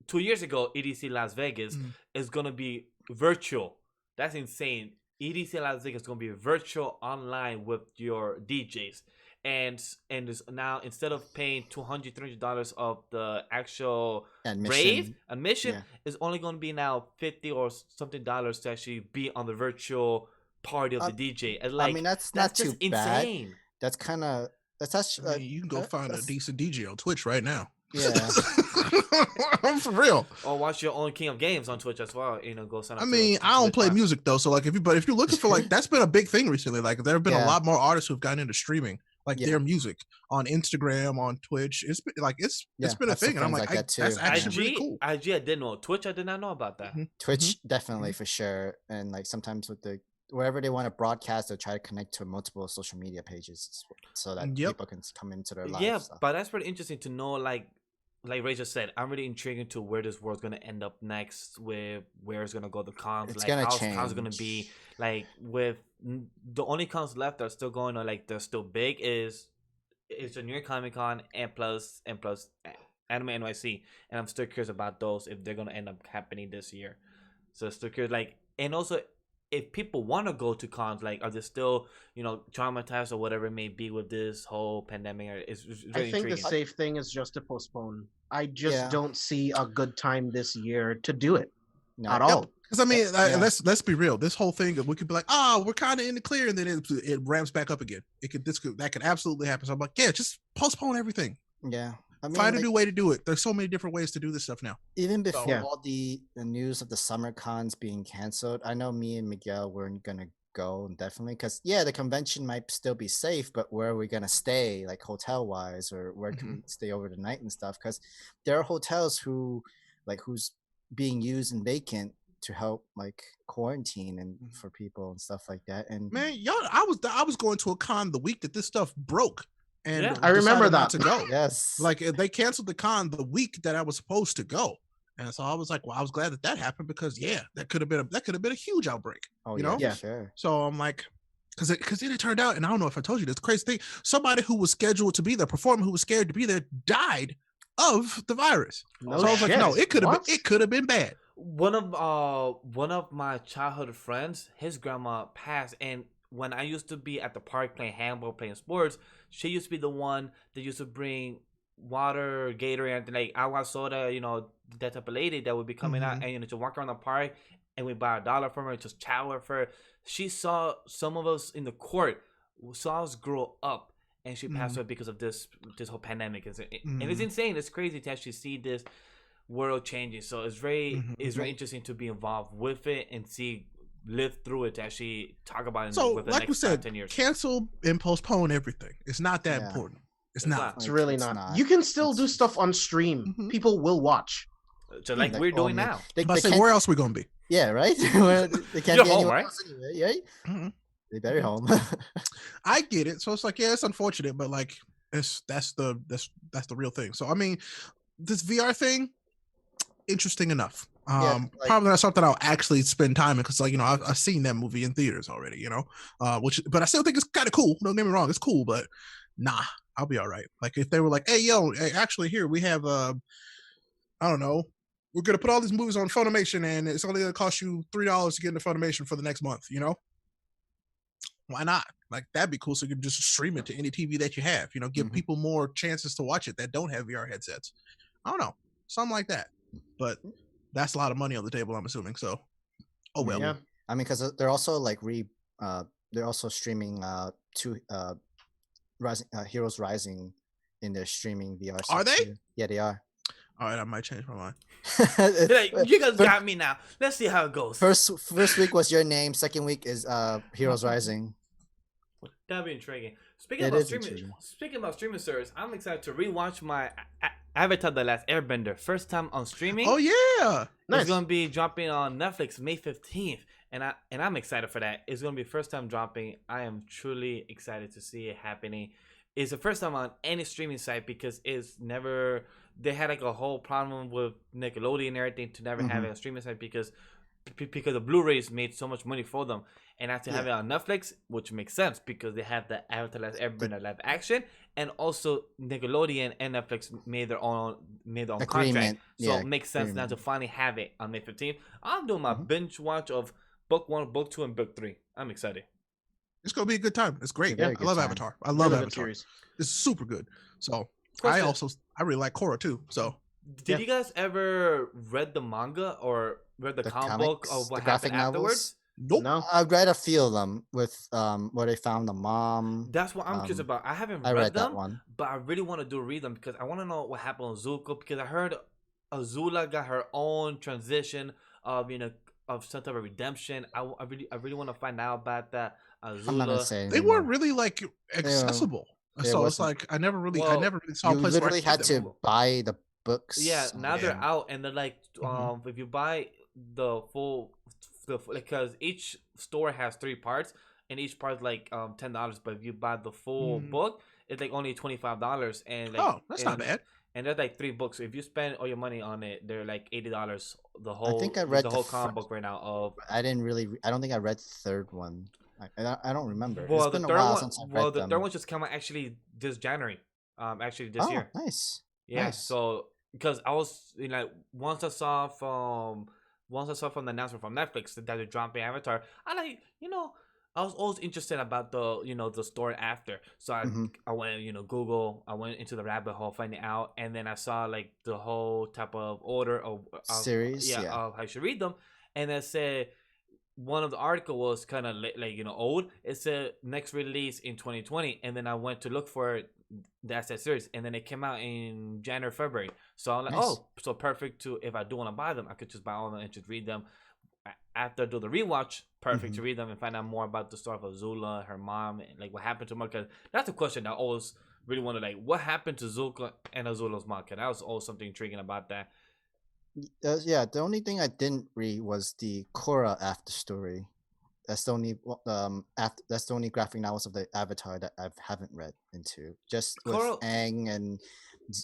2 years ago. EDC Las Vegas is gonna be virtual. That's insane. EDC Las Vegas is gonna be virtual online with your DJs. and is now, instead of paying $200-$300 of the actual Admission. admission, Yeah. is only going to be now $50 or something dollars to actually be on the virtual party of the DJ. And I mean, that's not just too bad. insane. That's kind of that's I actually mean, you can go find a that's- decent DJ on Twitch right now. Yeah. For real. Or watch your own King of Games on Twitch as well. Go sign up. I mean, I don't play Twitch. music though, so like if you're looking for like, that's been a big thing recently. Like there have been a Yeah. lot more artists who've gotten into streaming, like Yeah. their music on Instagram, on Twitch. It's been been a I've seen thing, and I'm friends like, like that too. that's Yeah. actually really cool. IG, I did know. Twitch, I did not know about that. Twitch definitely for sure, and like sometimes with the wherever they want to broadcast, they try to connect to multiple social media pages so that Yep. people can come into their lives. Yeah, so. but that's pretty interesting to know. Like Ray just said, I'm really intrigued into where this world's gonna end up next, with where it's gonna go, the cons, It's like gonna how's it gonna be, change. like with the only cons left that are still going, or like they're still big, is the New York Comic Con and plus Anime NYC, and I'm still curious about those, if they're gonna end up happening this year. So still curious, like, and also if people want to go to cons, like, are they still traumatized or whatever it may be with this whole pandemic? It's really I think intriguing. the safe thing is just to postpone. I just Yeah. don't see a good time this year to do it No. at all. Because I mean, Yeah. let's be real. This whole thing, we could be like, oh, we're kind of in the clear, and then it ramps back up again. That could absolutely happen. So I'm like, yeah, just postpone everything. Yeah. I mean, Find a like, new way to do it. There's so many different ways to do this stuff now. even before Yeah. all the news of the summer cons being canceled, I know me and Miguel weren't gonna go definitely because the convention might still be safe, but where are we gonna stay, like hotel wise, or where can we stay over the night and stuff? Because there are hotels who's being used and vacant to help like quarantine and for people and stuff like that. And Man, I was going to a con the week that this stuff broke, and Yeah. I remember decided not that. to go. yes, Like they canceled the con the week that I was supposed to go, and so I was like, well, I was glad that happened, because that could have been a huge outbreak. oh you yeah, know? for Yeah. sure. So I'm like, because then it turned out, and I don't know if I told you this crazy thing, somebody who was scheduled to be there, performer who was scared to be there, died of the virus. No So I was like, shit. no, it What? could have been bad. One of my childhood friends, his grandma passed, and when I used to be at the park playing handball, playing sports, she used to be the one that used to bring water, Gatorade, and like agua soda, that type of lady that would be coming out and to walk around the park, and we buy $1 from her, just chow her for her. She saw some of us in the court, saw us grow up, and she passed away because of this whole pandemic. And it's insane. It's crazy to actually see this world changing. So it's very interesting to be involved with it and live through it, to actually talk about it So, with the like we next said, 10 years. cancel and postpone everything. It's not that Yeah. important. It's It's not. not. It's Like, really it's not. not. You can still do It's- stuff on stream. People will watch. So like we're doing now. They, But they say, can't- where else we gonna be? yeah, right. Well, they can't You're be home, anywhere right? else anyway, right? Mhm. They better home. I get it. So it's like, yeah, it's unfortunate, but like, that's the real thing. So I mean, this VR thing, interesting enough. like- Probably not something I'll actually spend time in, because like, I've seen that movie in theaters already, but I still think it's kind of cool. Don't get me wrong, it's cool, but nah, I'll be all right. Like if they were like, hey, actually here we have I don't know, we're gonna put all these movies on Funimation, and it's only gonna cost you $3 to get into Funimation for the next month, why not? Like that'd be cool. So you can just stream it to any TV that you have, give people more chances to watch it that don't have VR headsets. I don't know, something like that. But that's a lot of money on the table, I'm assuming. So, oh well. Yeah. I mean, because they're also like they're also streaming Heroes Rising in their streaming VR. Are stuff they? too. Yeah, they are. All right, I might change my mind. Like, you guys got me now. Let's see how it goes. First week was Your Name. Second week is Heroes Rising. That'd be intriguing. It is intriguing. Speaking about streaming service, I'm excited to rewatch my Avatar: The Last Airbender, first time on streaming. Oh yeah, Nice. It's gonna be dropping on Netflix May 15th, and I'm excited for that. It's gonna be first time dropping. I am truly excited to see it happening. It's the first time on any streaming site, because they had like a whole problem with Nickelodeon and everything to never have it on streaming site, because the Blu-rays made so much money for them, and after have it on Netflix, which makes sense because they have the Avatar: Last Airbender live action, and also Nickelodeon and Netflix made their own contract, Agreement. so Yeah, it makes sense now agreement. to finally have it on May 15th. I'm doing my binge watch of book 1, book 2, and book 3. I'm excited. It's gonna be a good time. It's great. Very I good love time. Avatar. I love Really good Avatar. series. It's super good. So Question. I really like Korra too. So Did you guys ever read the manga or read the comic book comics, of what the graphic happened afterwards? novels. nope. No. I've read a few of them with where they found the mom. That's what I'm curious Um, about. I haven't I read read that them, one. but I really want to read them because I want to know what happened with Zuko. Because I heard Azula got her own transition of of some type of redemption. I really want to find out about that. I'm not gonna Azula. say They anymore. weren't really like accessible. it So it's wasn't. like I never really Well, saw a You place literally where I had could read them. to buy the books. Yeah, now they're Yeah. out, and they're like, Mhm. if you buy the full, because each store has 3 parts, and each part's like $10. But if you buy the full Mhm. book, it's like only $25, and like, Oh, that's not bad. And there's like 3 books. If you spend all your money on it, they're like $80. The whole think I read the the whole comic first- book right now of. I didn't really. I don't think I read the third one. I don't remember. Well, It's the been a third while one. since I Well, read the them. third one just came out actually this January. Actually this Oh, year. nice. Yeah. Nice. So because I was once I saw from the announcement from Netflix that they're dropping Avatar, I was always interested about the story after. So Mhm. I went Google. I went into the rabbit hole finding out, and then I saw like the whole type of order of Series, yeah. of how you should read them, and it said one of the article was kind of old. It said next release in 2020, and then I went to look for it. That's that series, and then it came out in January, February. So I'm like, Nice. oh, so perfect to if I do want to buy them, I could just buy all of them and just read them. After I do the rewatch, perfect to read them and find out more about the story of Azula, her mom, and like what happened to her. Because that's a question I always really wanted, like what happened to Zuko and Azula's mom. Because that was always something intriguing about that. Yeah, the only thing I didn't read was the Korra after story. That's the only that's the only graphic novels of the Avatar that I haven't read into. Just with Korra- Aang and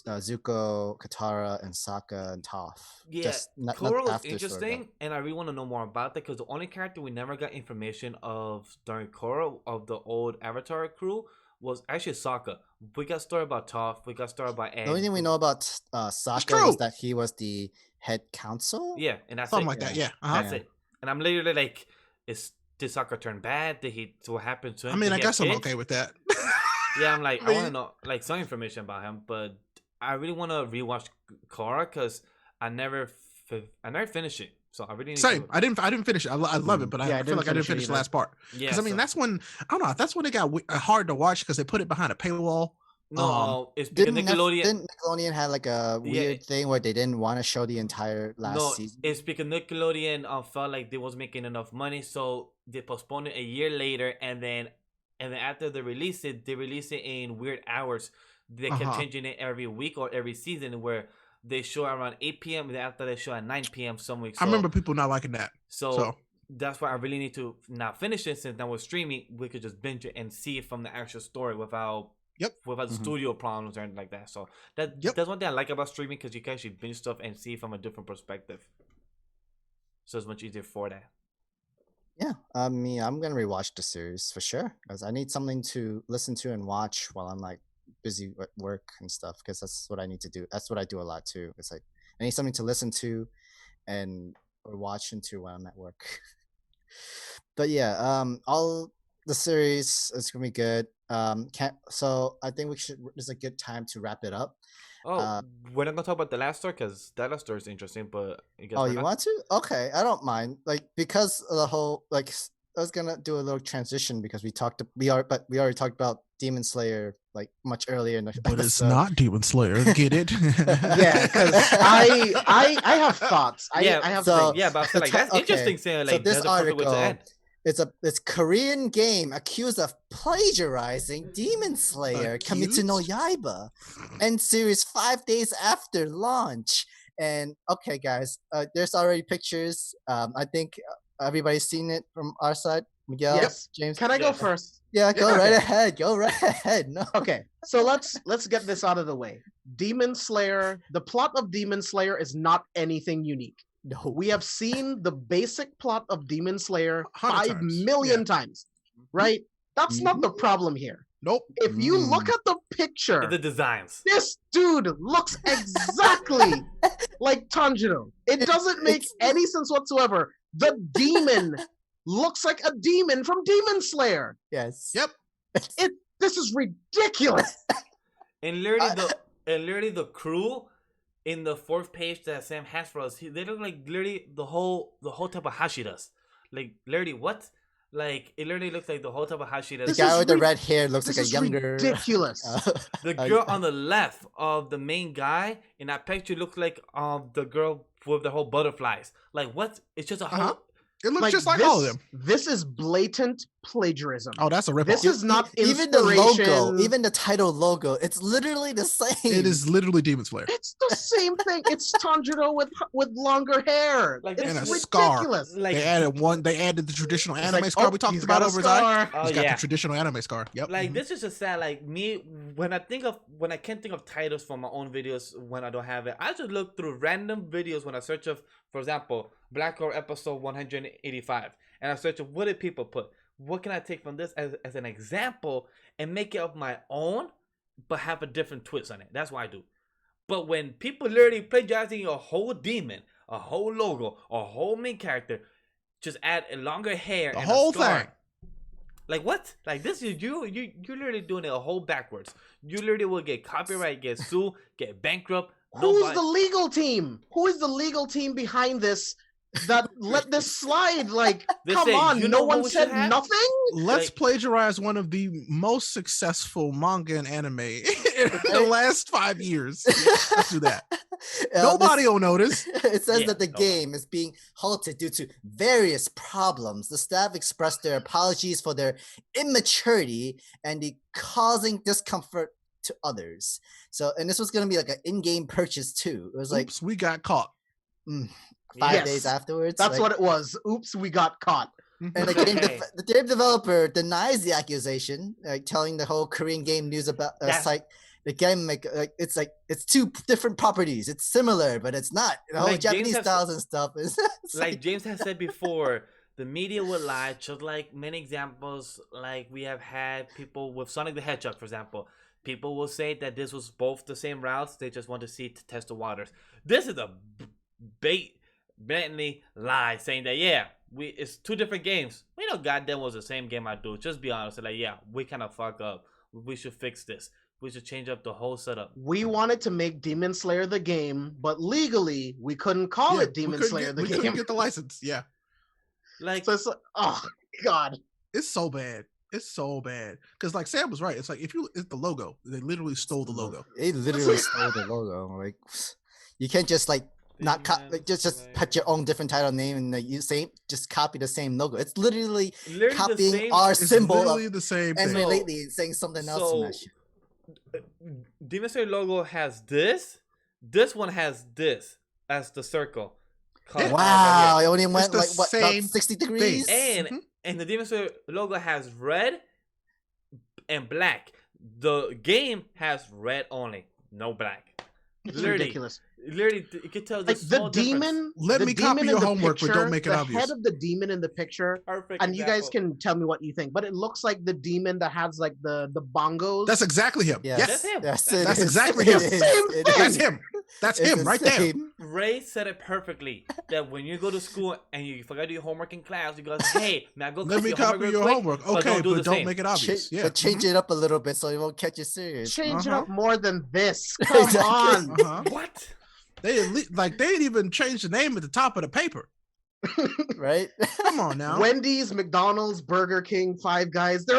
Zuko, Katara, and Sokka and Toph. Yeah, Just not Korra was after story, interesting, and I really want to know more about that because the only character we never got information of during Korra of the old Avatar crew was actually Sokka. We got story about Toph, we got story about Aang. The only thing we know about Sokka true. was that he was the head counsel. Yeah, and that's Something it. like that. Yeah. That's Yeah. it. And I'm literally like, did Sokka turn bad? What happened to him? I mean, Did I he have guess I'm kids? okay with that. Yeah, I'm like, I I want to mean- know like some information about him, but I really want to rewatch Korra because I never finished it, so I really need Same. to. I didn't finish it. I love it, but Yeah, I I feel didn't like I didn't finish it finish the either. last part. Yeah, Because I mean, that's when I don't know. That's when it got hard to watch because they put it behind a paywall. no, it's because Didn't Nickelodeon. didn't Nickelodeon had like a weird thing where they didn't want to show the entire last No, season? it's because Nickelodeon felt like they was making enough money, so they postponed it a year later, and then after they release it in weird hours. They kept Uh-huh. changing it every week or every season where they show around 8 p.m. and then after they show at 9 p.m. some weeks. I remember people not liking that. So that's why I really need to now finish it since now we're streaming. We could just binge it and see it from the actual story without Mm-hmm. studio problems or anything like that. So that's one thing I like about streaming because you can actually binge stuff and see it from a different perspective. So it's much easier for that. Yeah, I mean, I'm gonna rewatch the series for sure because I need something to listen to and watch while I'm like busy at work and stuff. Because that's what I need to do. That's what I do a lot too. It's like I need something to listen to and or watch into when I'm at work. But yeah, all the series is gonna be good. So I think this is a good time to wrap it up. Oh, we're not gonna talk about the last story because that last story is interesting, but I guess Oh, we're you not. want to? Okay, I don't mind. Like because of the whole I was gonna do a little transition because we already talked about Demon Slayer like much earlier in the But it's episode. not Demon Slayer. Get it? Yeah, because I have thoughts. I have so- things. Yeah, but I feel like that's Okay, interesting. Saying so like this that's a perfect way to article, end. it's Korean game accused of plagiarizing Demon Slayer Kimetsu no Yaiba, and series 5 days after launch. And okay, guys, there's already pictures. I think everybody's seen it from our side. Miguel, Yes. James. Can I go Yeah. first? Yeah, go Okay. right ahead. Go right ahead. No. Okay, so let's get this out of the way. Demon Slayer, the plot of Demon Slayer is not anything unique. No. We have seen the basic plot of Demon Slayer 100 5 times, million times, right? That's not the problem here. Nope. If you look Mm. at the picture, The designs. this dude looks exactly like Tanjiro. It doesn't make it's- any sense whatsoever. The demon looks like a demon from Demon Slayer. Yes. Yep. This is ridiculous. And literally the crew in the 4th page that Sam has for us, they look like literally the whole type of Hashiras. Like literally what? Like it literally looks like the whole type of Hashiras. The guy with the red hair looks like a younger. Ridiculous. The girl on the left of the main guy in that picture looks like the girl with the whole butterflies. Like what? It's just a whole. It looks just like all of them. This is blatant plagiarism. Oh, that's a rip. This is not even the logo, inspiration. even the title logo. It's literally the same. It is literally Demon Slayer. It's the same thing. It's Tanjiro with longer hair. Like, it's and a ridiculous. scar. Like, They added the traditional anime like, scar oh, we talked he's about got a over his eye. scar. He's got the traditional anime scar. Yep. Like this is just sad. Like me, when I can't think of titles for my own videos when I don't have it, I just look through random videos when I search of, for example, Black Girl episode 185, and I search of what did people put. What can I take from this as an example and make it of my own, but have a different twist on it? That's what I do. But when people literally plagiarizing a whole demon, a whole logo, a whole main character, just add a longer hair, The and whole a scar. thing. Like what? Like this is you're literally doing it a whole backwards. You literally will get copyright, get sued, get bankrupt. Who's the legal team? Who is the legal team behind this that let this slide? Like, They come say, on, you no know what one we said should have? nothing? Let's Like- plagiarize one of the most successful manga and anime in the last 5 years. Let's do that. Nobody will notice. It says Yeah, that the nobody. game is being halted due to various problems. The staff expressed their apologies for their immaturity and the causing discomfort to others. So, and this was going to be like an in-game purchase too. It was like Oops, we got caught. 5 Yes. days afterwards. That's like, what it was. Oops, we got caught. And the Okay. the game developer denies the accusation, like telling the whole Korean game news about That's- site. The game it's two different properties. It's similar, but it's not. The whole Like James Japanese has- styles and stuff is it's Like James has said before, the media will lie. Just like many examples, like we have had people with Sonic the Hedgehog, for example. People will say that this was both the same routes. They just want to see to test the waters. This is a blatantly lie, saying that it's 2 different games. We know goddamn was the same game I do. Just be honest. Like we kind of fuck up. We should fix this. We should change up the whole setup. We wanted to make Demon Slayer the game, but legally we couldn't call Yeah, it Demon we couldn't Slayer get- the we game. couldn't get the license. Yeah. Like So it's like, oh god. It's so bad. It's so bad. Because like Sam was right. It's like it's the logo. They literally stole the logo. They literally stole the logo. Like you can't just like not just put your own different title name and just copy the same logo. It's literally literally the copying same- our It's symbol literally of the same anime thing. lately and saying something else. in that shit. Demon Slayer logo has this. This one has this as the circle. Yeah. color Wow, right it only went the like what about same 60 degrees? here. And the Demon Slayer logo has red and black. The game has red only, no black. It's Literally, ridiculous. Literally, you can tell the Like the small difference. demon. Let the me copy demon your in the homework, but don't picture, make it the obvious. head of the demon in the picture, Perfect. and you guys example. can tell me what you think. But it looks like the demon that has like the bongos. That's exactly him. Yes. Yes. That's him. Yes, That's it is. exactly It him. is. Same It thing. That's is. him. That's It's him right there. insane. Ray said it perfectly. That when you go to school and you forgot to do your homework in class, you go, "Hey, man, I go Let me copy your quick, homework. but Okay, do but the don't same." make it obvious. Yeah. But change it up a little bit so it won't catch you serious. Change it Uh-huh. up more than this. Come Exactly. on. Uh-huh. What? They didn't even change the name at the top of the paper. Right? Come on now. Wendy's, McDonald's, Burger King, Five Guys, they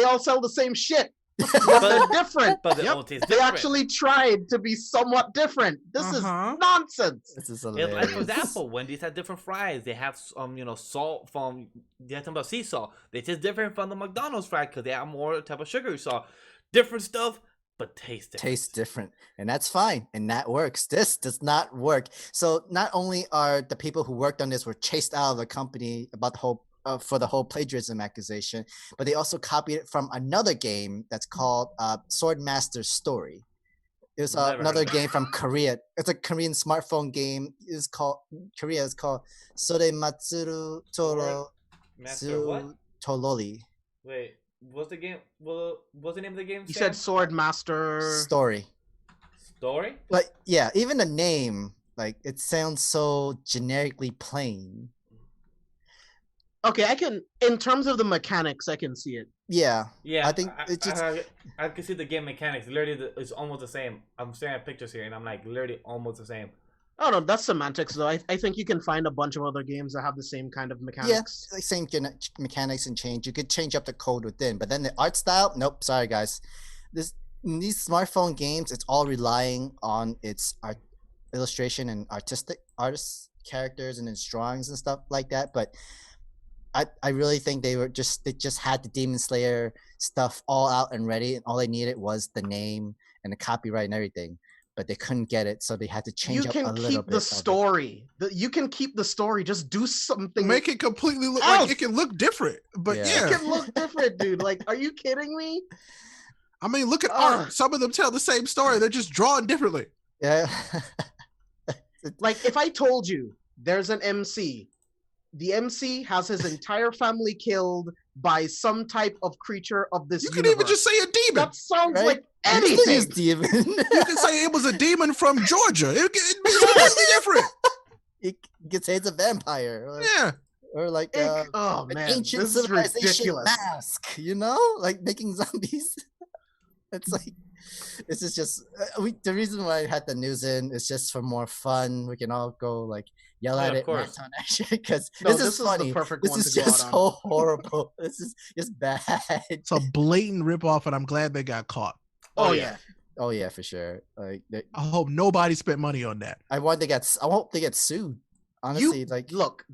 all sell the same shit. But But- they're different. But the Yep. old taste They different. actually tried to be somewhat different. This is Uh-huh. nonsense. This is Yeah, hilarious. like for example, Wendy's have different fries. They have salt from they're talking about sea salt. They taste different from the McDonald's fry because they have more type of sugary salt. Different stuff, but taste different. Tastes different, and that's fine, and that works. This does not work. So not only are the people who worked on this were chased out of the company about the whole for the whole plagiarism accusation, but they also copied it from another game that's called Swordmaster Story. It was Never heard another of it. game from Korea. It's a Korean smartphone game. It's called Korea. It's called Sorematsuru Toro Master what? Tololi Wait, what's the game? What's the name of the game? You Sam? said Sword Master. Story. Story. Like yeah, even the name, like it sounds so generically plain. Okay, I can. In terms of the mechanics, I can see it. Yeah, Yeah, I think it's just I can see the game mechanics. Literally, it's almost the same. I'm staring at pictures here, and I'm like, literally almost the same. Oh no, that's semantics though. I think you can find a bunch of other games that have the same kind of mechanics. like same mechanics and change. You could change up the code within, but then the art style, nope. Sorry guys, these smartphone games, it's all relying on its art, illustration and artists characters and its drawings and stuff like that. But I really think they just had the Demon Slayer stuff all out and ready, and all they needed was the name and the copyright and everything. But they couldn't get it, so they had to change up a little bit. You can keep the story. You can keep the story. Just do something. Make it completely look like it can look different. But yeah. It can look different, dude. Like, are you kidding me? I mean, look at art. Some of them tell the same story. They're just drawn differently. Yeah. Like, if I told you there's an MC, the MC has his entire family killed by some type of creature of this universe. You can even just say a demon. That sounds like anything. Demon. You can say it was a demon from Georgia. It makes it completely different. You can say it's a vampire. Yeah. Or like oh man, an ancient this is civilization ridiculous. mask, like making zombies. It's like this is just the reason why I had the news in is just for more fun. We can all go like yell at it on that shit because this is funny. This is just so horrible. This is just bad. It's a blatant ripoff, and I'm glad they got caught. Oh yeah. Oh yeah, for sure. Like I hope nobody spent money on that. I hope they get sued. Honestly, look,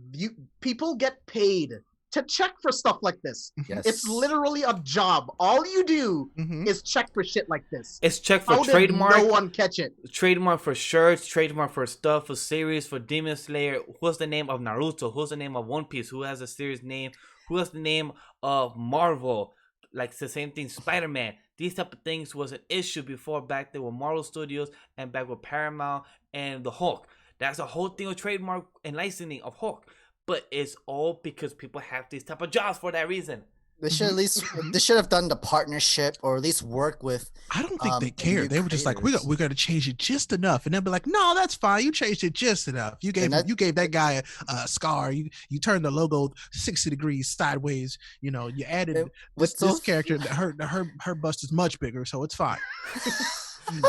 people get paid to check for stuff like this. Yes. It's literally a job. All you do is check for shit like this. It's check for trademark. No one catch it. Trademark for shirts, trademark for stuff, for series, for Demon Slayer. What's the name of Naruto? Who's the name of One Piece? Who has a series name? Who has the name of Marvel? Like it's the same thing, Spider-Man. These type of things was an issue before back there with Marvel Studios and back with Paramount and the Hulk. That's a whole thing of trademark and licensing of Hulk. But it's all because people have these type of jobs for that reason. They should at least they should have done the partnership or at least work with. I don't think they cared. They were just like, we got to change it just enough, and they'll be like, no, that's fine. You changed it just enough. You gave that guy a scar. You turned the logo 60 degrees sideways. You added this character. Her bust is much bigger, so it's fine.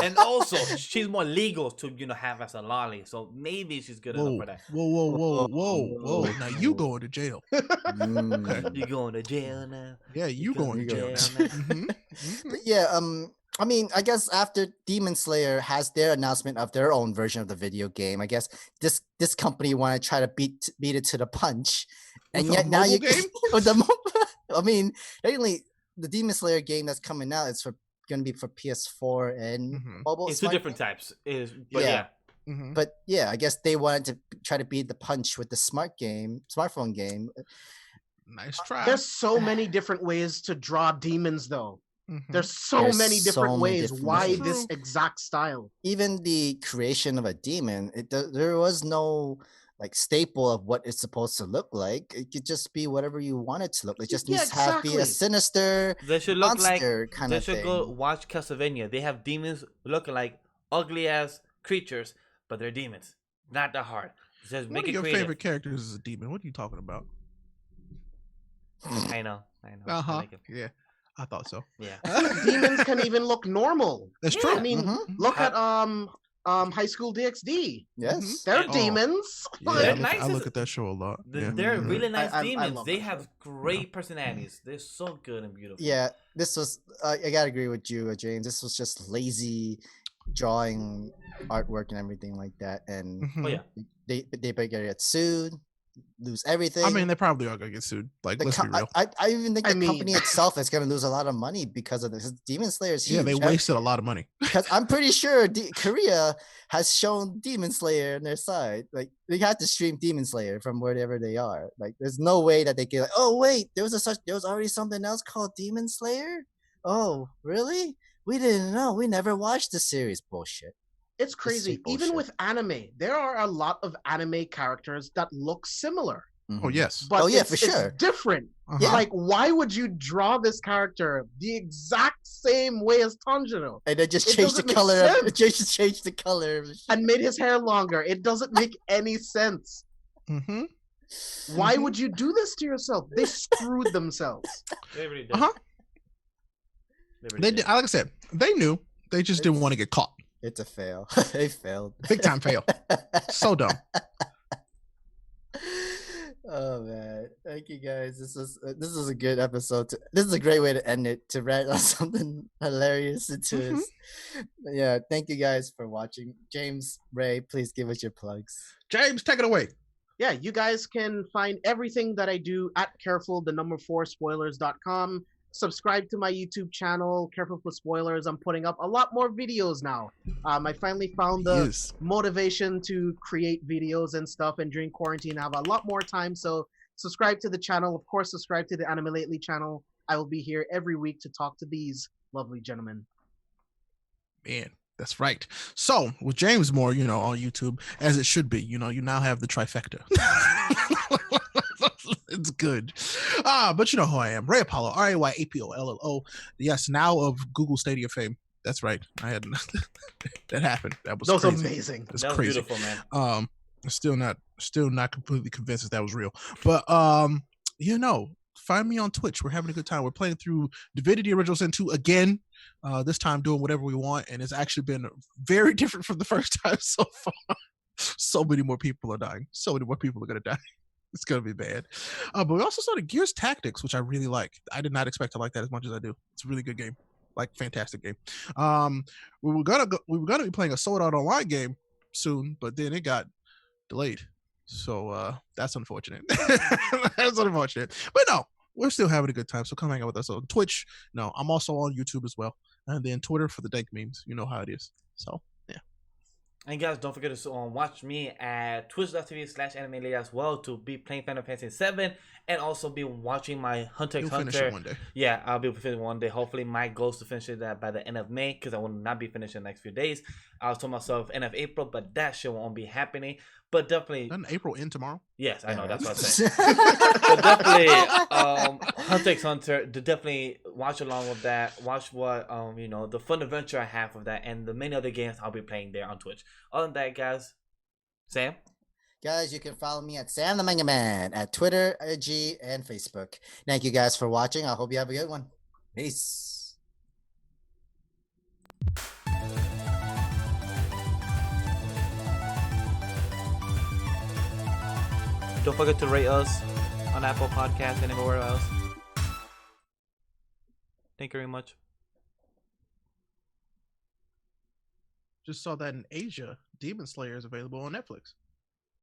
And also, she's more legal to have as a lolly, so maybe she's good enough for that. Whoa! Now you going to jail? Okay. You going to jail now? Yeah, you going to jail now? But yeah, I mean, I guess after Demon Slayer has their announcement of their own version of the video game, I guess this company want to try to beat it to the punch, and yet now you I mean, technically, the Demon Slayer game that's coming out is going to be for PS4 and mobile. It's two different types. But yeah, I guess they wanted to try to beat the punch with the smartphone game. Nice try. There's so many different ways to draw demons, though. There's so many different ways. Why this exact style? Even the creation of a demon, there was no staple of what it's supposed to look like. It could just be whatever you want it to look like. It just needs to be a sinister they should look monster kind of thing. They should go watch Castlevania. They have demons looking like ugly ass creatures, but they're demons. Not that hard. Just One of your favorite characters is a demon. What are you talking about? I know. Uh-huh. I like it. Yeah. I thought so. Yeah. Demons can even look normal. That's true. I mean, look at High School DxD. Yes. They're demons. Yeah, I look at that show a lot. They're really nice demons. They have great personalities. They're so good and beautiful. Yeah, this was I gotta agree with you, James. This was just lazy drawing artwork and everything like that. And they better get sued, lose everything. I mean, they probably are gonna get sued. Like, let's be real. I even think the company itself is gonna lose a lot of money because of this. Demon Slayer is huge. Yeah, they wasted a lot of money. Because I'm pretty sure Korea has shown Demon Slayer on their side. Like, they have to stream Demon Slayer from wherever they are. Like, there's no way that they can. Like, oh wait, there was already something else called Demon Slayer. Oh really? We didn't know. We never watched the series. Bullshit. It's crazy. Even with anime, there are a lot of anime characters that look similar. Oh yes. But for sure. It's different. Yeah. Like, why would you draw this character the exact same way as Tanjiro? And then just change the color. Just change the color and made his hair longer. It doesn't make any sense. Why would you do this to yourself? They screwed themselves. They really did. Uh-huh. They really They did. did. Like I said, they knew. They just didn't want to get caught. It's a fail. They failed. Big time fail. So dumb. Oh man, thank you guys. This is a good episode. This is a great way to end it, to rant on something hilarious and twist. Yeah, thank you guys for watching. James, Ray, please give us your plugs. James, take it away. Yeah, you guys can find everything that I do at careful4spoilers.com. Subscribe to my YouTube channel, Careful for Spoilers. I'm putting up a lot more videos now. I finally found the motivation to create videos and stuff, and during quarantine I have a lot more time, so subscribe to the channel. Of course, subscribe to the Anime Lately channel. I will be here every week to talk to these lovely gentlemen. Man, that's right. So with James Moore, on YouTube, as it should be, you now have the trifecta. It's good. But you know who I am. Rayapollo, Rayapollo. Yes, now of Google Stadia fame. That's right. I had that happened. That was crazy. Amazing. That's that was crazy. Beautiful, man. Still not completely convinced that was real. But find me on Twitch. We're having a good time. We're playing through Divinity Original Sin 2 again. This time doing whatever we want, and it's actually been very different from the first time so far. So many more people are dying. So many more people are gonna die. It's gonna be bad. But we also started Gears Tactics, which I really like. I did not expect to like that as much as I do. It's a really good game, like fantastic game. We were gonna be playing a Sword Art Online game soon, but then it got delayed. So that's unfortunate. That's unfortunate. But no, we're still having a good time. So come hang out with us on Twitch. No, I'm also on YouTube as well, and then Twitter for the dank memes. You know how it is. So yeah. And guys, don't forget to watch me at twitch.tv/animelate as well to be playing Final Fantasy 7 and also be watching my Hunter x Hunter. Finish it one day. Yeah, I'll be finishing one day. Hopefully, my goal is to finish it by the end of May because I will not be finishing the next few days. I was told myself end of April, but that shit won't be happening. But definitely, Doesn't April end tomorrow? Yes, I know. That's what I'm saying. But definitely, Hunter x Hunter. To definitely watch along with that. Watch what the fun adventure I have with that, and the many other games I'll be playing there on Twitch. Other than that, guys, Sam. Guys, you can follow me at Sam the Manga Man at Twitter, IG, and Facebook. Thank you guys for watching. I hope you have a good one. Peace. Don't forget to rate us on Apple Podcasts and everywhere else. Thank you very much. Just saw that in Asia, Demon Slayer is available on Netflix.